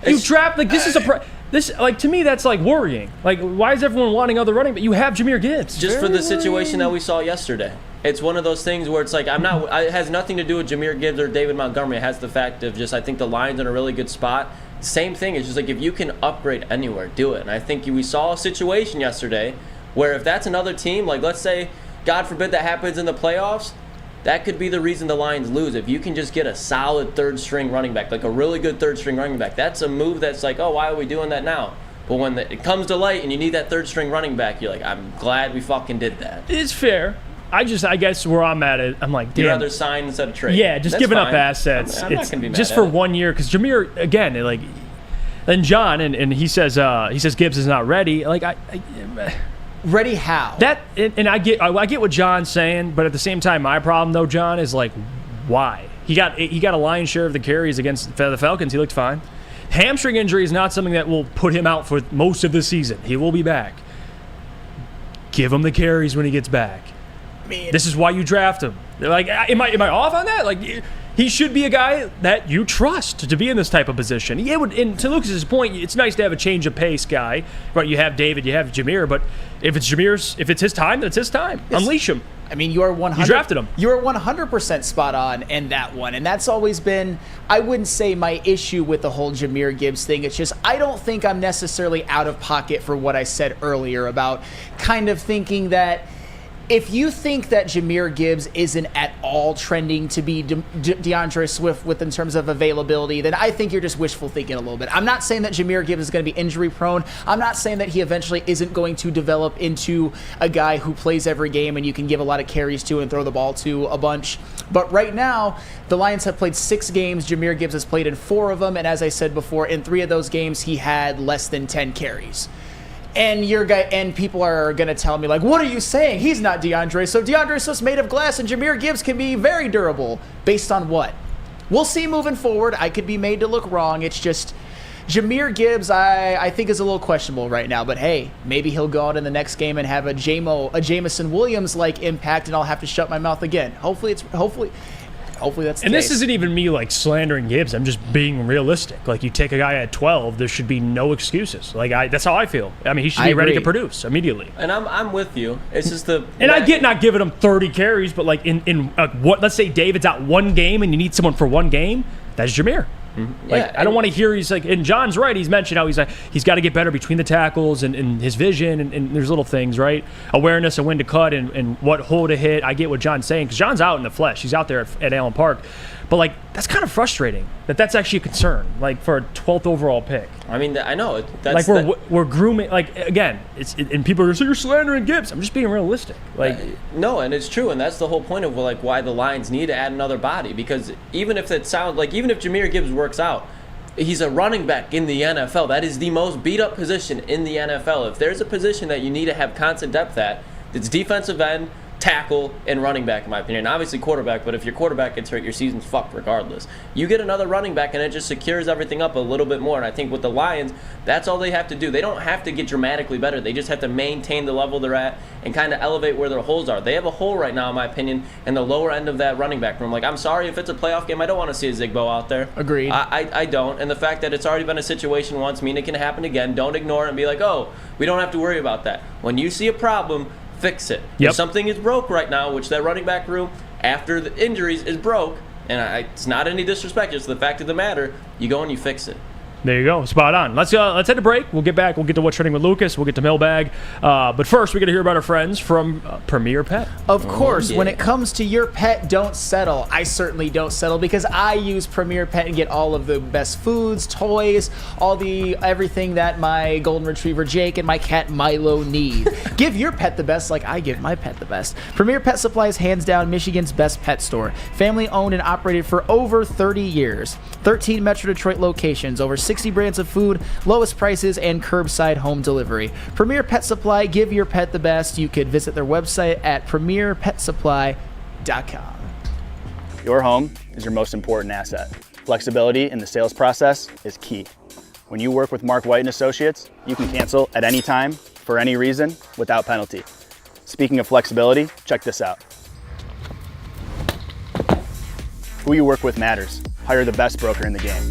You draft to me that's like worrying. Like, why is everyone wanting other running backs? You have Jameer Gibbs.
Just for the situation that we saw yesterday. It's one of those things where it's like it has nothing to do with Jameer Gibbs or David Montgomery. It has the fact of just I think the Lions are in a really good spot. Same thing. It's just like if you can upgrade anywhere, do it. And I think we saw a situation yesterday where if that's another team, like let's say, God forbid that happens in the playoffs, that could be the reason the Lions lose. If you can just get a solid third-string running back, like a really good third-string running back, that's a move that's like, oh, why are we doing that now? But when it comes to light and you need that third-string running back, you're like, I'm glad we fucking did that.
It's fair. I guess where I'm at it, I'm like, damn.
You'd rather sign instead of trade.
Yeah, just
That's
giving
fine.
up assets.
I'm not gonna be mad
just
at
for
it.
1 year, because Jameer, again, like, and John, and he says Gibbs is not ready. Like,
ready how?
That, and I get what John's saying, but at the same time, my problem though, John, is like, why? He got a lion's share of the carries against the Falcons. He looked fine. Hamstring injury is not something that will put him out for most of the season. He will be back. Give him the carries when he gets back. This is why you draft him. They're like, am I off on that? Like, he should be a guy that you trust to be in this type of position. And to Lucas's point, it's nice to have a change of pace guy. Right? You have David, you have Jameer, but if it's his time, then it's his time. Yes. Unleash him.
I mean, you are 100.
You drafted him.
You are 100% spot on in that one, and that's always been, I wouldn't say my issue with the whole Jameer Gibbs thing. It's just I don't think I'm necessarily out of pocket for what I said earlier about kind of thinking that if you think that Jameer Gibbs isn't at all trending to be DeAndre Swift with in terms of availability, then I think you're just wishful thinking a little bit. I'm not saying that Jameer Gibbs is going to be injury prone. I'm not saying that he eventually isn't going to develop into a guy who plays every game and you can give a lot of carries to and throw the ball to a bunch. But right now, the Lions have played 6 games. Jameer Gibbs has played in 4 of them. And as I said before, in 3 of those games, he had less than 10 carries. And people are going to tell me, like, what are you saying? He's not DeAndre. So DeAndre Swift's made of glass and Jameer Gibbs can be very durable. Based on what? We'll see moving forward. I could be made to look wrong. It's just Jameer Gibbs, I think, is a little questionable right now. But, hey, maybe he'll go out in the next game and have a Jameson Williams-like impact, and I'll have to shut my mouth again. Hopefully that's the
And
case.
this isn't even me like slandering Gibbs. I'm just being realistic. Like, you take a guy at 12, there should be no excuses. Like, that's how I feel. I mean, he should be ready to produce immediately.
And I'm with you. It's just the
and I get not giving him 30 carries, but like in what? Let's say David's out 1 game and you need someone for 1 game. That's Jameer. Like, I don't want to hear he's like, and John's right. He's mentioned how he's got to get better between the tackles and his vision and there's little things, right? Awareness of when to cut and what hole to hit. I get what John's saying because John's out in the flesh. He's out there at Allen Park. But, like, that's kind of frustrating that's actually a concern, like, for a 12th overall pick.
I mean, I know.
Like, we're grooming, like, again, and people are saying, you're slandering Gibbs. I'm just being realistic. Like,
no, and it's true, and that's the whole point of, like, why the Lions need to add another body, because even if Jameer Gibbs works out, he's a running back in the NFL. That is the most beat-up position in the NFL. If there's a position that you need to have constant depth at, it's defensive end, tackle, and running back, in my opinion. Obviously quarterback, but if your quarterback gets hurt, your season's fucked regardless. You get another running back, and it just secures everything up a little bit more. And I think with the Lions, that's all they have to do. They don't have to get dramatically better. They just have to maintain the level they're at and kind of elevate where their holes are. They have a hole right now, in my opinion, in the lower end of that running back room. Like, I'm sorry if it's a playoff game. I don't want to see a Zigbo out there.
Agreed.
I don't. And the fact that it's already been a situation once means it can happen again. Don't ignore it and be like, oh, we don't have to worry about that. When you see a problem, fix it.
Yep.
If something is broke right now, which that running back room after the injuries is broke, and it's not any disrespect, it's the fact of the matter, you go and you fix it.
There you go. Spot on. Let's head to break. We'll get back. We'll get to what's trending with Lucas. We'll get to mailbag. But first, we got to hear about our friends from Premier Pet.
Of course, when it comes to your pet, don't settle. I certainly don't settle because I use Premier Pet and get all of the best foods, toys, everything that my golden retriever Jake and my cat Milo need. Give your pet the best like I give my pet the best. Premier Pet Supply is hands down Michigan's best pet store. Family owned and operated for over 30 years. 13 Metro Detroit locations, over 60 brands of food, lowest prices, and curbside home delivery. Premier Pet Supply, give your pet the best. You could visit their website at premierpetsupply.com.
Your home is your most important asset. Flexibility in the sales process is key. When you work with Mark White & Associates, you can cancel at any time, for any reason, without penalty. Speaking of flexibility, check this out. Who you work with matters. Hire the best broker in the game.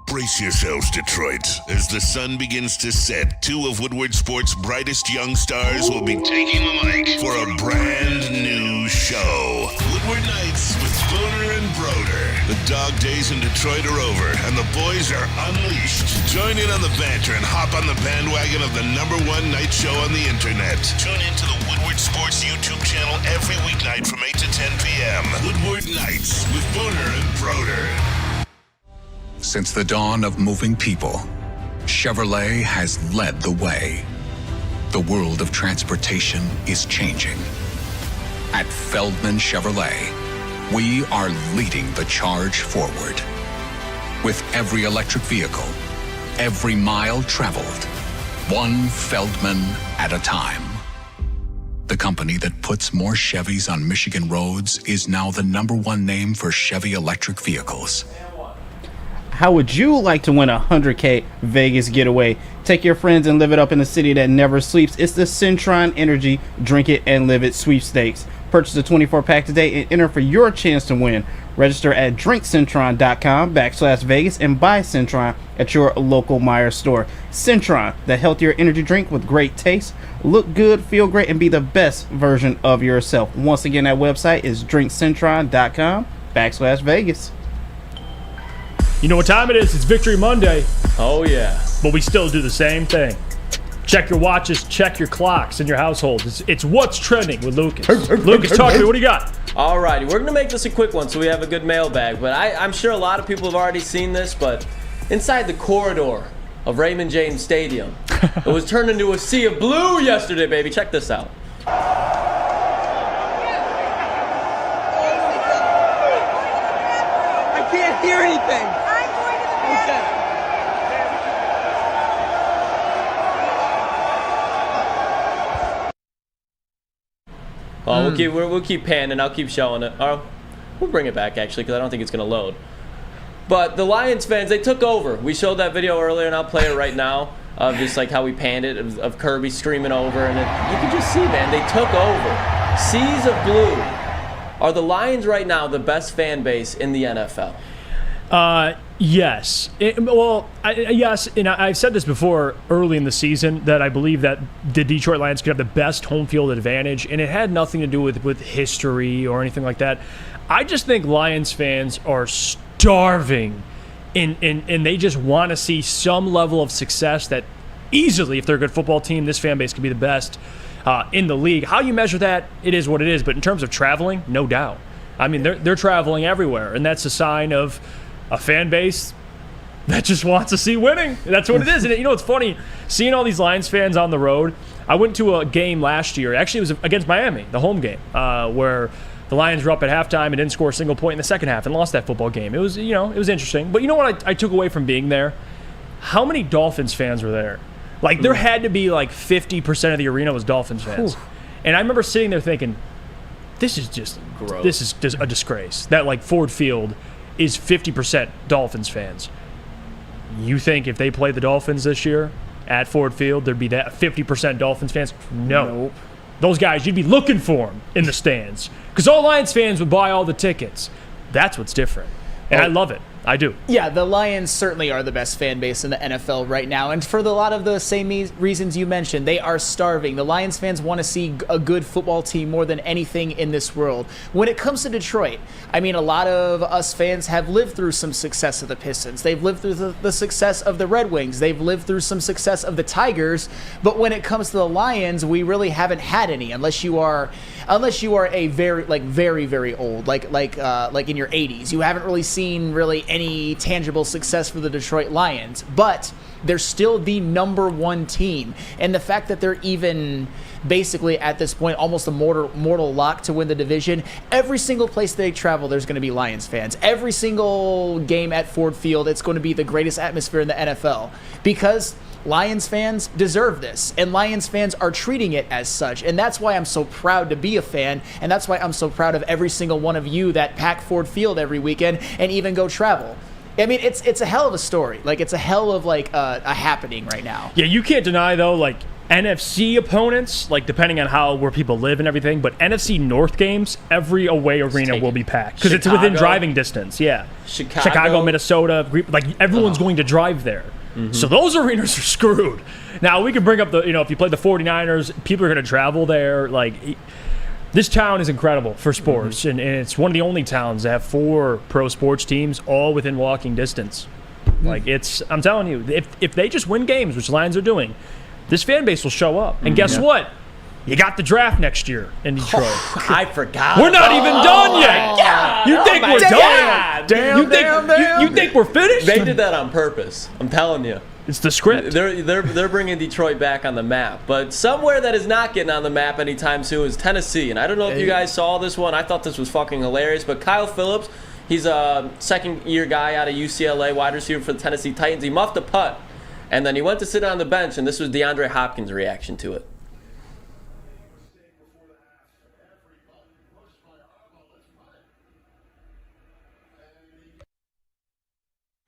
Brace yourselves, Detroit. As the sun begins to set, 2 of Woodward Sports' brightest young stars will be taking the mic for a brand new show. Woodward Nights with Booner and Broder. The dog days in Detroit are over, and the boys are unleashed. Join in on the banter and hop on the bandwagon of the #1 night show on the internet. Tune in to the Woodward Sports YouTube channel every weeknight from 8 to 10 p.m. Woodward Nights with Booner and Broder.
Since the dawn of moving people, Chevrolet has led the way. The world of transportation is changing. At Feldman Chevrolet, we are leading the charge forward. With every electric vehicle, every mile traveled, one Feldman at a time. The company that puts more Chevys on Michigan roads is now the #1 name for Chevy electric vehicles.
How would you like to win a $100K Vegas getaway? Take your friends and live it up in a city that never sleeps. It's the Centron Energy Drink It and Live It sweepstakes. Purchase a 24-pack today and enter for your chance to win. Register at drinkcentron.com/Vegas and buy Centron at your local Meijer store. Centron, the healthier energy drink with great taste. Look good, feel great, and be the best version of yourself. Once again, that website is drinkcentron.com/Vegas.
You know what time it is? It's Victory Monday.
Oh, yeah.
But we still do the same thing. Check your watches, check your clocks in your household. It's what's trending with Lucas. Lucas, talk to me. What do you got?
All righty. We're going to make this a quick one so we have a good mailbag. But I'm sure a lot of people have already seen this, but inside the corridor of Raymond James Stadium, it was turned into a sea of blue yesterday, baby. Check this out.
I can't hear anything.
Oh, we'll keep panning. I'll keep showing it. We'll bring it back, actually, because I don't think it's going to load. But the Lions fans, they took over. We showed that video earlier, and I'll play it right now, of just like how we panned it, of Kirby screaming over. And you can just see, man, they took over. Seas of blue. Are the Lions right now the best fan base in the NFL?
Yes. Yes, and I've said this before early in the season that I believe that the Detroit Lions could have the best home field advantage, and it had nothing to do with history or anything like that. I just think Lions fans are starving, and they just want to see some level of success that easily, if they're a good football team, this fan base could be the best in the league. How you measure that, it is what it is. But in terms of traveling, no doubt. I mean, they're traveling everywhere, and that's a sign of a fan base that just wants to see winning. That's what it is. And you know, it's funny, seeing all these Lions fans on the road. I went to a game last year. Actually, it was against Miami, the home game, where the Lions were up at halftime and didn't score a single point in the second half and lost that football game. It was, it was interesting. But you know what I took away from being there? How many Dolphins fans were there? Like, there had to be like 50% of the arena was Dolphins fans. And I remember sitting there thinking, this is just a disgrace. That, like, Ford Field is 50% Dolphins fans. You think if they play the Dolphins this year at Ford Field, there'd be that 50% Dolphins fans? No. Nope. Those guys, you'd be looking for them in the stands because all Lions fans would buy all the tickets. That's what's different. And I love it. I do.
Yeah, the Lions certainly are the best fan base in the NFL right now. And for a lot of the same reasons you mentioned, they are starving. The Lions fans want to see a good football team more than anything in this world. When it comes to Detroit, I mean, a lot of us fans have lived through some success of the Pistons. They've lived through the success of the Redwings. They've lived through some success of the Tigers. But when it comes to the Lions, we really haven't had any, unless you are a very old, like in your 80s. You haven't really seen any tangible success for the Detroit Lions, but they're still the #1 team. And the fact that they're even basically at this point almost a mortal lock to win the division, every single place they travel, there's going to be Lions fans. Every single game at Ford Field, it's going to be the greatest atmosphere in the NFL because Lions fans deserve this, and Lions fans are treating it as such, and that's why I'm so proud to be a fan, and that's why I'm so proud of every single one of you that pack Ford Field every weekend and even go travel. I mean, it's a hell of a story. Like, it's a hell of a happening right now.
Yeah, you can't deny though, like NFC opponents, like depending on where people live and everything, but NFC North games, every away arena will be packed because it's within driving distance. Yeah, Chicago, Minnesota, like everyone's going to drive there. Mm-hmm. So those arenas are screwed. Now, we can bring up if you play the 49ers, people are going to travel there. Like, This town is incredible for sports, and it's one of the only towns that have 4 pro sports teams all within walking distance. Like, I'm telling you, if they just win games, which Lions are doing, this fan base will show up. And guess what? You got the draft next year in Detroit.
I forgot.
We're not even done yet.
God.
You think we're done? You think we're finished?
They did that on purpose. I'm telling you.
It's the script.
They're bringing Detroit back on the map. But somewhere that is not getting on the map anytime soon is Tennessee. And I don't know if you guys saw this one. I thought this was fucking hilarious. But Kyle Phillips, he's a second-year guy out of UCLA, wide receiver for the Tennessee Titans. He muffed a putt, and then he went to sit on the bench, and this was DeAndre Hopkins' reaction to it.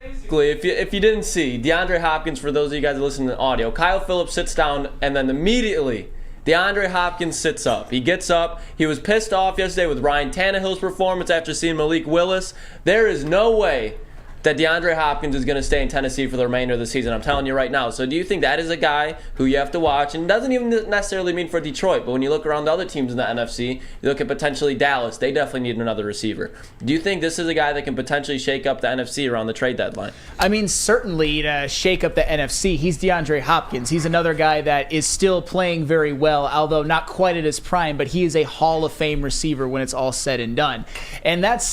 Basically, if you didn't see, DeAndre Hopkins, for those of you guys that listen to the audio, Kyle Phillips sits down, and then immediately DeAndre Hopkins sits up. He gets up. He was pissed off yesterday with Ryan Tannehill's performance after seeing Malik Willis. There is no way that DeAndre Hopkins is going to stay in Tennessee for the remainder of the season. I'm telling you right now. So do you think that is a guy who you have to watch? And it doesn't even necessarily mean for Detroit, but when you look around the other teams in the NFC, you look at potentially Dallas. They definitely need another receiver. Do you think this is a guy that can potentially shake up the NFC around the trade deadline?
I mean, certainly to shake up the NFC, he's DeAndre Hopkins. He's another guy that is still playing very well, although not quite at his prime, but he is a Hall of Fame receiver when it's all said and done. And that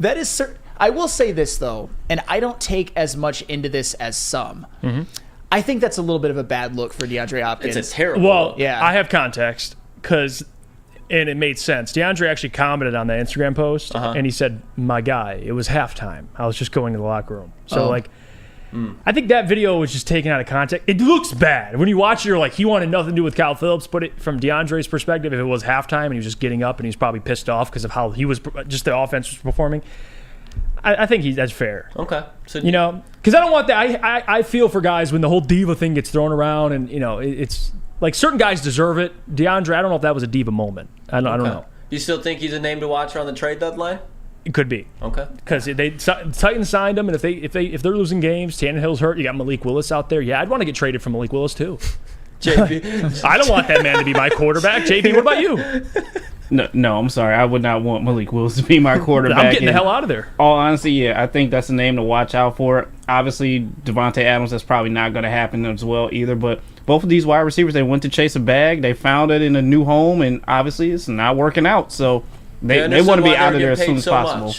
is certain. I will say this, though, and I don't take as much into this as some. Mm-hmm. I think that's a little bit of a bad look for DeAndre Hopkins.
It's a terrible
look. Yeah. I have context, and it made sense. DeAndre actually commented on that Instagram post, and he said, my guy, it was halftime. I was just going to the locker room. So, I think that video was just taken out of context. It looks bad. When you watch it, you're like, he wanted nothing to do with Kyle Phillips. But from DeAndre's perspective, if it was halftime and he was just getting up and he was probably pissed off because of how he was, just the offense was performing, I think that's fair.
Okay. So
because I don't want that. I feel for guys when the whole diva thing gets thrown around, and it's like certain guys deserve it. DeAndre, I don't know if that was a diva moment. I don't know.
You still think he's a name to watch around the trade deadline?
It could be.
Okay.
Because Titans signed him, and if they're losing games, Tannehill's hurt. You got Malik Willis out there. Yeah, I'd want to get traded for Malik Willis too.
JB,
I don't want that man to be my quarterback. JB, what about you?
No, I'm sorry. I would not want Malik Willis to be my quarterback.
I'm getting the hell out of there.
All honesty, yeah, I think that's a name to watch out for. Obviously, Devontae Adams, that's probably not going to happen as well either. But both of these wide receivers, they went to chase a bag. They found it in a new home, and obviously it's not working out. So they want to be out of there as soon as possible.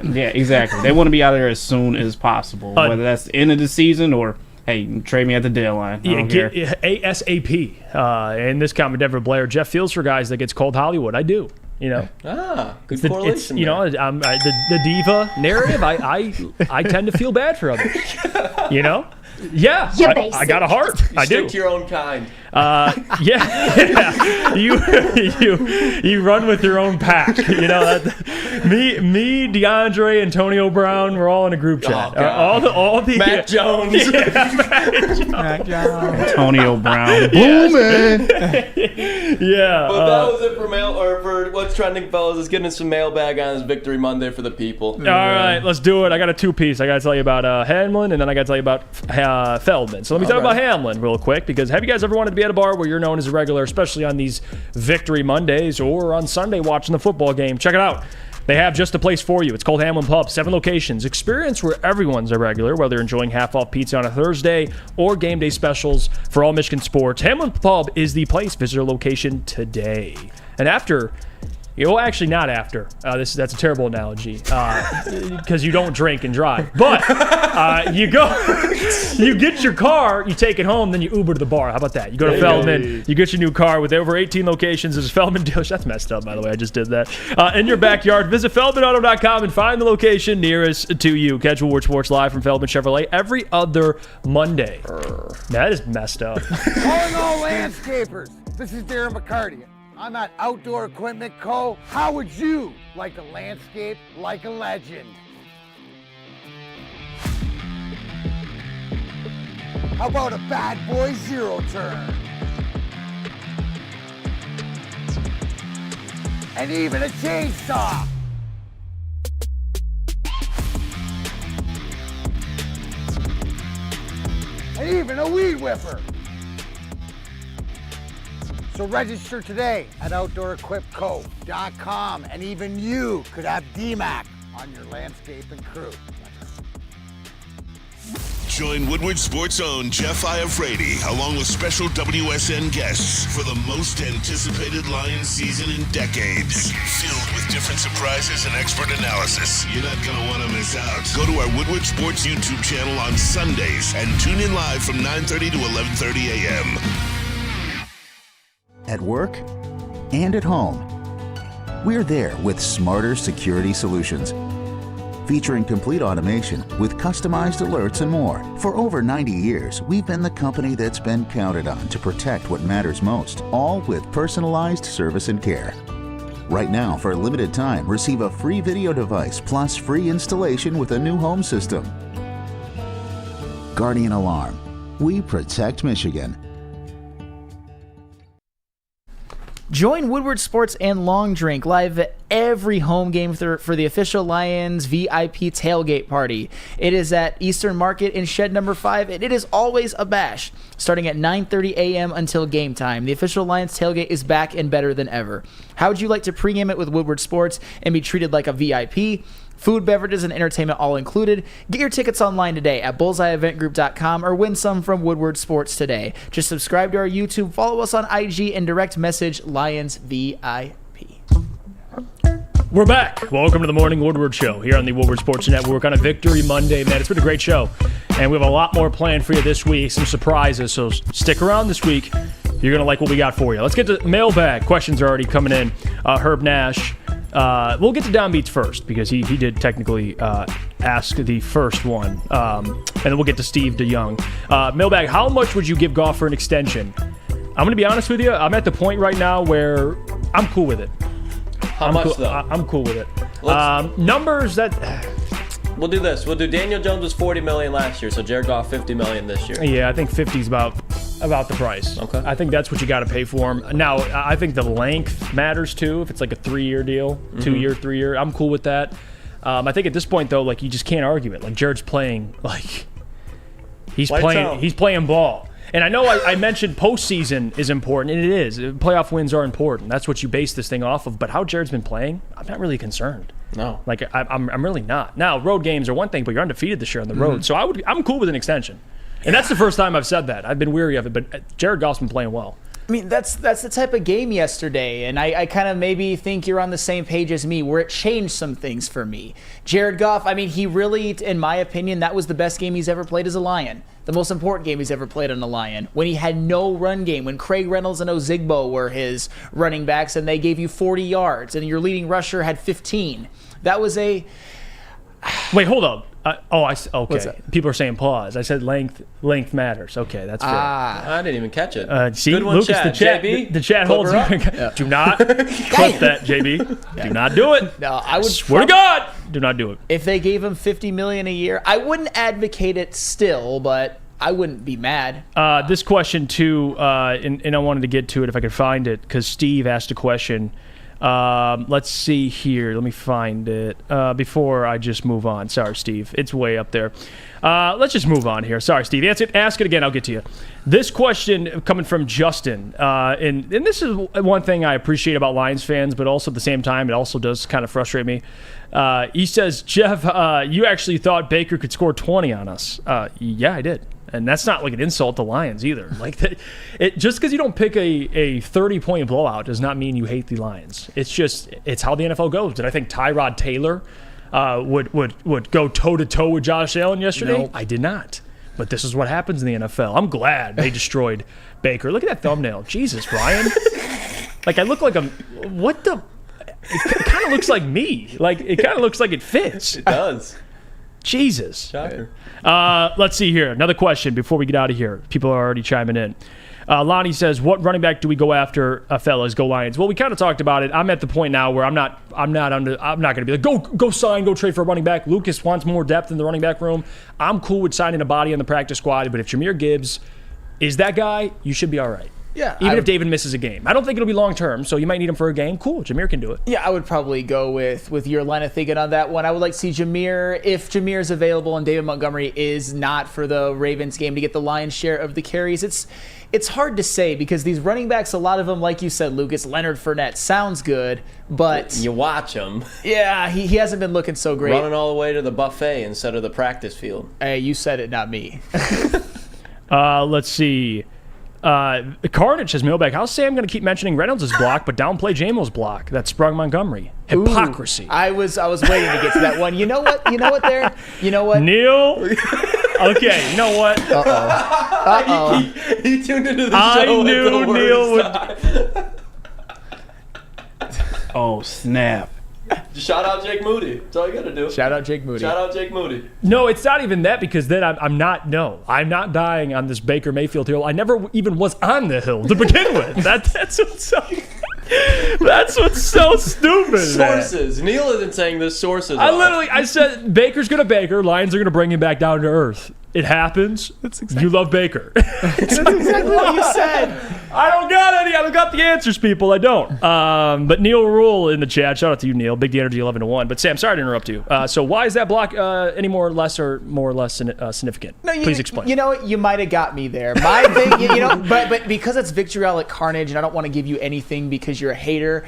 Yeah, exactly. They want to be out of there as soon as possible, whether that's the end of the season or, hey, trade me at the deadline.
ASAP. And this comment, Denver Blair, Jeff feels for guys that gets called Hollywood. I do.
Good correlation.
The diva narrative. I tend to feel bad for others. Yeah, I got a heart. I do.
Stick to your own kind.
Yeah. You run with your own pack. Me, DeAndre, Antonio Brown, we're all in a group chat. All the
Matt Jones.
Matt Jones.
Antonio Brown. Booming.
Yeah.
But that was it for What's Trending, fellas. Let's get into some mailbag on this Victory Monday for the people.
All right, let's do it. I got a two-piece. I got to tell you about Hamlin, and then I got to tell you about Feldman. So let me talk about Hamlin real quick, because have you guys ever wanted to be at a bar where you're known as a regular, especially on these Victory Mondays or on Sunday watching the football game? Check it out. They have just a place for you. It's called Hamlin Pub. 7 locations. Experience where everyone's a regular, whether you're enjoying half-off pizza on a Thursday or game day specials for all Michigan sports. Hamlin Pub is the place. Visit your location today. And after... Well, actually, not after. That's a terrible analogy because you don't drink and drive. But you get your car, you take it home, then you Uber to the bar. How about that? You go to Feldman, you get your new car with over 18 locations. There's Feldman dealers. That's messed up, by the way. I just did that. In your backyard, visit FeldmanAuto.com and find the location nearest to you. Catch Woodward Sports live from Feldman Chevrolet every other Monday. That is messed up.
Calling all landscapers. This is Darren McCarty. I'm at Outdoor Equipment Co. How would you like to landscape like a legend? How about a bad boy zero turn? And even a chainsaw. And even a weed whipper. So register today at OutdoorEquipCo.com, and even you could have DMAC on your landscaping crew.
Join Woodward Sports' own Jeff Iafrate, along with special WSN guests, for the most anticipated Lions season in decades. Filled with different surprises and expert analysis. You're not going to want to miss out. Go to our Woodward Sports YouTube channel on Sundays and tune in live from 9:30 to 11:30 a.m.
At work and at home, we're there with smarter security solutions. Featuring complete automation with customized alerts and more. For over 90 years, we've been the company that's been counted on to protect what matters most, all with personalized service and care. Right now, for a limited time, receive a free video device plus free installation with a new home system. Guardian Alarm. We protect Michigan.
Join Woodward Sports and Long Drink live at every home game for the official Lions VIP tailgate party. It is at Eastern Market in shed number 5, and it is always a bash, starting at 9:30 a.m. until game time. The official Lions tailgate is back and better than ever. How would you like to pregame it with Woodward Sports and be treated like a VIP? Food, beverages, and entertainment all included. Get your tickets online today at bullseyeeventgroup.com or win some from Woodward Sports today. Just subscribe to our YouTube, follow us on IG, and direct message Lions VIP.
We're back. Welcome to the Morning Woodward Show here on the Woodward Sports Network on a Victory Monday. Man, it's been a great show, and we have a lot more planned for you this week, some surprises, so stick around this week. You're going to like what we got for you. Let's get to mailbag. Questions are already coming in. Herb Nash. We'll get to downbeats first because he did technically ask the first one. And then we'll get to Steve DeYoung. Mailbag, how much would you give Goff for an extension? I'm going to be honest with you. I'm at the point right now where I'm cool with it.
How much, though?
I'm cool with it. Numbers that...
We'll do this. We'll do Daniel Jones was $40 million last year, so Jared Goff $50 million this year.
Yeah, I think 50 is about the price.
Okay.
I think that's what you got to pay for him. Now, I think the length matters too. If it's like a 3-year deal, 2-year, 3-year, I'm cool with that. I think at this point though, like you just can't argue it. Like Jared's playing, like he's playing ball. And I know I mentioned postseason is important, and it is. Playoff wins are important. That's what you base this thing off of. But how Jared's been playing, I'm not really concerned.
No,
like I'm really not. Now, road games are one thing, but you're undefeated this year on the road, so I'm cool with an extension. And that's the first time I've said that. I've been weary of it, but Jared Goff's been playing well.
I mean, that's the type of game yesterday, and I kind of maybe think you're on the same page as me, where it changed some things for me. Jared Goff, I mean, he really, in my opinion, that was the best game he's ever played as a Lion. The most important game he's ever played on a Lion. When he had no run game, when Craig Reynolds and Ozigbo were his running backs, and they gave you 40 yards, and your leading rusher had 15. That was a...
Wait, hold up. Okay. People are saying pause. I said length matters. Okay, that's fair.
I didn't even catch it.
See,
good one,
Lucas,
Chad.
the chat holds. Do not clip that, JB. Do not do it.
No, I would
swear to God, do not do it.
If they gave him $50 million a year, I wouldn't advocate it still, but I wouldn't be mad.
This question too, and I wanted to get to it if I could find it because Steve asked a question. Let's see here. Let me find it before I just move on. Sorry, Steve. It's way up there. Let's just move on here. Sorry, Steve. Ask it again. I'll get to you. This question coming from Justin. And this is one thing I appreciate about Lions fans, but also at the same time, it also does kind of frustrate me. He says, Jeff, you actually thought Baker could score 20 on us. Yeah, I did. And that's not like an insult to Lions either. Like just because you don't pick a 30-point blowout does not mean you hate the Lions. It's how the NFL goes. Did I think Tyrod Taylor would go toe-to-toe with Josh Allen yesterday?
Nope.
I did not. But this is what happens in the NFL. I'm glad they destroyed Baker. Look at that thumbnail. Jesus, Brian. Like I look like what the... It kind of looks like me. Like it kind of looks like it fits.
It does.
Jesus.
Shocker.
Let's see here. Another question before we get out of here. People are already chiming in. Lonnie says, "What running back do we go after, fellas? Go Lions." Well, we kind of talked about it. I'm at the point now where I'm not going to be like, go sign, go trade for a running back. Lucas wants more depth in the running back room. I'm cool with signing a body on the practice squad, but if Jahmyr Gibbs is that guy, you should be all right.
Yeah,
even if David misses a game. I don't think it'll be long term, so you might need him for a game. Cool, Jahmyr can do it.
Yeah, I would probably go with your line of thinking on that one. I would like to see Jahmyr, if Jahmyr is available and David Montgomery is not for the Ravens game, to get the lion's share of the carries. it's hard to say because these running backs, a lot of them, like you said, Lucas, Leonard Fournette, sounds good, but
you watch him.
Yeah, he hasn't been looking so great.
Running all the way to the buffet instead of the practice field.
Hey, you said it, not me.
Let's see. Carnage says, mailbag, how's Sam going to keep mentioning Reynolds' block but downplay Jamo's block? That sprung Montgomery. Hypocrisy.
Ooh, I was waiting to get to that one. You know what? You know what there? You know what?
Neil? Okay, you know what?
Uh-oh.
He tuned into the
I
show
knew
at the
Neil
worst
would...
Oh, snap.
Just shout out Jake Moody. That's all you got to do.
Shout out Jake Moody.
Shout out Jake Moody.
No, it's not even that because then I'm not dying on this Baker Mayfield hill. I never even was on the hill to begin with. That's what's so stupid.
Sources. Neil isn't saying this. Sources.
I said Baker's going to Baker. Lions are going to bring him back down to earth. It happens. You love Baker.
That's exactly what you said.
I don't got the answers, people. I don't. But Neil Rule in the chat. Shout out to you, Neil. Big D Energy 11-1. But Sam, sorry to interrupt you. So why is that block any more or less significant?
No,
Please explain.
You know what? You might have got me there. My thing, but because it's vitriolic carnage, and I don't want to give you anything because you're a hater.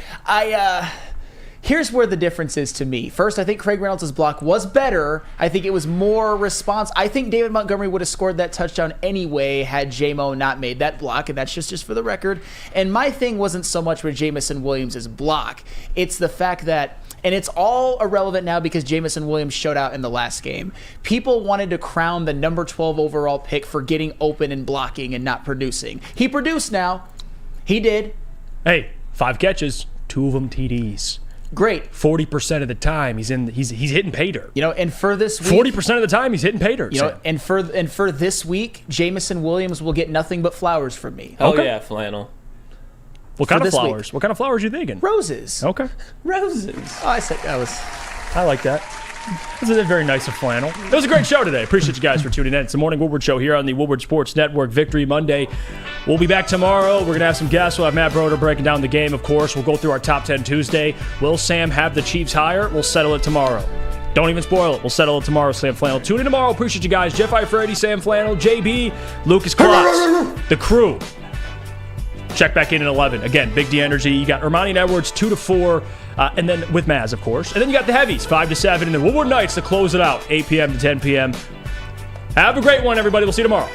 Here's where the difference is to me. First, I think Craig Reynolds' block was better. I think it was more response. I think David Montgomery would have scored that touchdown anyway had Jamo not made that block, and that's just for the record. And my thing wasn't so much with Jamison Williams' block. It's the fact that, and it's all irrelevant now because Jamison Williams showed out in the last game. People wanted to crown the number 12 overall pick for getting open and blocking and not producing. He produced now. He did.
Hey, 5 catches, 2 of them TDs.
Great.
40% of the time he's hitting pay dirt.
And for this week,
40% of the time he's hitting pay dirt.
And for this week, Jamison Williams will get nothing but flowers from me.
Oh yeah, flannel.
What kind of flowers? Week. What kind of flowers are you thinking?
Roses.
Okay.
Roses.
Oh,
I like that. This is very nice of Flannel. It was a great show today. Appreciate you guys for tuning in. It's the Morning Woodward Show here on the Woodward Sports Network. Victory Monday. We'll be back tomorrow. We're going to have some guests. We'll have Matt Broder breaking down the game, of course. We'll go through our Top 10 Tuesday. Will Sam have the Chiefs higher? We'll settle it tomorrow. Don't even spoil it. We'll settle it tomorrow, Sam Flannel. Tune in tomorrow. Appreciate you guys. Jeff Iafrate, Sam Flannel, JB, Lucas Klotz, the crew. Check back in at 11. Again, Big D Energy. You got Ermanni and Edwards 2 to 4, and then with Maz, of course. And then you got the Heavies 5 to 7, and then Woodward Nights to close it out 8 p.m. to 10 p.m. Have a great one, everybody. We'll see you tomorrow.